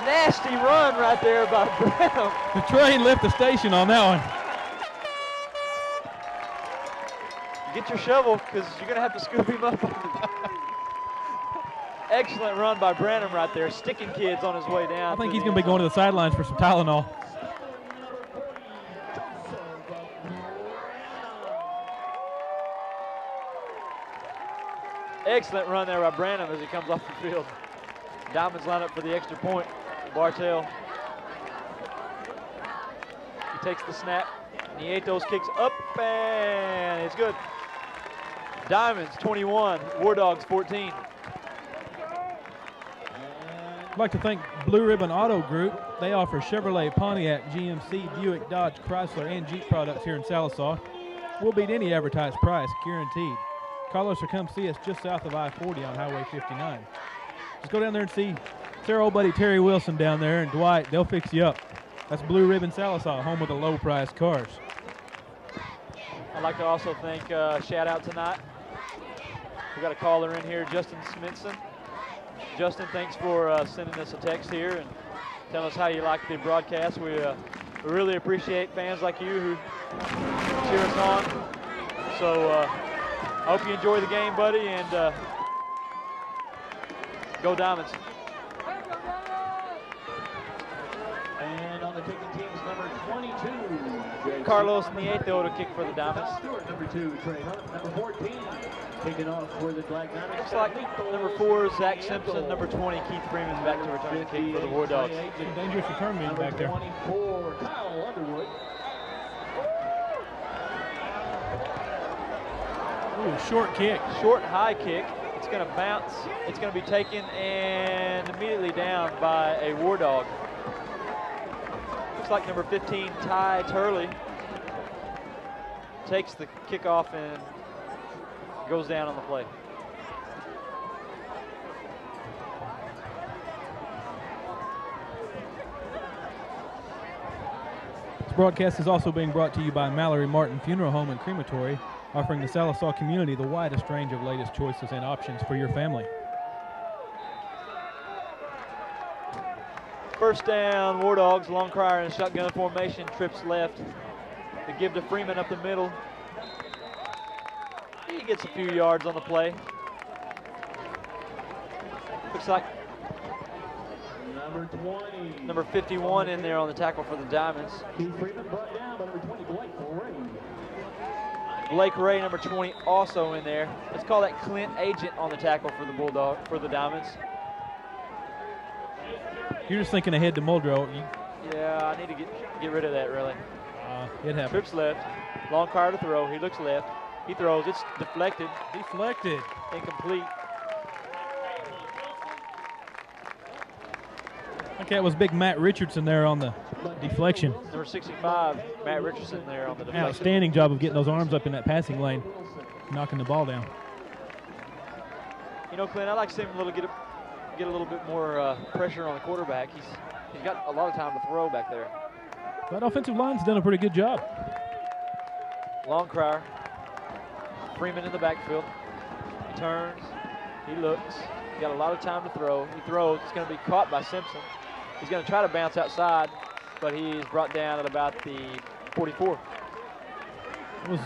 Nasty run right there by Branham.
The train left the station on that one.
Get your shovel, because you're gonna have to scoop him up. Excellent run by Branham right there, sticking kids on his way down.
I think he's gonna be going to the sidelines for some Tylenol.
Excellent run there by Branham as he comes off the field. Diamonds line up for the extra point. Bartell. He takes the snap. Nietos kicks up, and it's good. Diamonds 21, War Dogs 14.
I'd like to thank Blue Ribbon Auto Group. They offer Chevrolet, Pontiac, GMC, Buick, Dodge, Chrysler, and Jeep products here in Sallisaw. We'll beat any advertised price, guaranteed. Call us or come see us just south of I-40 on Highway 59. Just go down there and see our old buddy Terry Wilson down there and Dwight. They'll fix you up. That's Blue Ribbon Sallisaw, home of the low-priced cars.
I'd like to also thank, shout out tonight. We got a caller in here, Justin Smithson. Justin, thanks for sending us a text here and telling us how you like the broadcast. We really appreciate fans like you who cheer us on. So I hope you enjoy the game, buddy, and go Diamonds.
And on the kicking team's number 22,
Carlos Nieto to kick for the Diamonds.
Stewart, number 2, Trey Hunt, number 14, kicking off for the Black Diamonds.
Looks like number 4, Zach Simpson, number 20, Keith Freeman back to return the kick for the War Dogs.
Dangerous return man back there.
24, Kyle Underwood.
Ooh, short kick.
Short high kick. It's going to bounce. It's going to be taken and immediately down by a War Dog. Looks like number 15, Ty Turley, takes the kickoff and goes down on the play.
This broadcast is also being brought to you by Mallory Martin Funeral Home and Crematory, offering the Sallisaw community the widest range of latest choices and options for your family.
First down, War Dogs, long crier in shotgun formation, trips left. The give to Freeman up the middle. He gets a few yards on the play. Looks like
number 20.
Number 51 in there on the tackle for the Diamonds.
Keith Freeman brought down by number 20, Blake Ray.
Blake Ray, number 20, also in there. Let's call that Clint Agent on the tackle for the Diamonds.
You're just thinking ahead to Muldrow.
Yeah, I need to get rid of that, really.
It happens.
Trips left. Long car to throw. He looks left. He throws. It's deflected.
Deflected.
Incomplete.
I think that was big Matt Richardson there on the deflection.
Number 65, Matt Richardson there on the deflection.
Outstanding job of getting those arms up in that passing lane, knocking the ball down.
You know, Clint, I'd like to see him get a little bit more pressure on the quarterback. He's got a lot of time to throw back there.
That offensive line's done a pretty good job.
Long crier. Freeman in the backfield. He turns. He looks. He's got a lot of time to throw. He throws. It's going to be caught by Simpson. He's going to try to bounce outside, but he's brought down at about the 44.
It was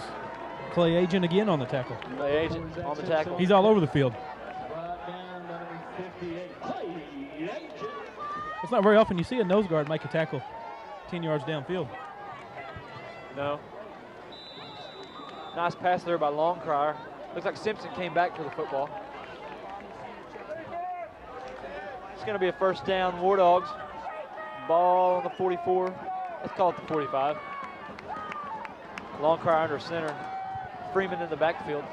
Clay Agent again on the tackle.
Clay Agent on the tackle.
He's all over the field. It's not very often you see a nose guard make a tackle 10 yards downfield.
No. Nice pass there by Longcrier. Looks like Simpson came back for the football. It's going to be a first down, War Dogs. Ball on the 44. Let's call it the 45. Longcrier under center. Freeman in the backfield.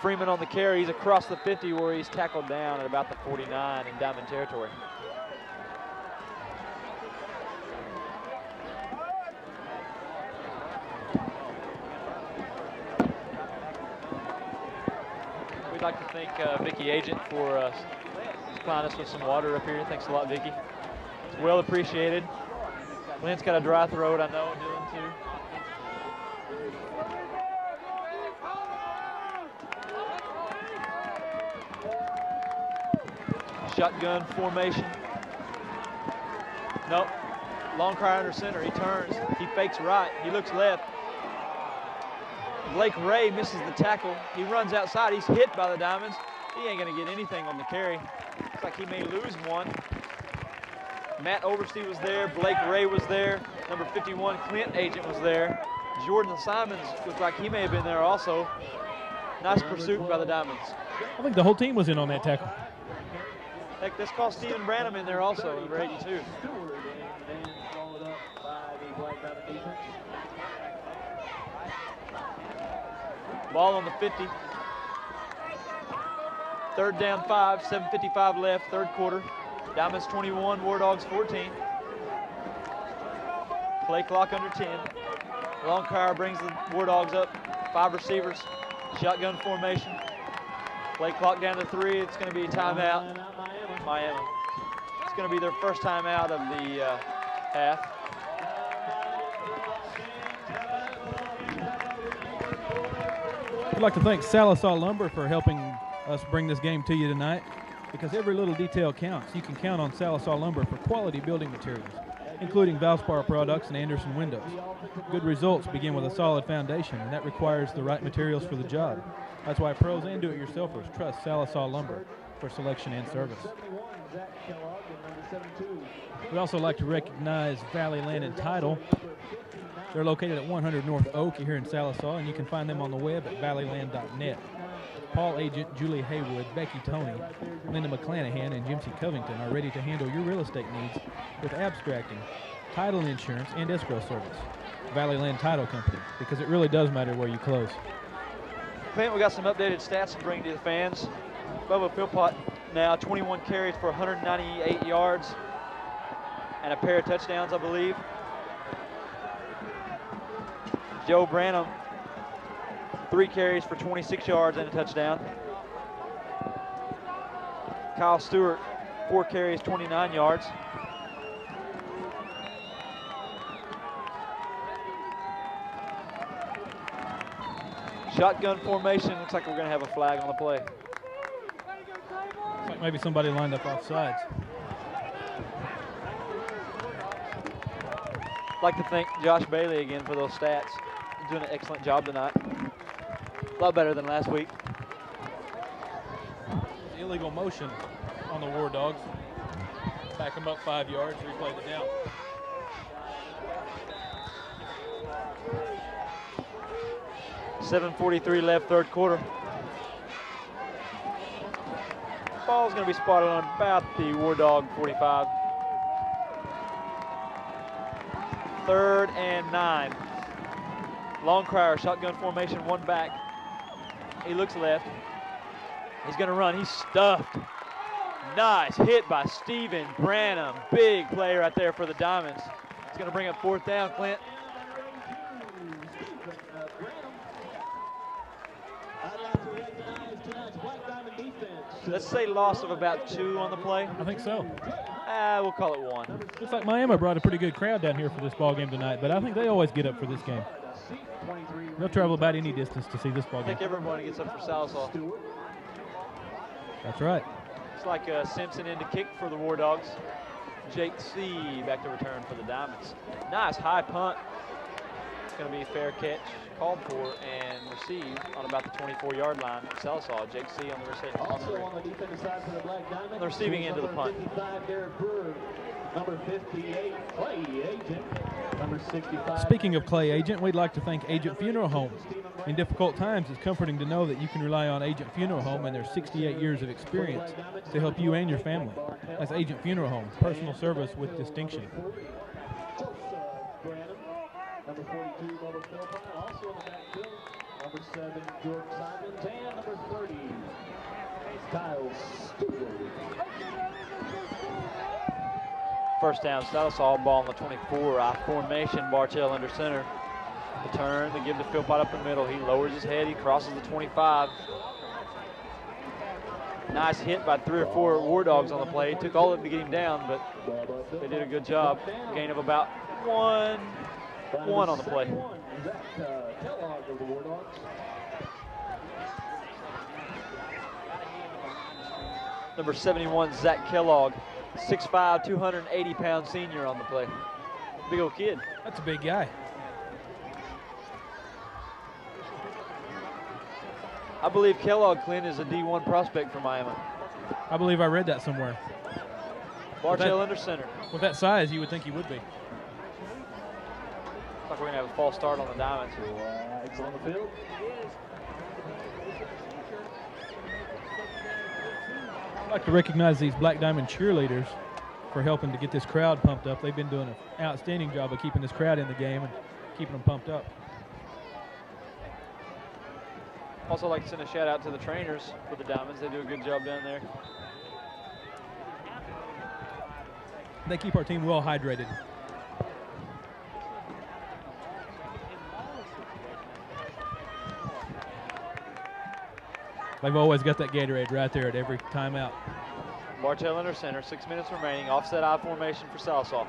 Freeman on the carry. He's across the 50 where he's tackled down at about the 49 in Diamond territory. We'd like to thank Vicky Agent for supplying us with some water up here. Thanks a lot, Vicky. It's well appreciated. Lynn's got a dry throat, I know, Dylan too. Shotgun formation. Nope. Longcrier under center. He turns. He fakes right. He looks left. Blake Ray misses the tackle. He runs outside. He's hit by the Diamonds. He ain't going to get anything on the carry. Looks like he may lose one. Matt Oversee was there. Blake Ray was there. Number 51, Clint Agent was there. Jordan Simons looked like he may have been there also. Nice pursuit by the Diamonds.
I think the whole team was in on that tackle.
Heck, this cost Stephen Branham in there also, number 82. Ball on the 50. Third down 5, 7:55 left, third quarter. Diamonds 21, War Dogs 14. Play clock under 10. Longcrier brings the War Dogs up. 5 receivers, shotgun formation. Play clock down to 3. It's going to be a timeout. Miami. It's going to be their first timeout of the half.
I'd like to thank Sallisaw Lumber for helping us bring this game to you tonight, because every little detail counts. You can count on Sallisaw Lumber for quality building materials, including Valspar products and Anderson windows. Good results begin with a solid foundation, and that requires the right materials for the job. That's why pros and do-it-yourselfers trust Sallisaw Lumber for selection and service. We'd also like to recognize Valley Land and Title. They're located at 100 North Oak here in Sallisaw, and you can find them on the web at valleyland.net. Paul Agent, Julie Haywood, Becky Toney, Linda McClanahan, and Jimsy Covington are ready to handle your real estate needs with abstracting, title insurance, and escrow service. Valley Land Title Company, because it really does matter where you close.
Clint, we got some updated stats to bring to the fans. Bubba Philpott now 21 carries for 198 yards and a pair of touchdowns, I believe. Joe Branham, 3 carries for 26 yards and a touchdown. Kyle Stewart, 4 carries, 29 yards. Shotgun formation. Looks like we're going to have a flag on the play.
Looks like maybe somebody lined up off sides.
I'd like to thank Josh Bailey again for those stats. He's doing an excellent job tonight. A lot better than last week.
Illegal motion on the War Dogs. Back them up 5 yards, replay the down.
.7:43 left, third quarter. Ball's going to be spotted on about the War Dog 45. 3rd and 9. Longcrier, shotgun formation, 1 back. He looks left. He's going to run. He's stuffed. Nice hit by Steven Branham. Big play right there for the Diamonds. It's going to bring up 4th down, Clint. Let's say loss of about 2 on the play.
I think so.
We'll call it 1.
Looks like Miami brought a pretty good crowd down here for this ball game tonight, but I think they always get up for this game. They'll travel about any distance to see this ball
I
game.
think everybody gets up for Sallisaw.
That's right.
It's like Simpson in to kick for the War Dogs. Jake C. back to return for the Diamonds. Nice high punt. It's going to be a fair catch called for and received on about the 24-yard line. Sallisaw, Jake C. on the reception.
Also on the defensive side for the Black Diamonds.
On the receiving end of the punt.
55, Derek Brewer. Number 58, Clay Agent. Number 65.
Speaking of Clay Agent, we'd like to thank Agent Funeral Home. In difficult times, it's comforting to know that you can rely on Agent Funeral Home and their 68 years of experience to help you and your family. That's Agent Funeral Home, personal service with distinction.
Number 42, Bubba Philpott. Also in the backfield, number 7, George Simons, and number 30, Kyle Stewart.
First down, Sallisaw, ball on the 24. I formation, Bartell under center. The turn, they give the Philpott up the middle. He lowers his head, he crosses the 25. Nice hit by 3 or 4 War Dogs on the play. It took all of them to get him down, but they did a good job. Gain of about 1 on the play. Number 71, Zach Kellogg, 6'5", 280-pound senior on the play. Big old kid.
That's a big guy.
I believe Kellogg, Clint, is a D1 prospect for Miami.
I believe I read that somewhere.
Bartell under center.
With that size, you would think he would be.
Looks like we're going to have a false start on the Diamonds.
Flags on the field.
I'd like to recognize these Black Diamond cheerleaders for helping to get this crowd pumped up. They've been doing an outstanding job of keeping this crowd in the game and keeping them pumped up.
Also like to send a shout out to the trainers for the Diamonds. They do a good job down there.
They keep our team well hydrated. They've always got that Gatorade right there at every timeout.
Bartell under center, 6 minutes remaining. Offset I formation for Sallisaw.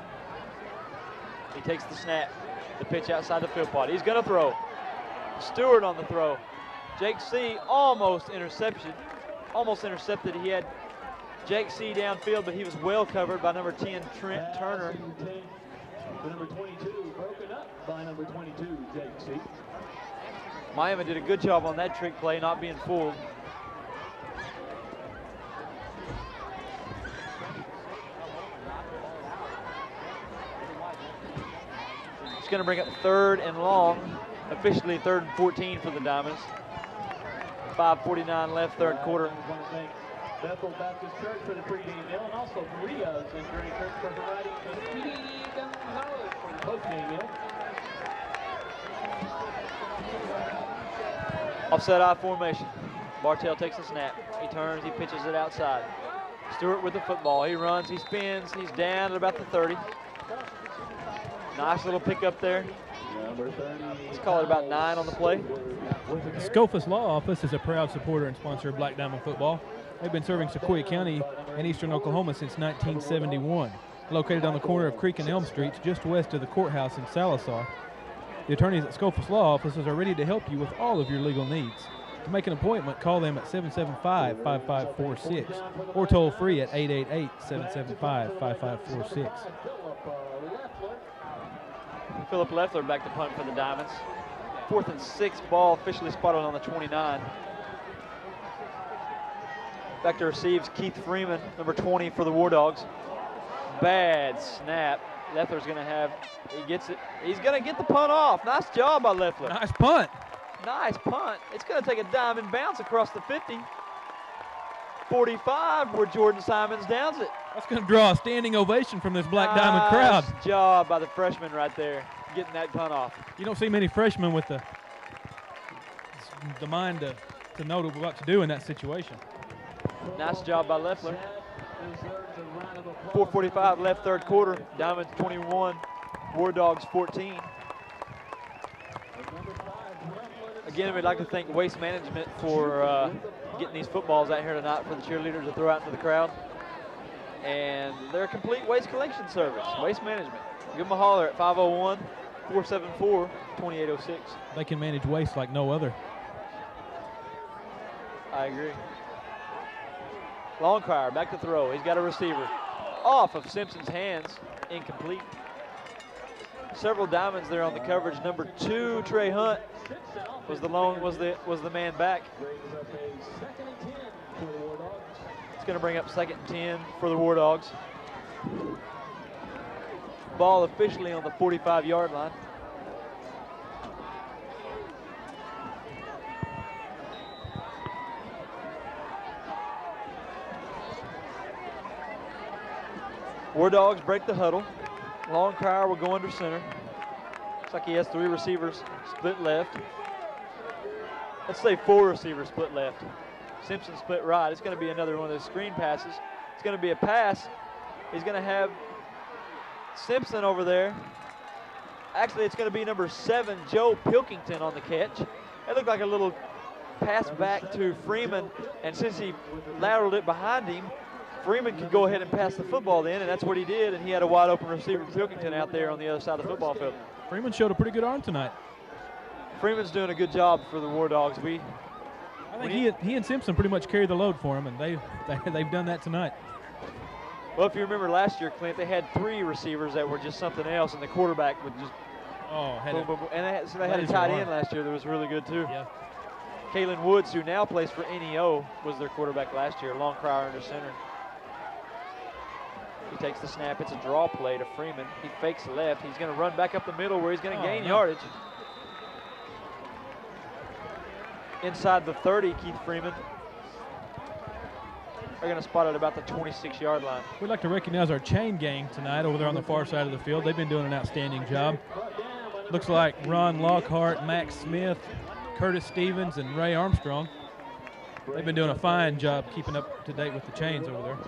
He takes the snap. The pitch outside the Philpott. He's going to throw. Stewart on the throw. Jake C. almost intercepted. He had Jake C. downfield, but he was well covered by number 10, Trent Turner.
The number 22 broken up by number 22, Jake C.
Miami did a good job on that trick play, not being fooled. It's going to bring up 3rd and long, officially 3rd and 14 for the Diamonds. 5:49 left, 3rd quarter.
Bethel Baptist Church for the pregame meal, and also Maria's and Journey Church for providing the Gonzalez for the postgame meal.
Offset I formation. Bartell takes the snap. He turns, he pitches it outside. Stewart with the football. He runs, he spins, he's down at about the 30. Nice little pick up there. Let's call it about 9 on the play.
The Scophus Law Office is a proud supporter and sponsor of Black Diamond football. They've been serving Sequoia County and eastern Oklahoma since 1971. Located on the corner of Creek and Elm Streets, just west of the courthouse in Sallisaw. The attorneys at Scophus Law Offices are ready to help you with all of your legal needs. To make an appointment, call them at 775-5546 or toll free at 888-775-5546.
Philip Leffler back to punt for the Diamonds. 4th and 6, ball officially spotted on the 29. Back to receives Keith Freeman, number 20 for the War Dogs. Bad snap. Leffler's going to have, he gets it. He's going to get the punt off. Nice job by Leffler.
Nice punt.
Nice punt. It's going to take a diamond bounce across the 50. 45 where Jordan Simons downs it.
That's going to draw a standing ovation from this Black Diamond crowd.
Nice job by the freshman right there, getting that punt off.
You don't see many freshmen with the mind to know what to do in that situation.
Nice job by Leffler. 4:45 left, third quarter. Diamonds 21, War Dogs 14. Again, we'd like to thank Waste Management for getting these footballs out here tonight for the cheerleaders to throw out into the crowd. And they're a complete waste collection service, Waste Management. Give them a holler at 501-474-2806.
They can manage waste like no other.
I agree. Longcrier back to throw. He's got a receiver. Off of Simpson's hands, incomplete. Several Diamonds there on the coverage. Number 2, Trey Hunt, was the man back. It's going to bring up 2nd and 10 for the War Dogs. Ball officially on the 45-yard line. War Dogs break the huddle. Longcrier will go under center. Looks like he has 3 receivers split left. Let's say 4 receivers split left. Simpson split right. It's going to be another one of those screen passes. It's going to be a pass. He's going to have Simpson over there. Actually, it's going to be number 7, Joe Pilkington, on the catch. It looked like a little pass back to Freeman, and since he lateraled it behind him, Freeman could go ahead and pass the football then, and that's what he did, and he had a wide open receiver, Pilkington, out there on the other side of the football field.
Freeman showed a pretty good arm tonight.
Freeman's doing a good job for the War Dogs.
I think he and Simpson pretty much carry the load for him, and they've done that tonight.
Well, if you remember last year, Clint, they had 3 receivers that were just something else, and the quarterback would just boom, boom, boom. And they had a tight end last year that was really good too.
Yeah.
Kalen Woods, who now plays for NEO, was their quarterback last year. Longcrier under center. He takes the snap. It's a draw play to Freeman. He fakes left. He's going to run back up the middle where he's going to gain yardage. Inside the 30, Keith Freeman. They're going to spot it about the 26-yard line.
We'd like to recognize our chain gang tonight over there on the far side of the field. They've been doing an outstanding job. Looks like Ron Lockhart, Max Smith, Curtis Stevens, and Ray Armstrong. They've been doing a fine job keeping up to date with the chains over there.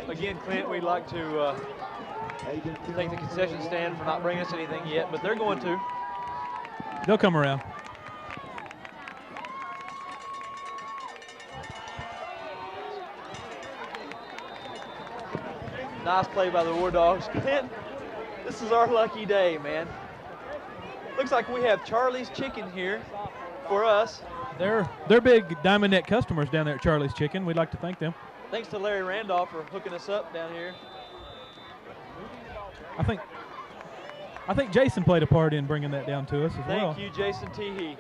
Again, Clint, we'd like to thank the concession stand for not bringing us anything yet, but they're going to.
They'll come around.
Nice play by the War Dogs. Clint, this is our lucky day, man. Looks like we have Charlie's Chicken here for us.
They're big Diamond Net customers down there at Charlie's Chicken. We'd like to thank them.
Thanks to Larry Randolph for hooking us up down here.
I think Jason played a part in bringing that down to us as well.
Thank you, Jason Teehee.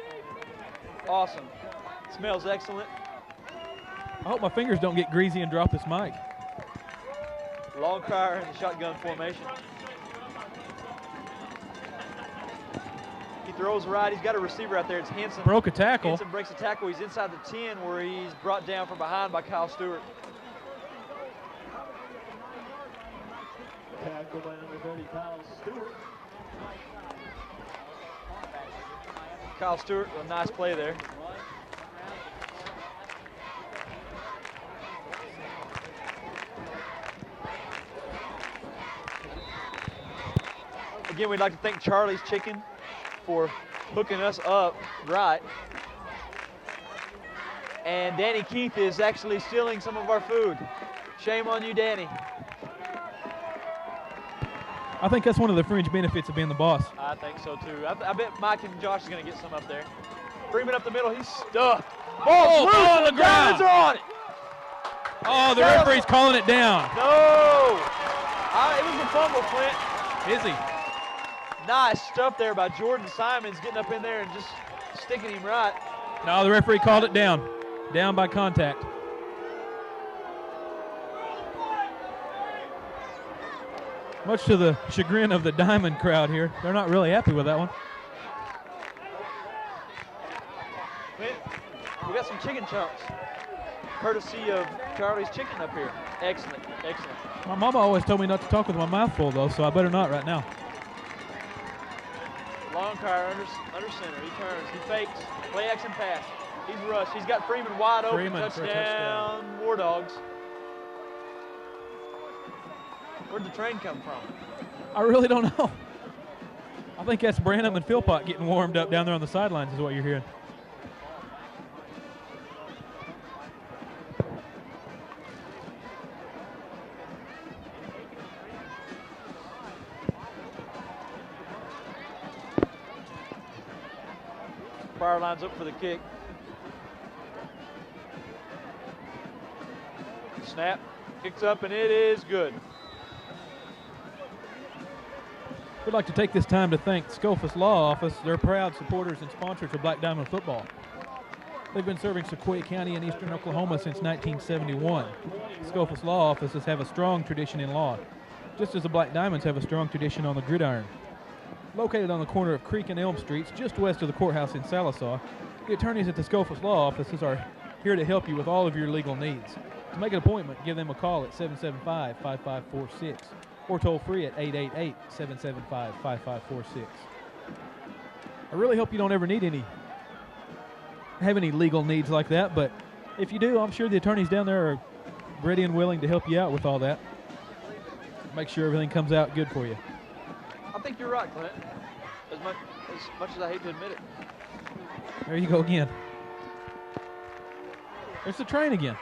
Awesome. Smells excellent.
I hope my fingers don't get greasy and drop this mic.
Longcrier in the shotgun formation. He throws right. He's got a receiver out there. It's Hanson.
Broke a tackle.
Hanson breaks a tackle. He's inside the 10 where he's brought down from behind by Kyle Stewart.
Tackle by number 30, Kyle Stewart.
Kyle Stewart, a nice play there. Again, we'd like to thank Charlie's Chicken for hooking us up right. And Danny Keith is actually stealing some of our food. Shame on you, Danny.
I think that's one of the fringe benefits of being the boss.
I think so too. I bet Mike and Josh is going to get some up there. Freeman up the middle, he's stuffed. Ball's loose,
on the
and Diamonds
ground.
are on it.
Oh, the referee's calling it down.
No. It was a fumble, Clint.
Is he?
Nice stuff there by Jordan Simons, getting up in there and just sticking him right.
No, the referee called it down. Down by contact. Much to the chagrin of the Diamond crowd here. They're not really happy with that one.
We got some chicken chunks.
courtesy of Charlie's Chicken up here. Excellent, excellent.
My mama always told me not to talk with my mouth full, though, so I better not right now.
Long car under center. He turns. He fakes. Play action pass. He's rushed. He's got Freeman wide open.
Freeman for a
Touchdown. War Dogs. Where'd the train come from?
I really don't know. I think that's Branham and Philpott getting warmed up down there on the sidelines is what you're hearing.
Pryor lines up for the kick. Snap. Kicks up, and it is good.
We'd like to take this time to thank Scoffus Law Office. They're proud supporters and sponsors of Black Diamond football. They've been serving Sequoia County and eastern Oklahoma since 1971. Scoffus Law Offices have a strong tradition in law, just as the Black Diamonds have a strong tradition on the gridiron. Located on the corner of Creek and Elm Streets, just west of the courthouse in Sallisaw, the attorneys at the Scoffus Law Offices are here to help you with all of your legal needs. To make an appointment, give them a call at 775-5546 or toll free at 888-775-5546. I really hope you don't ever have any legal needs like that, but if you do, I'm sure the attorneys down there are ready and willing to help you out with all that. Make sure everything comes out good for you.
I think you're right, Clint. As much as I hate to admit it.
There you go again. There's the train again.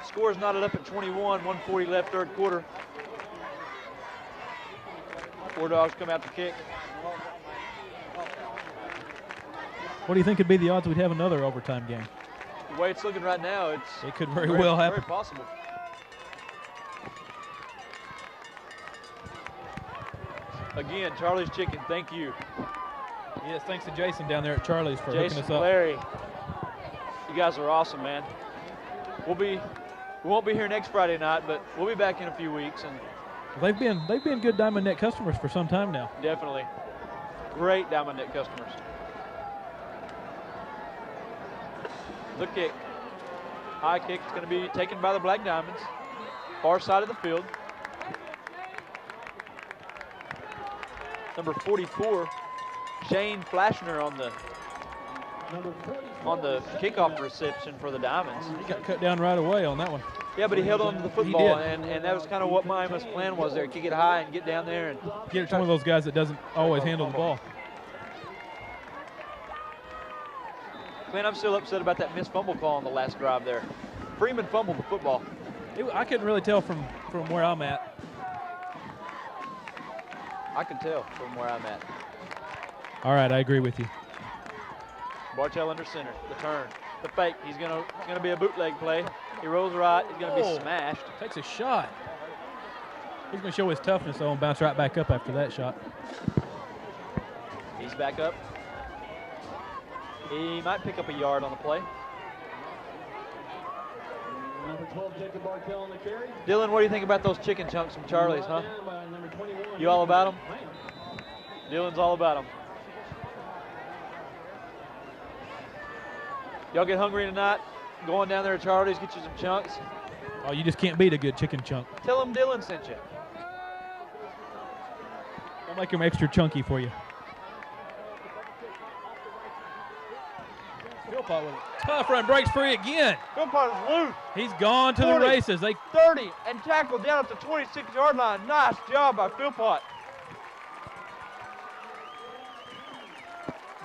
Score's knotted up at 21, 1:40 left, third quarter. War Dogs come out to kick.
What do you think would be the odds we'd have another overtime game?
The way it's looking right now, it
could very well happen.
Very possible. Again, Charlie's Chicken, thank you.
Yes, thanks to Jason down there at Charlie's for hooking us up.
Larry, you guys are awesome, man. We won't be here next Friday night, but we'll be back in a few weeks. And
they've been good Diamond Net customers for some time now.
Definitely, great Diamond Net customers. The kick, high kick, is going to be taken by the Black Diamonds, far side of the field. Number 44, Shane Flashner on the kickoff reception for the Diamonds.
He got cut down right away on that one.
Yeah, but he held on to the football, and that was kind of what Miami's plan was there. Kick it high and get down there. And
get it to one of those guys that doesn't always handle the ball.
Man, I'm still upset about that missed fumble call on the last drive there. Freeman fumbled the football.
I couldn't really tell from where I'm at.
I can tell from where I'm at.
All right, I agree with you.
Bartell under center, the turn, the fake. He's gonna be a bootleg play. He rolls right. He's gonna be smashed.
Takes a shot. He's gonna show his toughness though and bounce right back up after that shot.
He's back up. He might pick up a yard on the play.
Number 12, Jacob Bartell on the carry.
Dylan, what do you think about those chicken chunks from Charlie's, huh? You all about them? Dylan's all about them. Y'all get hungry tonight? Going down there to Charlie's, get you some chunks.
Oh, you just can't beat a good chicken chunk.
Tell them Dylan sent you.
I'll make them extra chunky for you. Philpott with a tough run, breaks free again.
Philpott is loose.
He's gone to 40, the races.
30 and tackled down at the 26-yard line. Nice job by Philpott.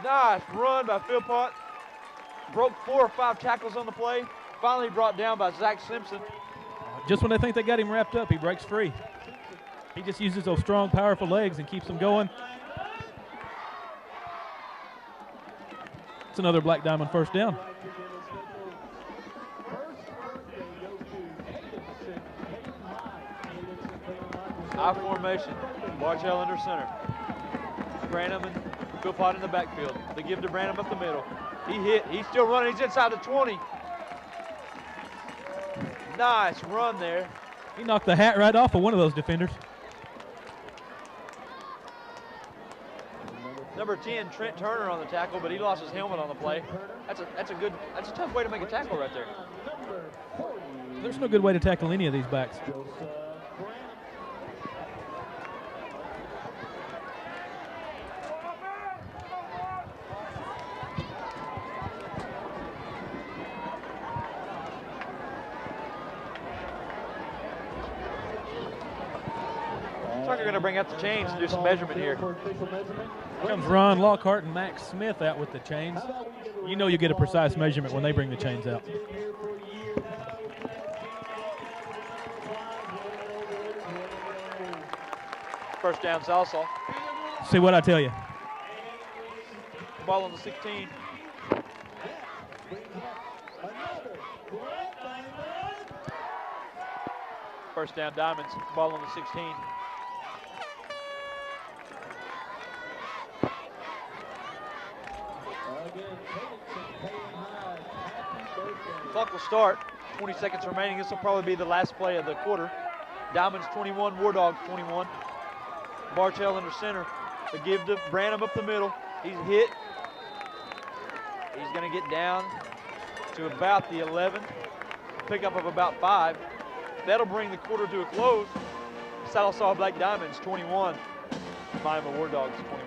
Nice run by Philpott. Broke 4 or 5 tackles on the play. Finally brought down by Zach Simpson.
Just when they think they got him wrapped up, he breaks free. He just uses those strong, powerful legs and keeps them going. It's another Black Diamond first down.
I formation. Bartell under center. Branham and Philpott in the backfield. They give to Branham up the middle. He hit. He's still running. He's inside the 20. Nice run there.
He knocked the hat right off of one of those defenders.
Number 10, Trent Turner on the tackle, but he lost his helmet on the play. That's a tough way to make a tackle right there.
There's no good way to tackle any of these backs.
Looks like they're going to bring out the chains and do some measurement here.
Comes Ron Lockhart and Max Smith out with the chains. You know you get a precise measurement when they bring the chains out.
First down, Sallisaw.
See what I tell you.
Ball on the 16. First down, Diamonds. Ball on the 16. Clock will start. 20 seconds remaining. This will probably be the last play of the quarter. Diamonds 21, War Dogs 21. Bartell under center. They give to Branham up the middle. He's hit. He's going to get down to about the 11. Pickup of about 5. That'll bring the quarter to a close. Sallisaw Black Diamonds 21. Miami War Dogs 21.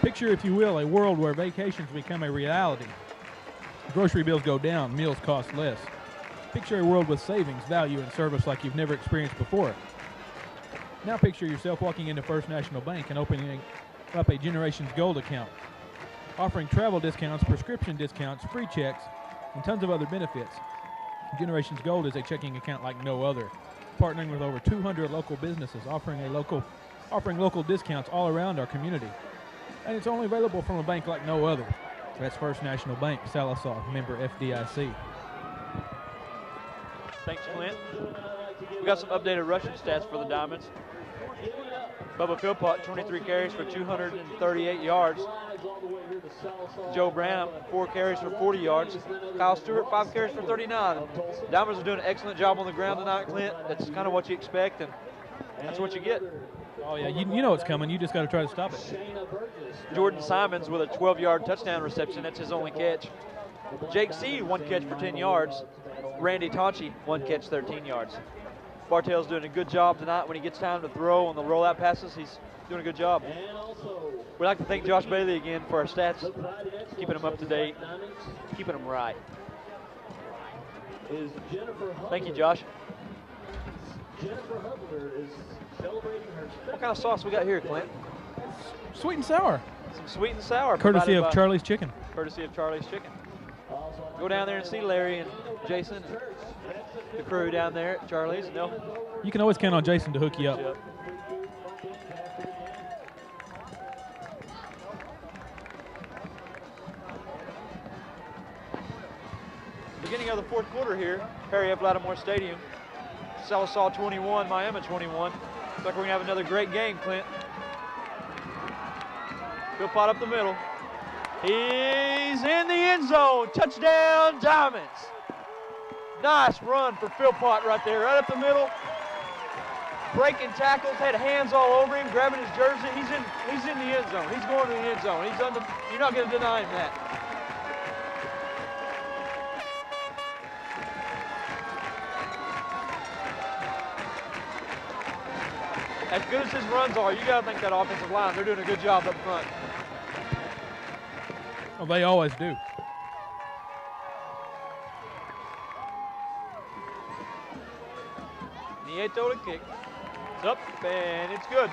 Picture, if you will, a world where vacations become a reality. Grocery bills go down, meals cost less. Picture a world with savings, value, and service like you've never experienced before. Now picture yourself walking into First National Bank and opening up a Generations Gold account, offering travel discounts, prescription discounts, free checks, and tons of other benefits. Generations Gold is a checking account like no other, partnering with over 200 local businesses, offering local discounts all around our community. And it's only available from a bank like no other. That's First National Bank, Sallisaw, member FDIC.
Thanks, Clint. We got some updated rushing stats for the Diamonds. Bubba Philpott, 23 carries for 238 yards. Joe Branham, 4 carries for 40 yards. Kyle Stewart, 5 carries for 39. Diamonds are doing an excellent job on the ground tonight, Clint. That's kind of what you expect, and that's what you get.
Oh, yeah, you know it's coming. You just got to try to stop it.
Jordan Simons with a 12-yard touchdown reception. That's his only catch. Jake Seed, 1 catch for 10 yards. Randy Tonchi, 1 catch, 13 yards. Bartell's doing a good job tonight when he gets time to throw on the rollout passes. He's doing a good job. We'd like to thank Josh Bailey again for our stats, keeping them up to date, keeping them right. Thank you, Josh. What kind of sauce we got here, Clint?
Sweet and sour.
Some sweet and sour.
Courtesy of Charlie's Chicken.
Courtesy of Charlie's Chicken. Go down there and see Larry and Jason and the crew down there at Charlie's.
You can always count on Jason to hook you up.
Yep. Beginning of the fourth quarter here, Perry F. Lattimore Stadium. Sallisaw 21, Miami 21. Looks like we're going to have another great game, Clint. Philpott up the middle. He's in the end zone. Touchdown, Diamonds. Nice run for Philpott right there, right up the middle. Breaking tackles, had hands all over him, grabbing his jersey. He's in the end zone. He's going to the end zone. You're not going to deny him that. As good as his runs are, you got to think that offensive line, they're doing a good job up front.
Well, they always do.
Nieto to kick. It's up, and it's good.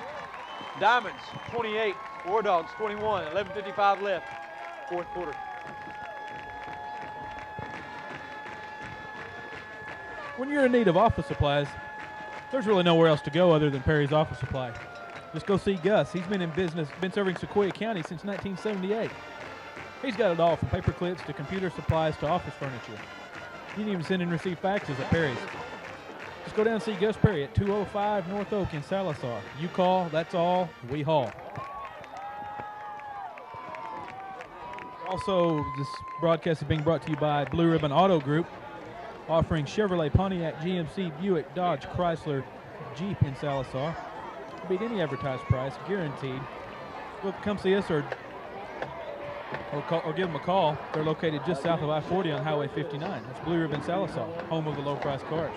Diamonds, 28. War Dogs, 21. 11:55 left, fourth quarter.
When you're in need of office supplies, there's really nowhere else to go other than Perry's Office Supply. Just go see Gus. He's been in business, been serving Sequoia County since 1978. He's got it all from paper clips to computer supplies to office furniture. You can even send and receive faxes at Perry's. Just go down and see Gus Perry at 205 North Oak in Sallisaw. You call, that's all, we haul. Also, this broadcast is being brought to you by Blue Ribbon Auto Group, offering Chevrolet, Pontiac, GMC, Buick, Dodge, Chrysler, Jeep in Sallisaw. beat any advertised price, guaranteed. Well, come see us or give them a call. They're located just south of I-40 on Highway 59. That's Blue Ribbon Sallisaw, home of the low-price cars.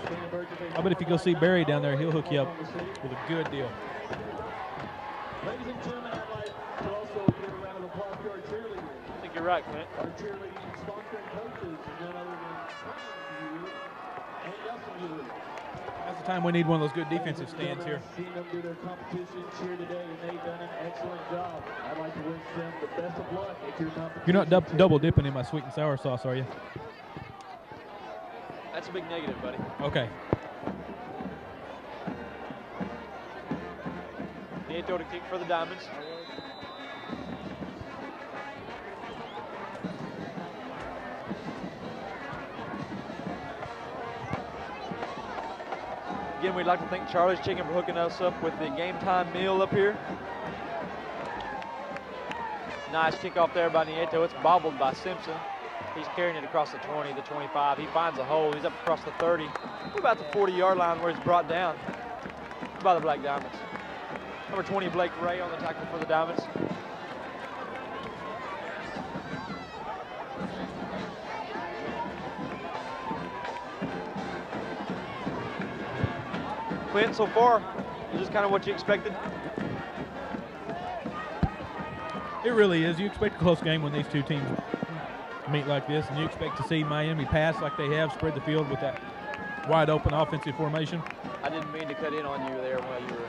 I bet if you go see Barry down there, he'll hook you up with a good deal.
Ladies and gentlemen, I'd like to also give a round of applause to our cheerleaders.
I think you're right, Clint.
Our cheerleading sponsor and coaches is none other than and Nelson.
That's the time we need one of those good defensive stands here.
I've seen them do their competitions here today, and they've done an excellent job. I'd like to wish them the best of luck at your competition.
You're not double dipping in my sweet and sour sauce, are you?
That's a big negative, buddy.
Okay.
Nieto to kick for the Diamonds. Again, we'd like to thank Charlie's Chicken for hooking us up with the game time meal up here. Nice kickoff there by Nieto. It's bobbled by Simpson. He's carrying it across the 20, the 25. He finds a hole. He's up across the 30. About the 40-yard line where he's brought down by the Black Diamonds. Number 20, Blake Ray on the tackle for the Diamonds. Clint, so far, is this kind of what you expected?
It really is. You expect a close game when these two teams meet like this, and you expect to see Miami pass like they have, spread the field with that wide open offensive formation.
I didn't mean to cut in on you there while you were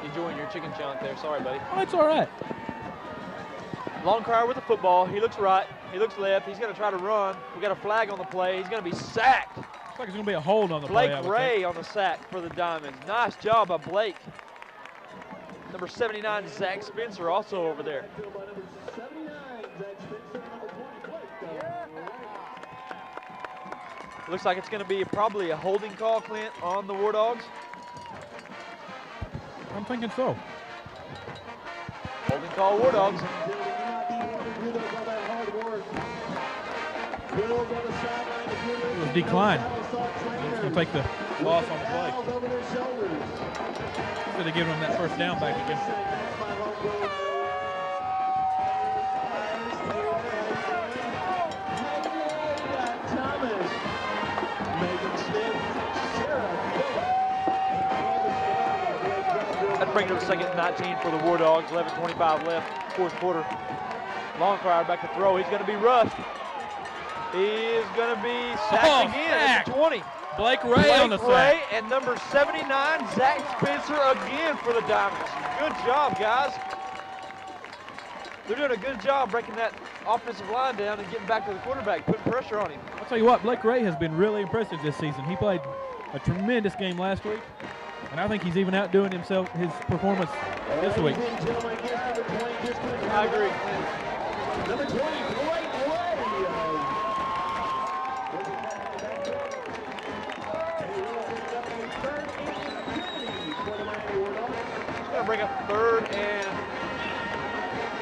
enjoying your chicken chunk there. Sorry, buddy.
Oh, it's all right.
Long Crier with the football. He looks right. He looks left. He's going to try to run. We got a flag on the play. He's going to be sacked.
Looks like it's going to be a hold on the play.
Blake Ray on the sack for the Diamonds. Nice job by Blake. Number 79, Zach Spencer, also over there. Looks like it's going to be probably a holding call, Clint, on the War Dogs.
I'm thinking so.
Holding call, War Dogs.
It was declined. He's going to take the loss on the play. Instead of giving him that first down back again.
That brings it to second and 19 for the War Dogs. 11:25 left, fourth quarter. Long Crier back to throw. He's going to be rushed. He is going to be sacked again at the 20.
Blake Ray on the sack.
And number 79, Zach Spencer again for the Diamonds. Good job, guys. They're doing a good job breaking that offensive line down and getting back to the quarterback, putting pressure on him.
I'll tell you what, Blake Ray has been really impressive this season. He played a tremendous game last week, and I think he's even outdoing himself, his performance this week.
I agree.
Number 20, Blake Ray.
It's going to bring up third and,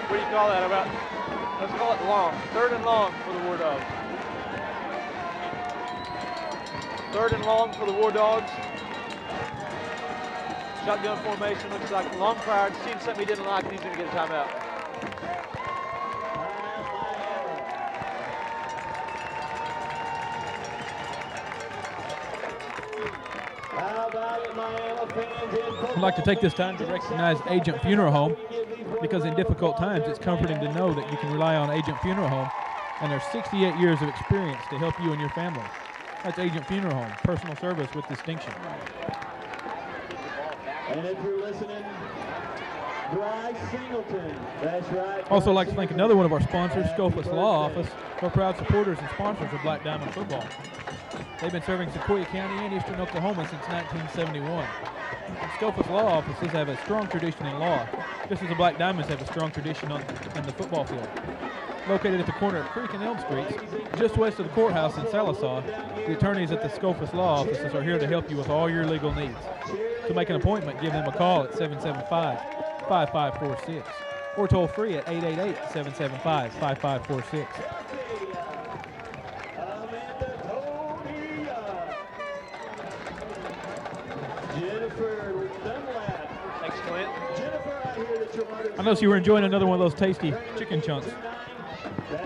what do you call that? Let's call it long. Third and long for the War Dogs. Third and long for the War Dogs. Shotgun formation, looks like Long Crier seen something he didn't like and he's going to get a timeout.
I'd like to take this time to recognize Agent Funeral Home, because in difficult times it's comforting to know that you can rely on Agent Funeral Home and their 68 years of experience to help you and your family. That's Agent Funeral Home, personal service with distinction.
And if you're listening, Bryce Singleton. That's right.
Also like to thank another one of our sponsors, Scopus Law Office, who are proud supporters and sponsors of Black Diamond football. They've been serving Sequoia County and Eastern Oklahoma since 1971. And Scopus Law Offices have a strong tradition in law, just as the Black Diamonds have a strong tradition in the football field. Located at the corner of Creek and Elm Streets, just west of the courthouse in Sallisaw, the attorneys at the Scopus Law Offices are here to help you with all your legal needs. To make an appointment, give them a call at 775-5546 or toll free at 888-775-5546.
Jennifer Dunlap
I noticed you were enjoying another one of those tasty chicken chunks.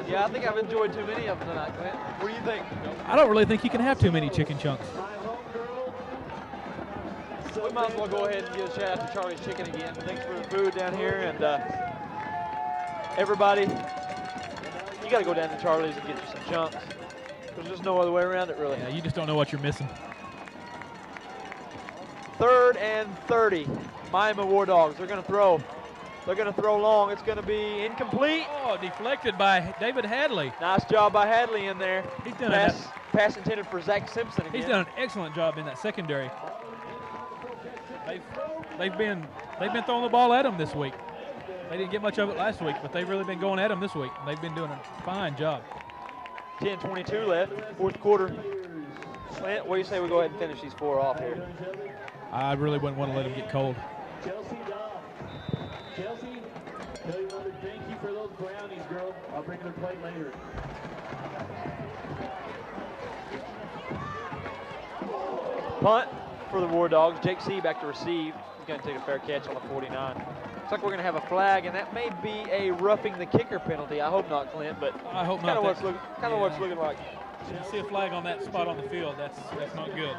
Yeah, I think I've enjoyed too many of them tonight, Clint. What do you think?
I don't really think you can have too many chicken chunks.
We might as well go ahead and give a shout out to Charlie's Chicken again. Thanks for the food down here, and everybody, you got to go down to Charlie's and get you some chunks. There's just no other way around it, really.
Yeah, you just don't know what you're missing.
3rd and 30. Miami War Dogs. They're going to throw. They're going to throw long. It's going to be incomplete.
Oh, deflected by David Hadley.
Nice job by Hadley in there.
He's done
pass intended for Zach Simpson again.
He's done an excellent job in that secondary. They've been throwing the ball at him this week. They didn't get much of it last week, but they've really been going at him this week. They've been doing a fine job.
10:22 left, 4th quarter. Clint, what do you say we go ahead and finish these 4 off here?
I really wouldn't want to let them get cold.
Chelsea, tell your mother thank you for those brownies, girl. I'll bring her plate later.
Punt for the War Dogs. Jake C back to receive. He's going to take a fair catch on the 49. Looks like we're going to have a flag, and that may be a roughing the kicker penalty. I hope not, Clint, but
I hope
kind
not.
of what's looking like.
You see a flag on that spot on the field. That's not good.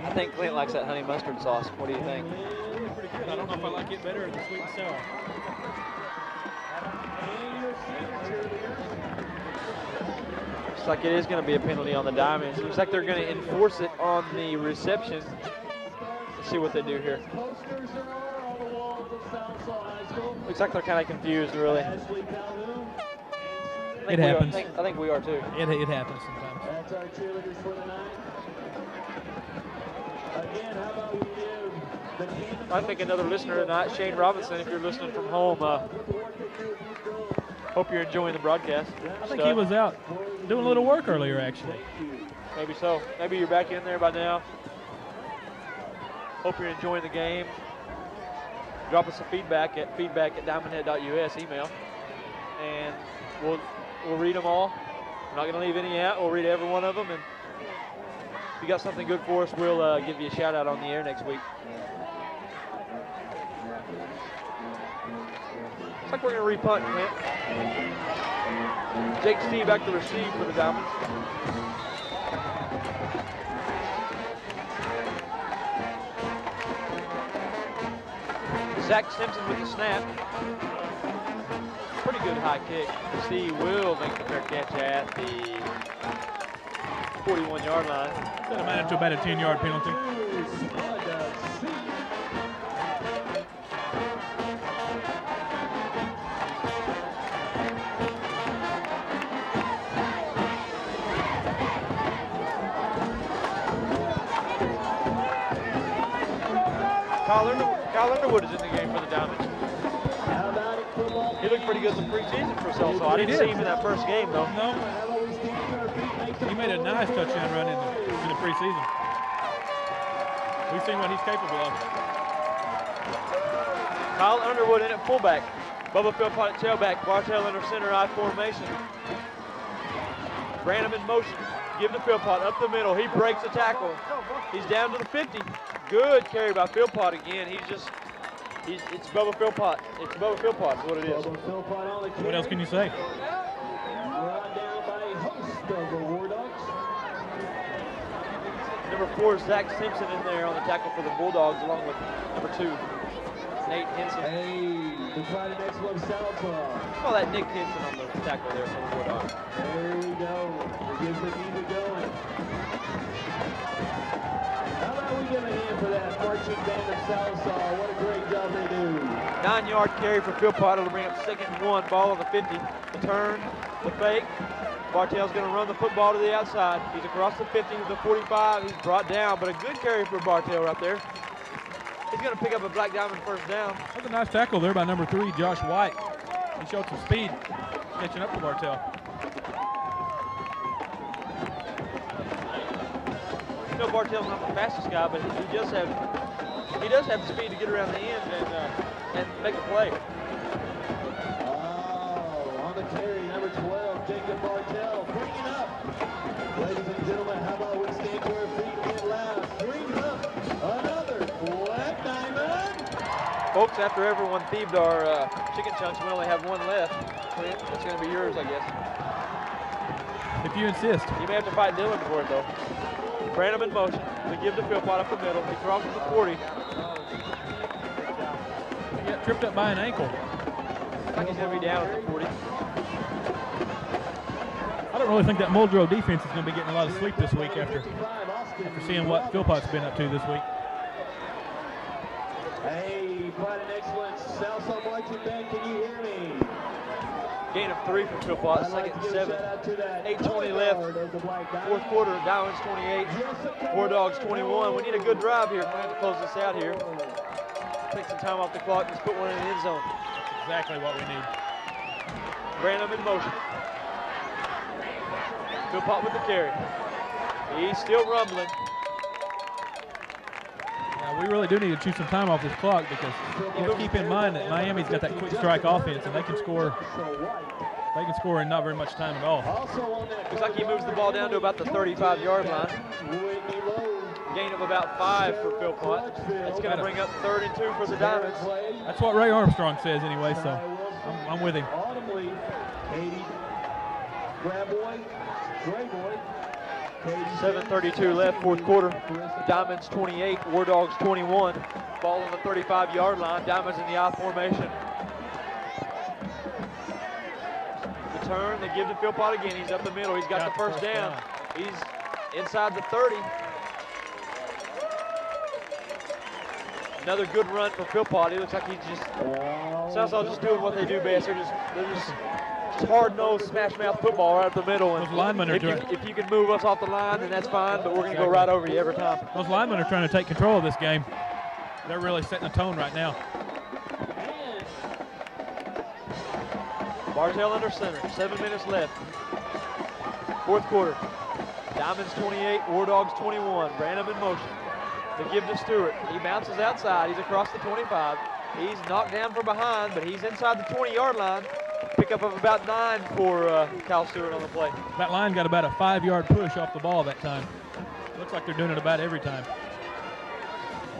I think Clint likes that honey mustard sauce. What do you think?
Pretty good. I don't know if I like it better than the sweet and sour.
Looks like it is going to be a penalty on the diamonds. Looks like they're going to enforce it on the reception. Let's see what they do here. Looks like they're kind of confused, really.
It happens.
I think we are too.
It happens sometimes.
That's our cheerleaders for the night. Again, how about we give the team?
I think another listener tonight, Shane Robinson, if you're listening from home, hope you're enjoying the broadcast.
I think he was out doing a little work earlier, actually.
Maybe so. Maybe you're back in there by now. Hope you're enjoying the game. Drop us a feedback at diamondhead.us email, and we'll read them all. We're not going to leave any out. We'll read every one of them, and if you got something good for us, we'll give you a shout out on the air next week. Looks like we're going to repunt, Clint. Jake Steve back to receive for the Diamonds. Zach Simpson with the snap. Pretty good high kick. C will make the fair catch at the 41-yard line.
That amounted to about a 10-yard penalty.
Kyle Underwood is in the game for the Diamonds. He looked pretty good in the preseason for Sallisaw. I didn't see him in that first game, though.
No. He made a nice touchdown run in the preseason. We've seen what he's capable of.
Kyle Underwood in at fullback. Bubba Philpott at tailback. Bartell under center I formation. Branham in motion. Give to Philpott up the middle. He breaks the tackle. He's down to the 50. Good carry by Philpott again. It's Bubba Philpott. It's Bubba Philpott is what it is.
What else can you say?
Brought down by a host of the War Dogs.
Number 4 is Zach Simpson in there on the tackle for the Bulldogs, along with number 2, Nate Henson.
Hey, the Pride and Excellence Sallisaw.
Oh, that Nick Henson on the tackle there for the Bulldogs.
There we go. It gets the music going. How about we give a hand for that marching band of Sallisaw? What a great job they do.
9-yard carry for Philpott. It'll bring up 2nd and 1. Ball on the 50. The turn, the fake. Bartell's going to run the football to the outside. He's across the 50 to the 45. He's brought down, but a good carry for Bartell right there. He's going to pick up a Black Diamond first down.
That's a nice tackle there by number 3, Josh White. He showed some speed catching up to Bartell.
You know, Bartell's not the fastest guy, but he does have the speed to get around the end and make a play.
Oh, on the carry, number 12, Jacob Bartell, bringing up
Ladies and gentlemen, how about we stand to our feet and get loud? Brings up another Black Diamond.
Folks, after everyone thieved our chicken chunks, we only have one left. Clint, that's going to be yours, I guess.
If you insist.
You may have to fight Dylan for it, though. Branham in motion. We give to Philpott up the middle. He crosses the 40.
He got tripped up by an ankle.
Looks like he's going to be down at the 40.
I don't really think that Muldrow defense is going to be getting a lot of sleep this week after seeing what Philpott's been up to this week.
Hey, quite an excellent Sallisaw marching band. Can you hear me?
Gain of 3 from Philpott, second and 7. 8:20 left. Fourth quarter, Diamonds 28, War Dogs 21. We need a good drive here. We're going to have to close this out here. Take some time off the clock. Let's put one in the end zone.
That's exactly what we need.
Branham in motion. Philpott with the carry. He's still rumbling.
We really do need to chew some time off this clock because you have to keep in mind that Miami's got that quick strike offense and they can score in not very much time at all.
Looks like he moves the ball down to about the 35-yard line. Gain of about 5 for Philpott. That's going to bring up 3rd and 2 for the Diamonds.
That's what Ray Armstrong says anyway, so I'm with him.
7:32 left, fourth quarter. Diamonds 28, War Dogs 21. Ball on the 35-yard line. Diamonds in the I formation. The turn, they give to Philpott again. He's up the middle. He's got the first down. He's inside the 30. Another good run for Philpott. He looks like he's just, Sallisaw just doing what they do best. They're just hard-nosed, smash-mouth football right up the middle. And
those linemen are
if you can move us off the line, then that's fine, but we're going to go right over you every time.
Those linemen are trying to take control of this game. They're really setting a tone right now.
Bartell under center, 7 minutes left. Fourth quarter. Diamonds 28, War Dogs 21. Branham in motion. The give to Stewart. He bounces outside. He's across the 25. He's knocked down from behind, but he's inside the 20-yard line. Pickup of about 9 for Kyle Stewart on the play.
That line got about a 5-yard push off the ball that time. Looks like they're doing it about every time.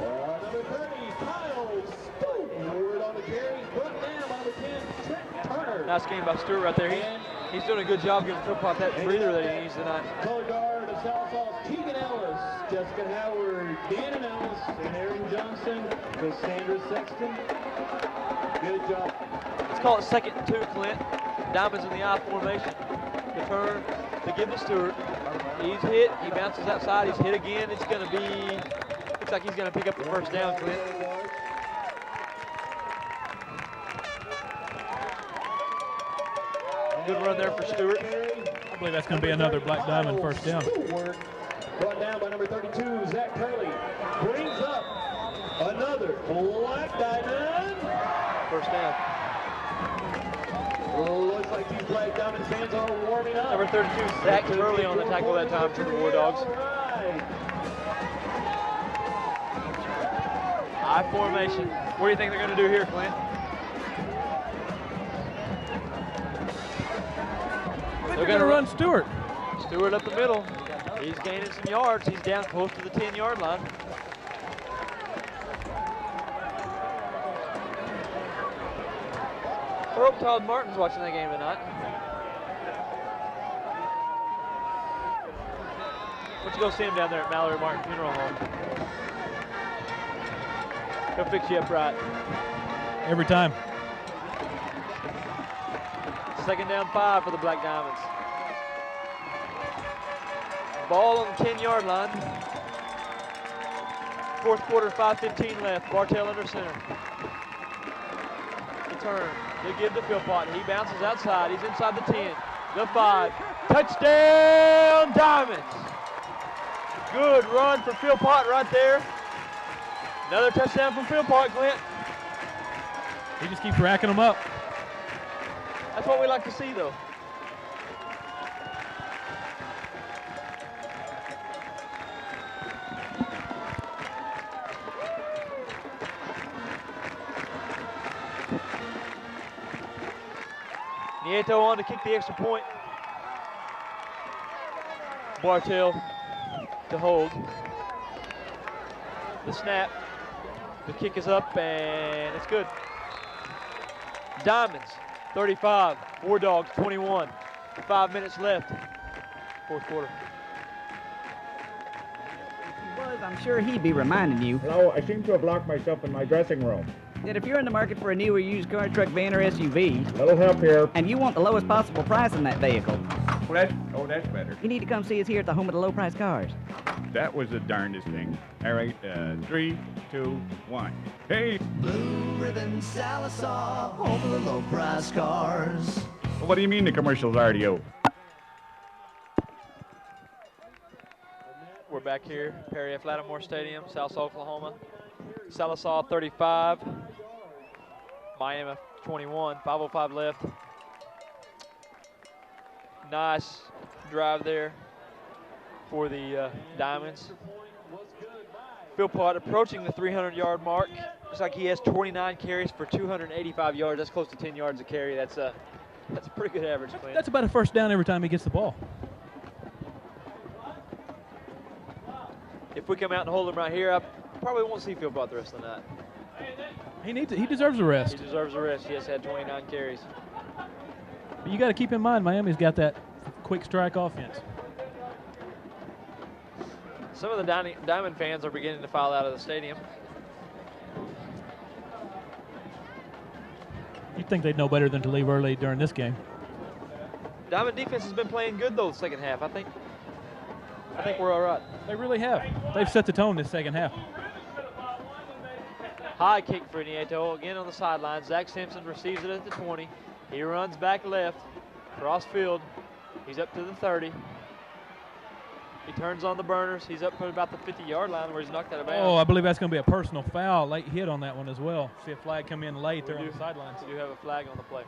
Number 30, Kyle Stewart on the carry. Put down by the 10, Trent Turner.
Nice game by Stewart right there. He's doing a good job giving Philpott that breather that he needs tonight.
Color guard of Sallisaw, Keegan Ellis, Jessica Howard, Dannon Ellis, and Aaron Johnson, Cassandra Sexton. Good job.
Let's call it 2nd and 2, Clint. Diamonds in the I formation. The turn to give to Stewart. He's hit. He bounces outside. He's hit again. It's going to be, looks like he's going to pick up the first down, Clint. Good run there for Stewart.
I believe that's going to be another Black Diamond first down.
Brought down by number 32, Zach Curley. Brings up another Black Diamond.
First down.
Looks like these Black Diamond fans are warming up.
Number 32, Zach Curley on the tackle that time for the War Dogs. I formation. What do you think they're going to do here, Clint?
They're going to run Stewart.
Stewart up the middle. He's gaining some yards. He's down close to the 10-yard line. I hope Todd Martin's watching that game tonight. Why don't you go see him down there at Mallory Martin Funeral Home? He'll fix you up right.
Every time.
2nd down 5 for the Black Diamonds. Ball on the 10-yard line. Fourth quarter, 5:15 left. Bartell under center. The turn. They give to Philpott. He bounces outside. He's inside the 10. The 5. Touchdown, Diamonds. Good run for Philpott right there. Another touchdown from Philpott, Clint.
He just keeps racking them up.
That's what we like to see, though. Nieto on to kick the extra point. Bartell to hold. The snap. The kick is up and it's good. Diamonds 35, War Dogs 21. 5 minutes left. Fourth quarter.
I'm sure he'd be reminding you
Hello, I seem to have locked myself in my dressing room.
that if you're in the market for a new or used car, truck, van, or SUV,
Little help here.
and you want the lowest possible price on that vehicle,
That's better.
you need to come see us here at the home of the low price cars.
That was the darndest thing. All right, 3, 2, 1. Hey!
Blue Ribbon Sallisaw, home of the low price cars.
What do you mean the commercial's already over?
We're back here, Perry F. Lattimore Stadium, Sallisaw, Oklahoma. Sallisaw 35, Miami 21, 5:05 left. Nice drive there for the Diamonds. Philpott approaching the 300-yard mark. Looks like he has 29 carries for 285 yards. That's close to 10 yards a carry. That's a pretty good average, Clint.
That's about a first down every time he gets the ball.
If we come out and hold him right here, I probably won't see Philpott the rest of the night.
He deserves a rest.
He deserves a rest. He has had 29 carries.
But you got to keep in mind, Miami's got that quick strike offense.
Some of the Diamond fans are beginning to file out of the stadium.
You'd think they'd know better than to leave early during this game.
Diamond defense has been playing good though the second half. I think we're all right.
They really have. They've set the tone this second half.
High kick for Nieto again on the sideline. Zach Simpson receives it at the 20. He runs back left, cross field. He's up to the 30. He turns on the burners. He's up to about the 50-yard line where he's knocked out of bounds.
Oh, I believe that's going to be a personal foul. Late hit on that one as well. See a flag come in late there on the sidelines.
We do have a flag on the play.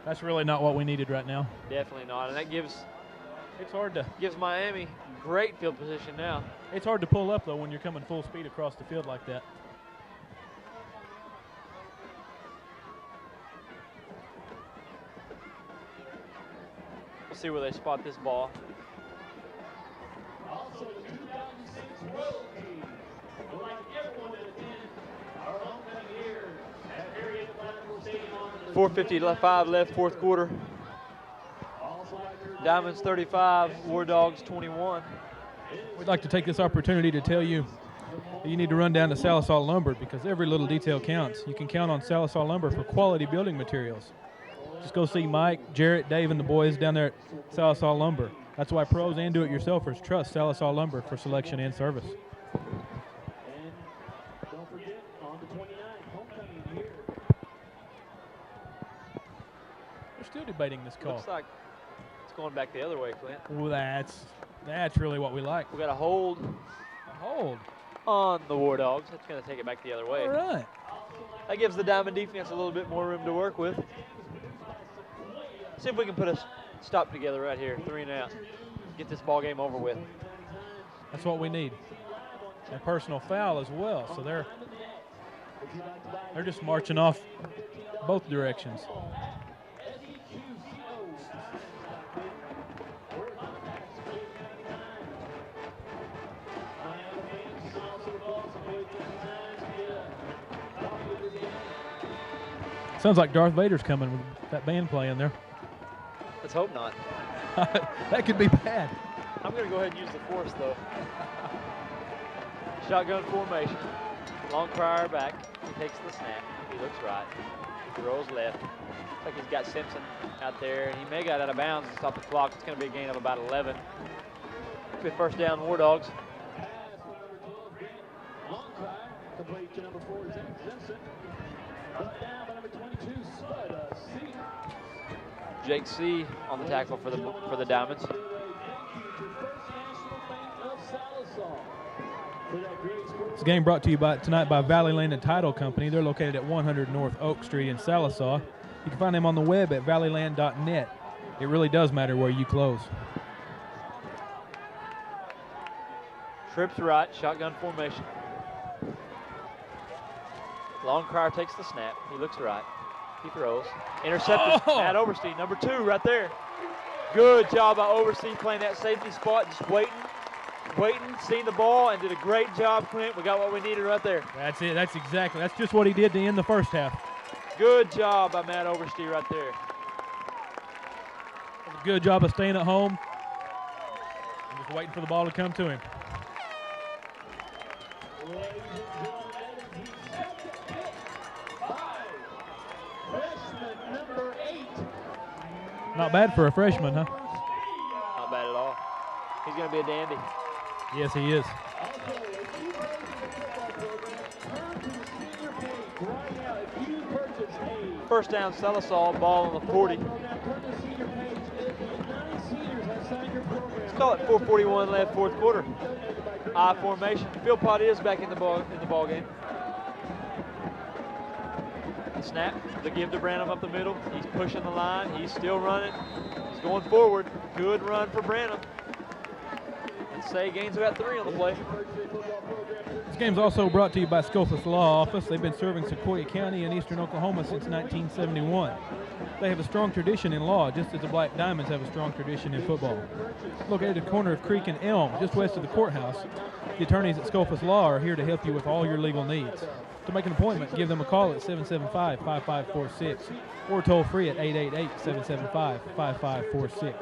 That's really not what we needed right now.
Definitely not, and that gives Miami great field position now.
It's hard to pull up though when you're coming full speed across the field like that.
We'll see where they spot this ball. 4:55 left, fourth quarter. Diamonds 35, War Dogs 21.
We'd like to take this opportunity to tell you that you need to run down to Sallisaw Lumber because every little detail counts. You can count on Sallisaw Lumber for quality building materials. Just go see Mike, Jarrett, Dave, and the boys down there at Sallisaw Lumber. That's why pros and do-it-yourselfers trust Sallisaw Lumber for selection and service. We're still debating this call.
Looks like it's going back the other way, Clint.
Well, that's really what we like.
We got a hold. On the War Dogs. That's going to take it back the other way.
All right.
That gives the Diamond defense a little bit more room to work with. See if we can put a stop together right here, 3 and out. Get this ball game over with.
That's what we need. A personal foul as well. So they're just marching off both directions. Sounds like Darth Vader's coming with that band playing there.
Let's hope not.
That could be bad.
I'm going to go ahead and use the force, though. Shotgun formation. Long crier back. He takes the snap. He looks right. He rolls left. Looks like he's got Simpson out there. He may got out of bounds and stop the clock. It's going to be a gain of about 11. Good first down, War Dogs.
Long cry. Complete to number 4, Zach Simpson. Brought down by number 22, Spud C.
Jake C. on the tackle for the Diamonds.
This game brought to you tonight by Valley Land and Title Company. They're located at 100 North Oak Street in Sallisaw. You can find them on the web at valleyland.net. It really does matter where you close.
Trips right, shotgun formation. Long crier takes the snap. He looks right. He throws. Intercepted. Matt Oberstein, number 2, right there. Good job by Oversee playing that safety spot, just waiting, seeing the ball, and did a great job, Clint. We got what we needed right there.
That's it. That's just what he did to end the first half.
Good job by Matt Oversee right there.
Good job of staying at home and just waiting for the ball to come to him. Not bad for a freshman, huh?
Not bad at all. He's going to be a dandy.
Yes, he is.
First down, Sallisaw, ball on the 40. Let's call it 4:41 left, fourth quarter. I formation. Philpott is back in the ball game. Snap, the give to Branham up the middle. He's pushing the line. He's still running. He's going forward. Good run for Branham. And Say gains about 3 on the play.
This game's also brought to you by Sallisaw Law Office. They've been serving Sequoyah County in eastern Oklahoma since 1971. They have a strong tradition in law, just as the Black Diamonds have a strong tradition in football. Located at the corner of Creek and Elm, just west of the courthouse, the attorneys at Sallisaw Law are here to help you with all your legal needs. To make an appointment, give them a call at 775-5546 or toll free at 888-775-5546.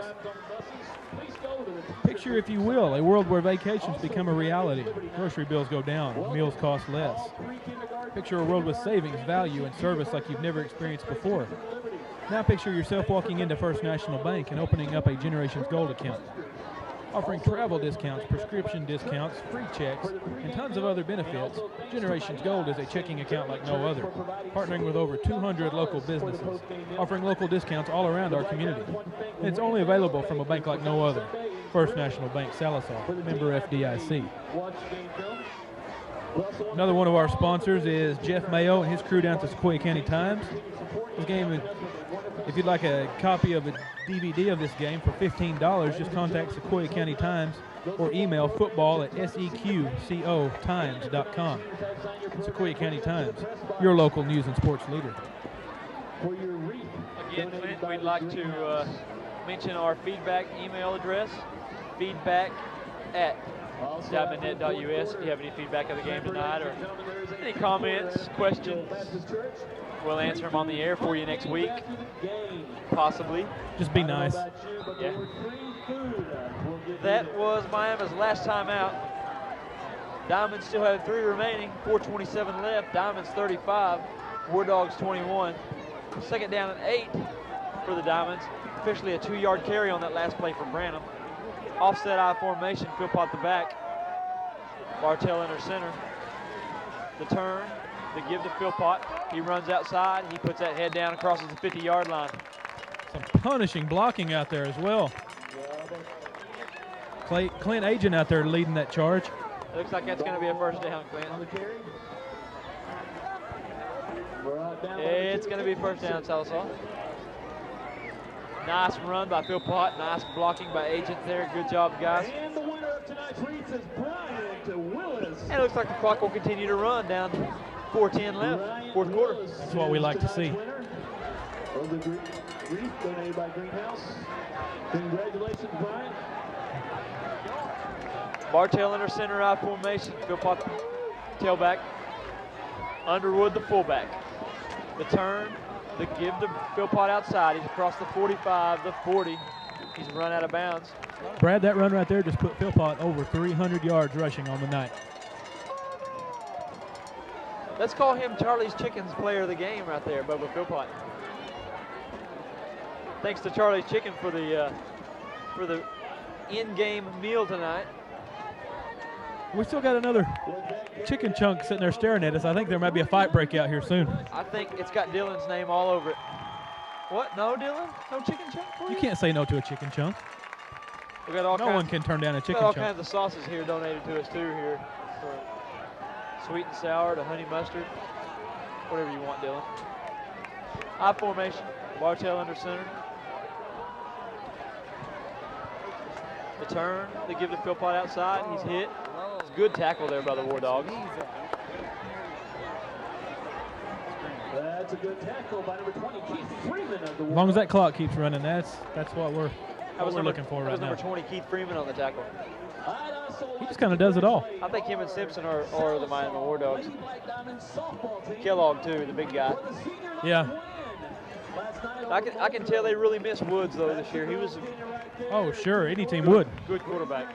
Picture, if you will, a world where vacations become a reality. Grocery bills go down, meals cost less. Picture a world with savings, value, and service like you've never experienced before. Now picture yourself walking into First National Bank and opening up a Generations Gold account. Offering travel discounts, prescription discounts, free checks, and tons of other benefits, Generations Gold is a checking account like no other, partnering with over 200 local businesses, offering local discounts all around our community. And it's only available from a bank like no other, First National Bank, Sallisaw, member FDIC. Another one of our sponsors is Jeff Mayo and his crew down at the Sequoyah County Times. This game, if you'd like a copy of a DVD of this game for $15, just contact Sequoyah County Times or email football@seqcotimes.com. Sequoyah County Times, your local news and sports leader.
Again, Clint, we'd like to mention our feedback email address, feedback@diamondnet.us. If you have any feedback of the game tonight or any comments, questions, we'll answer them on the air for you next week, possibly.
Just be nice.
Yeah. That was Miami's last time out. Diamonds still have 3 remaining, 4:27 left. Diamonds 35, War Dogs 21. Second down and 8 for the Diamonds. Officially a 2-yard carry on that last play for Branham. Offset I formation, Philpott the back. Bartell under center. The turn, the give to Philpott. He runs outside. He puts that head down, crosses the 50-yard line.
Some punishing blocking out there as well. Clint Agent out there leading that charge.
Looks like that's going to be a first down, Clint. It's going to be first down, Sallisaw. Nice run by Philpott. Nice blocking by Agent there. Good job, guys.
And the winner of tonight's race is Bryant Willis.
And it looks like the clock will continue to run down 4:10 left, fourth quarter.
That's what we like to see.
Of the wreath donated by Greenhouse. Congratulations, Bryant.
Bartell under center I formation. Philpott tailback. Underwood the fullback. The turn, the give to Philpott outside. He's across the 45, the 40. He's run out of bounds.
Brad, that run right there just put Philpott over 300 yards rushing on the night.
Let's call him Charlie's Chicken's player of the game right there, Bubba Philpott. Thanks to Charlie's Chicken for the in-game meal tonight.
We still got another chicken chunk sitting there staring at us. I think there might be a fight break out here soon.
I think it's got Dylan's name all over it. What? No, Dylan? No chicken chunk for
You can't say no to a chicken chunk.
We got all
no one can turn down a chicken
all
chunk.
kinds of sauces here donated to us too here. For sweet and sour to honey mustard. Whatever you want, Dylan. I formation. Bartell under center. The turn. They give to Philpott outside. He's hit. It's a good tackle there by the War Dogs.
That's a good tackle by number 20, Keith Freeman of the
As long as that clock keeps running, that's what we're what we're looking for right
That
now.
was number 20, Keith Freeman, on the tackle.
He just kind of does it all.
I think him and Simpson are the Miami War Dogs. Kellogg, too, the big guy.
Yeah.
I can tell they really miss Woods, though, this year. He was a
Oh, sure. Any team would.
good quarterback.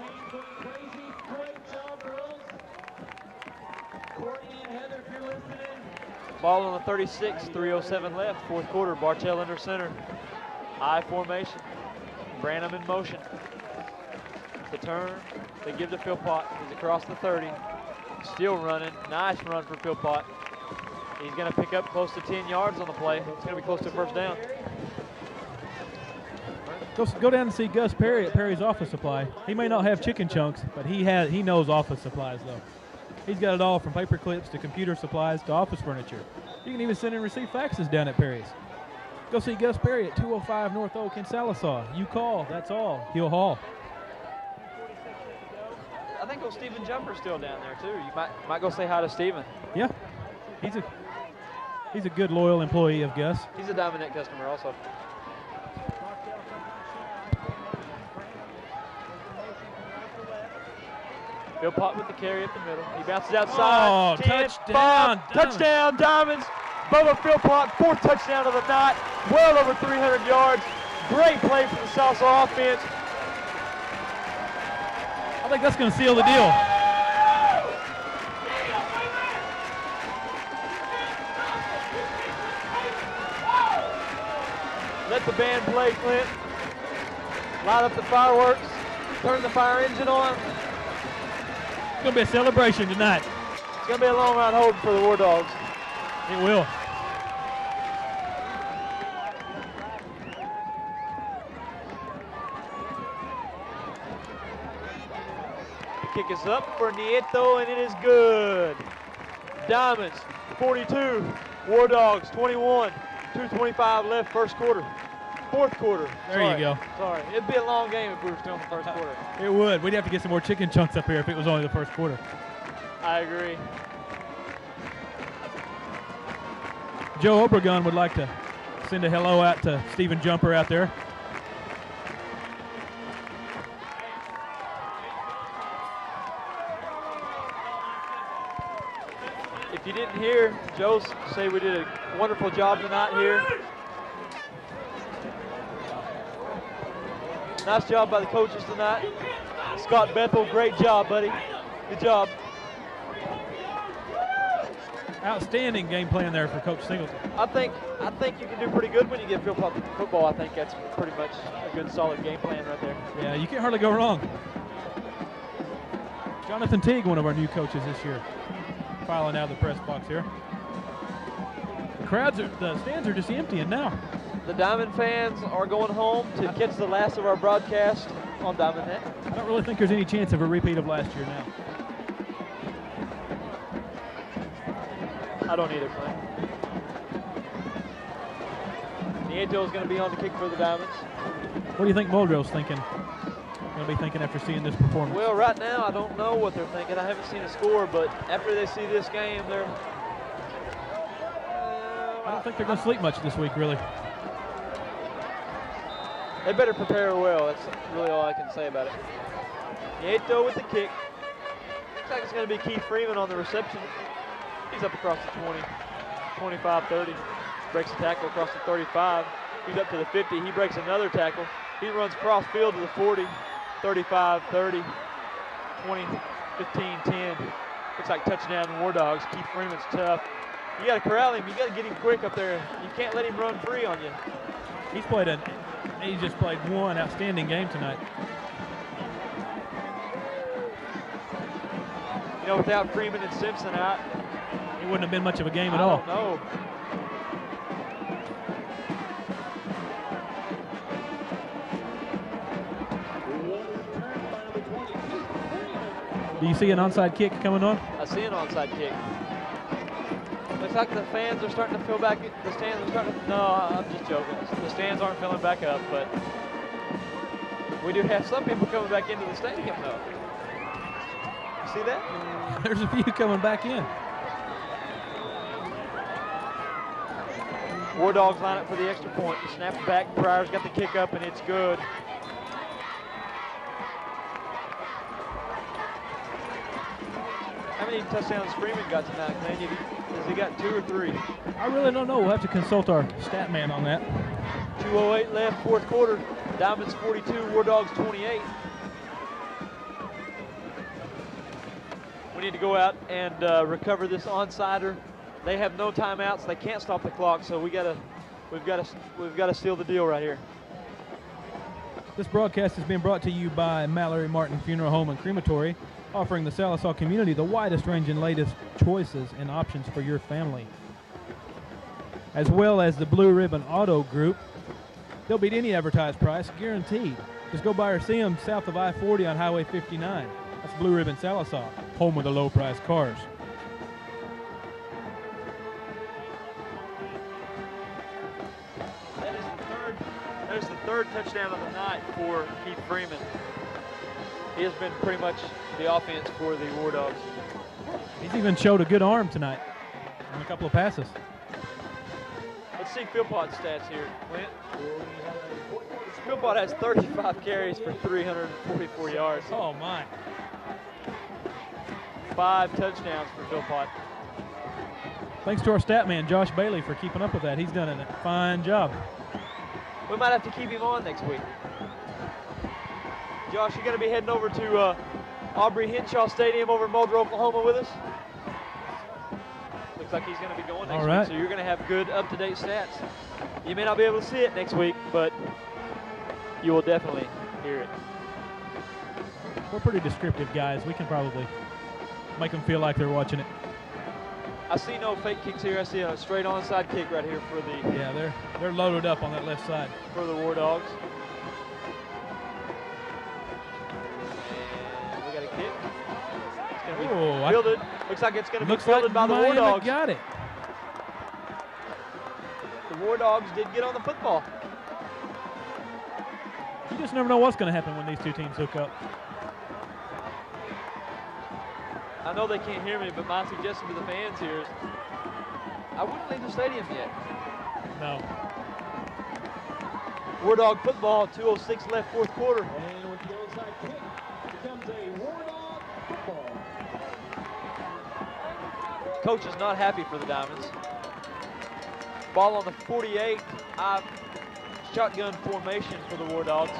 Ball on the 36, 3:07 left, fourth quarter. Bartell under center. I formation. Branham in motion. The turn. They give to Philpott. He's across the 30. Still running. Nice run for Philpott. He's going to pick up close to 10 yards on the play. It's going to be close to a first down.
Go down and see Gus Perry at Perry's Office Supply. He may not have chicken chunks, but he knows office supplies, though. He's got it all from paper clips to computer supplies to office furniture. You can even send and receive faxes down at Perry's. Go see Gus Perry at 205 North Oak in Sallisaw. You call, that's all. He'll haul.
I think old Stephen Jumper's still down there, too. You might go say hi to Stephen.
Yeah. He's a good, loyal employee of Gus.
He's a Diamond Net customer also. Philpott with the carry up the middle. He bounces outside.
Oh,
10,
touchdown.
5, touchdown, Diamonds. Bubba Philpott, fourth touchdown of the night. Well over 300 yards. Great play from the Sallisaw offense.
I think that's going to seal the deal.
Let the band play, Clint. Light up the fireworks. Turn the fire engine on.
It's going to be a celebration tonight.
It's going to be a long round hold for the War Dogs.
It will.
The kick is up for Nieto, and it is good. Diamonds, 42. War Dogs, 21. 2:25 left, first quarter. Fourth quarter.
There you go.
Sorry. It'd be a long game if we were still in the first quarter.
It would. We'd have to get some more chicken chunks up here if it was only the first quarter.
I agree.
Joe Obregon would like to send a hello out to Stephen Jumper out there.
If you didn't hear Joe say we did a wonderful job tonight here. Nice job by the coaches tonight. Scott Bethel, great job, buddy. Good job.
Outstanding game plan there for Coach Singleton.
I think you can do pretty good when you get Philpott football. I think that's pretty much a good, solid game plan right there.
Yeah, you can't hardly go wrong. Jonathan Teague, one of our new coaches this year, filing out of the press box here. The stands are just emptying now.
The Diamond fans are going home to catch the last of our broadcast on Diamond Net.
I don't really think there's any chance of a repeat of last year now.
I don't either, Clint. Nieto is going to be on the kick for the Diamonds.
What do you think Muldrow's thinking? Going to be thinking after seeing this performance?
Well, right now I don't know what they're thinking. I haven't seen a score, but after they see this game, they're.
I don't think they're going to sleep much this week, really.
They better prepare well. That's really all I can say about it. Nieto with the kick. Looks like it's going to be Keith Freeman on the reception. He's up across the 20, 25, 30. Breaks a tackle across the 35. He's up to the 50. He breaks another tackle. He runs cross field to the 40, 35, 30, 20, 15, 10. Looks like touchdown War Dogs. Keith Freeman's tough. You got to corral him. You got to get him quick up there. You can't let him run free on you.
He just played one outstanding game tonight.
You know, without Freeman and Simpson out,
it wouldn't have been much of a game at all.
I don't know.
Do you see an onside kick coming on?
I see an onside kick. Looks like the fans are starting to fill back. The stands are starting to. No, I'm just joking. The stands aren't filling back up, but we do have some people coming back into the stadium, though. You see that?
There's a few coming back in.
War Dogs line up for the extra point. Snap back. Pryor's got the kick up, and it's good. many touchdowns Freeman got tonight, man? Has he got 2 or 3?
I really don't know. We'll have to consult our stat man on that.
2:08 left, fourth quarter. Diamonds 42, War Dogs 28. We need to go out and recover this onsider. They have no timeouts. They can't stop the clock, so we've got to seal the deal right here.
This broadcast has been brought to you by Mallory Martin Funeral Home and Crematory, offering the Sallisaw community the widest range and latest choices and options for your family. As well as the Blue Ribbon Auto Group. They'll beat any advertised price, guaranteed. Just go by or see them south of I-40 on Highway 59. That's Blue Ribbon Sallisaw, home of the low-priced cars.
There's the third touchdown of the night for Keith Freeman. He has been pretty much the offense for the War Dogs.
He's even showed a good arm tonight on a couple of passes.
Let's see Philpott's stats here, Clint. Philpott has 35 carries for 344 yards.
Oh, my.
5 touchdowns for Philpott.
Thanks to our stat man, Josh Bailey, for keeping up with that. He's done a fine job.
We might have to keep him on next week. Josh, you're going to be heading over to Aubrey Henshaw Stadium over in Mulder, Oklahoma with us? Looks like he's going to be going next week, so you're going to have good, up-to-date stats. You may not be able to see it next week, but you will definitely hear it.
We're pretty descriptive guys. We can probably make them feel like they're watching it.
I see no fake kicks here. I see a straight onside kick right here for the...
Yeah, they're loaded up on that left side.
For the War Dogs. And we got a kick. It's going to be fielded. Looks like it's going to be fielded by the War Dogs.
Got it.
The War Dogs did get on the football.
You just never know what's going to happen when these two teams hook up.
I know they can't hear me, but my suggestion to the fans here is I wouldn't leave the stadium yet.
No.
War Dog football, 2:06 left, fourth quarter.
And with the onside kick, becomes a War Dog football.
Coach is not happy for the Diamonds. Ball on the 48, shotgun formation for the War Dogs.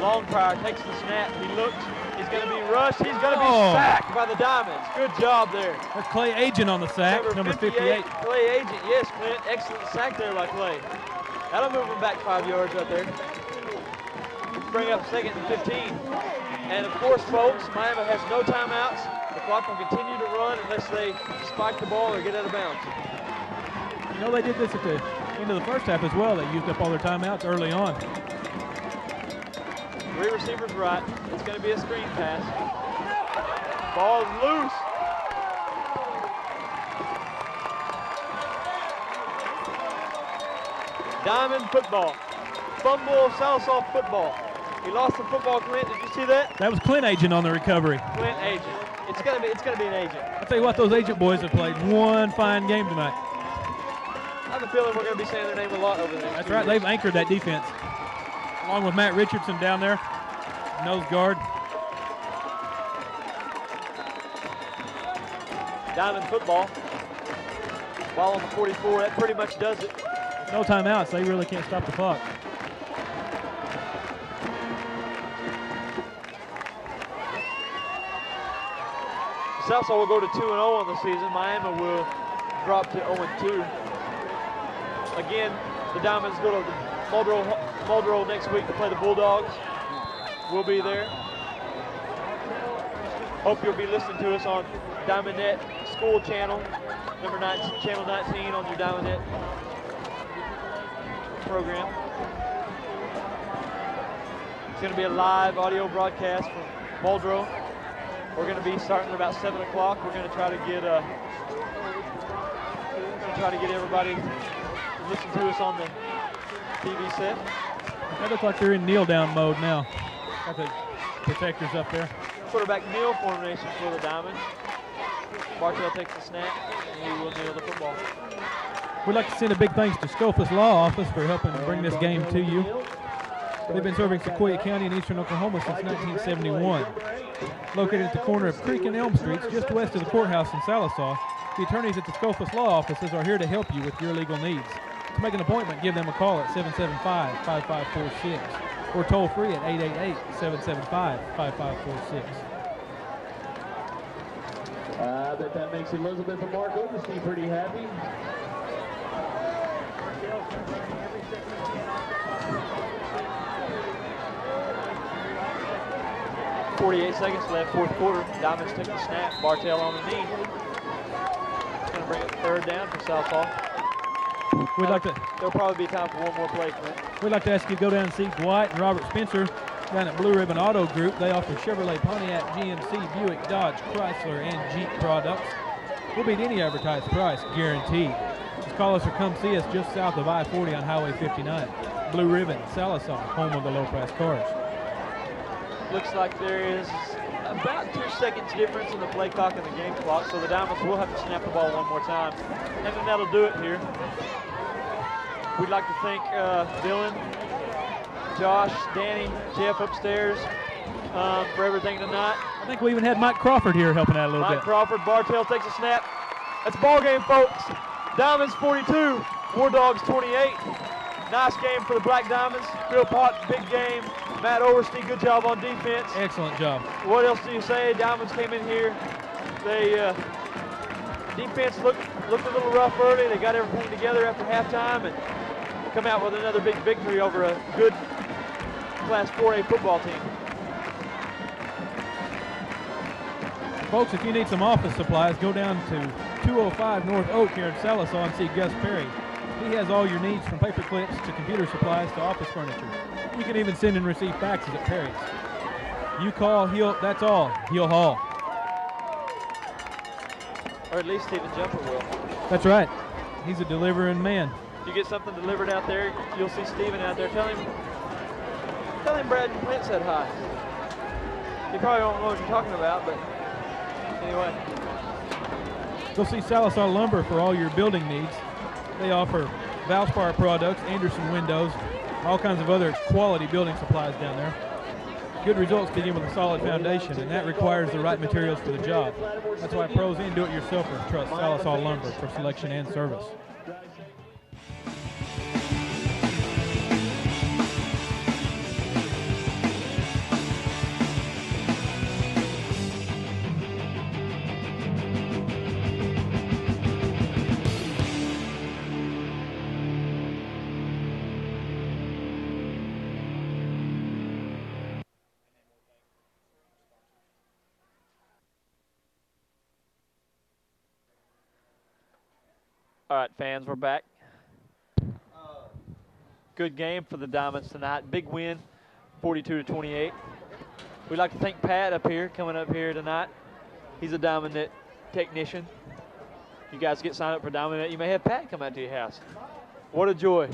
Longfire takes the snap, he looks, he's going to be rushed, he's going to be sacked by the Diamonds. Good job there.
That's Clay Agent on the sack, number 58.
Clay Agent, yes, Clint, excellent sack there by Clay. That'll move him back 5 yards right there. Bring up 2nd and 15. And of course, folks, Miami has no timeouts. The clock will continue to run unless they spike the ball or get out of bounds.
You know, they did this at the end of the first half as well. They used up all their timeouts early on.
3 receivers right. It's going to be a screen pass. Ball is loose. Diamond football. Fumble, Sallisaw football. He lost the football, Clint. Did you see that?
That was Clint Agent on the recovery.
Clint Agent. It's gonna be an agent.
I'll tell you what, those Agent boys have played one fine game tonight.
I have a feeling we're going to be saying their name a lot over the next
That's
2
right.
years.
They've anchored that defense, along with Matt Richardson down there, nose guard.
Diamond football. Ball on the 44. That pretty much does it.
No timeouts. They really can't stop the clock.
Sallisaw will go to 2-0 on the season. Miami will drop to 0-2. Again, the Diamonds go to Muldrow next week to play the Bulldogs. We'll be there. Hope you'll be listening to us on DiamondNet School Channel, channel 19 on your DiamondNet program. It's going to be a live audio broadcast from Muldrow. We're going to be starting at about 7 o'clock. We're going to try to get everybody to listen to us on the TV set.
They look like they're in kneel down mode now. Got the protectors up there.
Quarterback kneel formation for the Diamonds. Bartell takes the snap and he will kneel the football.
We'd like to send a big thanks to Scopus Law Office for helping bring this game to you. They've been serving Sequoia County in eastern Oklahoma since 1971. Located at the corner of Creek and Elm Streets, just west of the courthouse in Sallisaw, the attorneys at the Scofus Law Offices are here to help you with your legal needs. To make an appointment, give them a call at 775-5546 or toll free at 888-775-5546.
I bet that makes Elizabeth and Mark Overstein pretty happy.
48 seconds left, fourth quarter. Diamonds took the snap. Bartell on the knee. It's going to bring it third down for Sallisaw. There'll probably be time for one more play, Clint.
We'd like to ask you to go down and see Dwight and Robert Spencer down at Blue Ribbon Auto Group. They offer Chevrolet, Pontiac, GMC, Buick, Dodge, Chrysler, and Jeep products. We'll beat any advertised price, guaranteed. Just call us or come see us just south of I-40 on Highway 59. Blue Ribbon, Sallisaw, home of the low-price cars.
Looks like there is about 2 seconds difference in the play clock and the game clock, so the Diamonds will have to snap the ball one more time. And then that'll do it here. We'd like to thank Dylan, Josh, Danny, Jeff upstairs for everything tonight.
I think we even had Mike Crawford here helping out a little bit.
Mike Crawford, Bartell takes a snap. That's ball game, folks. Diamonds 42, War Dogs 28. Nice game for the Black Diamonds. Philpott, big game. Matt Overstein, good job on defense.
Excellent job.
What else do you say? Diamonds came in here. They defense looked a little rough early. They got everything together after halftime and come out with another big victory over a good Class 4A football team.
Folks, if you need some office supplies, go down to 205 North Oak here in Sallisaw and see Gus Perry. He has all your needs from paper clips to computer supplies to office furniture. You can even send and receive faxes at Perry's. You call, that's all. He'll haul.
Or at least Stephen Jumper will.
That's right. He's a delivering man.
If you get something delivered out there, you'll see Stephen out there. Tell him Brad and Clint said hi. You probably don't know what you're talking about, but anyway.
Go see Sallisaw Lumber for all your building needs. They offer Valspar products, Anderson windows, all kinds of other quality building supplies down there. Good results begin with a solid foundation, and that requires the right materials for the job. That's why pros and do-it-yourselfers trust Sallisaw Lumber for selection and service.
All right, fans, we're back. Good game for the Diamonds tonight. Big win, 42-28. We'd like to thank Pat coming up here tonight. He's a Diamond Net technician. You guys get signed up for Diamond Net, you may have Pat come out to your house. What a joy.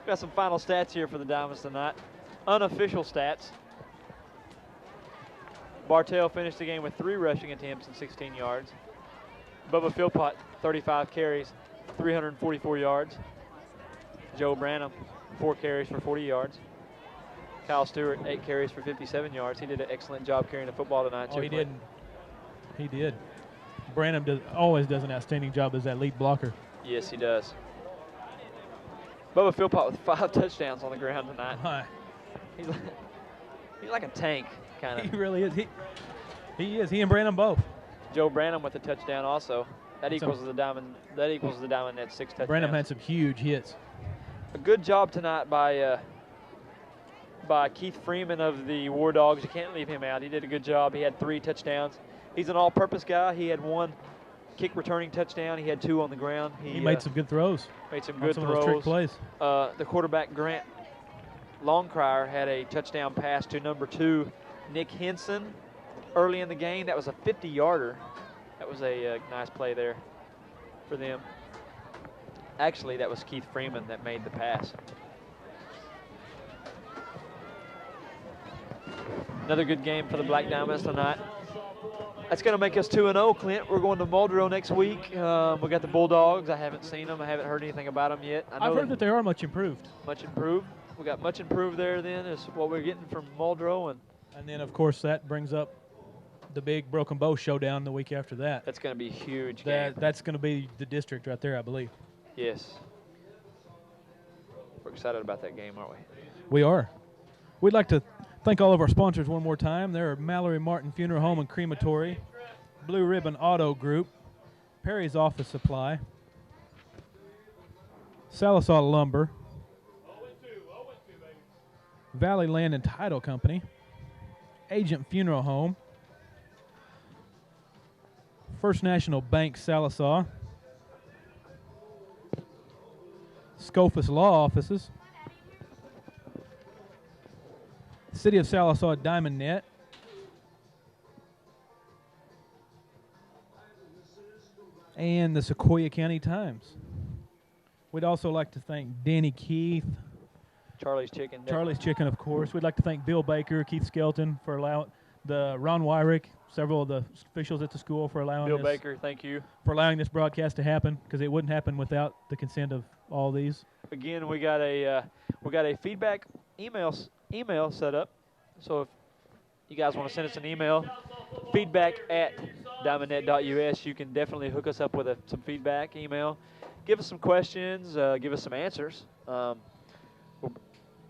Got some final stats here for the Diamonds tonight. Unofficial stats. Bartell finished the game with 3 rushing attempts and 16 yards. Bubba Philpott, 35 carries, 344 yards. Joe Branham, 4 carries for 40 yards. Kyle Stewart, 8 carries for 57 yards. He did an excellent job carrying the football tonight.
Oh, he did. He did. Branham always does an outstanding job as that lead blocker.
Yes, he does. Bubba Philpott with 5 touchdowns on the ground tonight. He's like a tank, kind of.
He really is. He is. He and Branham both.
Joe Branham with a touchdown also. That equals the Diamond. That equals the Diamond Net 6 touchdowns.
Branham had some huge hits.
A good job tonight by Keith Freeman of the War Dogs. You can't leave him out. He did a good job. He had 3 touchdowns. He's an all-purpose guy. He had 1 kick returning touchdown. He had 2 on the ground.
He made some good throws.
Made some good
throws.
throws.
Of those trick plays.
The quarterback Grant Longcrier had a touchdown pass to number 2 Nick Henson early in the game. That was a 50-yarder. That was a nice play there for them. Actually, that was Keith Freeman that made the pass. Another good game for the Black Diamonds tonight. That's going to make us 2-0, Clint. We're going to Muldrow next week. We got the Bulldogs. I haven't seen them. I haven't heard anything about them yet.
I've heard that they are much improved.
Much improved. We got much improved there then is what we're getting from Muldrow.
And then, of course, that brings up the big Broken Bow showdown the week after that.
That's going to be a huge game.
That's going to be the district right there, I believe.
Yes. We're excited about that game, aren't we?
We are. We'd like to thank all of our sponsors one more time. There are Mallory Martin Funeral Home and Crematory, Blue Ribbon Auto Group, Perry's Office Supply, Sallisaw Lumber, Valley Land and Title Company, Agent Funeral Home, First National Bank Sallisaw, Scofus Law Offices, City of Sallisaw Diamond Net, and the Sequoia County Times. We'd also like to thank Danny Keith,
Charlie's Chicken.
Charlie's Chicken, of course. We'd like to thank Bill Baker, Keith Skelton for allowing Ron Wyrick, several of the officials at the school for allowing
Bill Baker, thank you
for allowing this broadcast to happen, because it wouldn't happen without the consent of all these.
Again, we got a feedback email set up. So if you guys want to send us an email, feedback@diamondnet.us, you can definitely hook us up with some feedback email. Give us some questions. Give us some answers.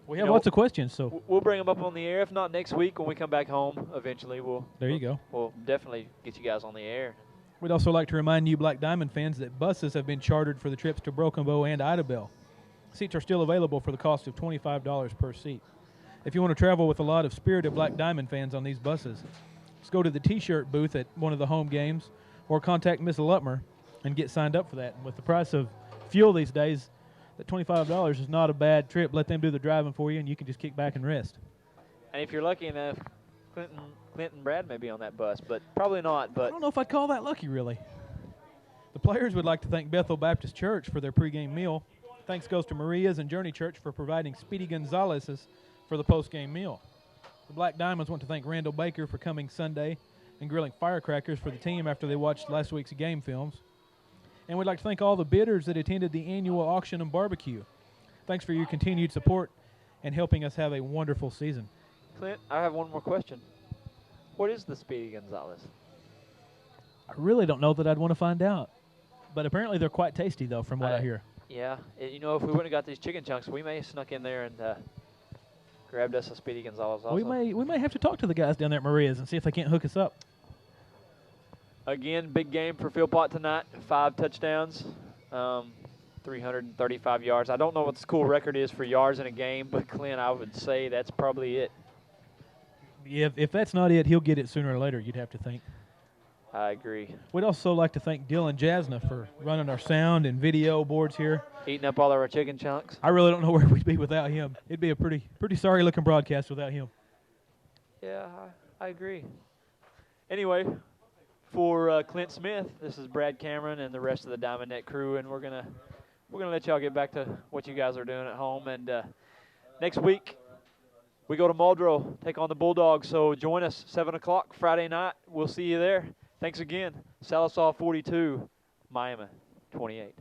We have lots of questions, so
we'll bring them up on the air. If not next week, when we come back home, eventually
there you go.
We'll definitely get you guys on the air.
We'd also like to remind you Black Diamond fans that buses have been chartered for the trips to Broken Bow and Idabel. Seats are still available for the cost of $25 per seat. If you want to travel with a lot of spirited Black Diamond fans on these buses, just go to the T-shirt booth at one of the home games or contact Miss Lutmer and get signed up for that. And with the price of fuel these days, that $25 is not a bad trip. Let them do the driving for you, and you can just kick back and rest.
And if you're lucky enough, Clint and Brad may be on that bus, but probably not. But
I don't know if I'd call that lucky, really. The players would like to thank Bethel Baptist Church for their pregame meal. Thanks goes to Maria's and Journey Church for providing Speedy Gonzalez's for the postgame meal. The Black Diamonds want to thank Randall Baker for coming Sunday and grilling firecrackers for the team after they watched last week's game films. And we'd like to thank all the bidders that attended the annual auction and barbecue. Thanks for your continued support and helping us have a wonderful season.
Clint, I have one more question. What is the Speedy Gonzalez?
I really don't know that I'd want to find out. But apparently they're quite tasty, though, from what I hear.
Yeah. You know, if we wouldn't have got these chicken chunks, we may have snuck in there and grabbed us a Speedy Gonzalez also.
We may have to talk to the guys down there at Maria's and see if they can't hook us up.
Again, big game for Philpott tonight. 5 touchdowns, 335 yards. I don't know what the school record is for yards in a game, but Clint, I would say that's probably it.
If that's not it, he'll get it sooner or later, you'd have to think.
I agree.
We'd also like to thank Dylan Jasna for running our sound and video boards here.
Eating up all of our chicken chunks.
I really don't know where we'd be without him. It'd be a pretty sorry-looking broadcast without him.
Yeah, I agree. Anyway, for Clint Smith, this is Brad Cameron and the rest of the Diamond Net crew, and we're gonna let y'all get back to what you guys are doing at home. And next week, we go to Muldrow, take on the Bulldogs. So join us 7 o'clock Friday night. We'll see you there. Thanks again. Sallisaw 42, Miami 28.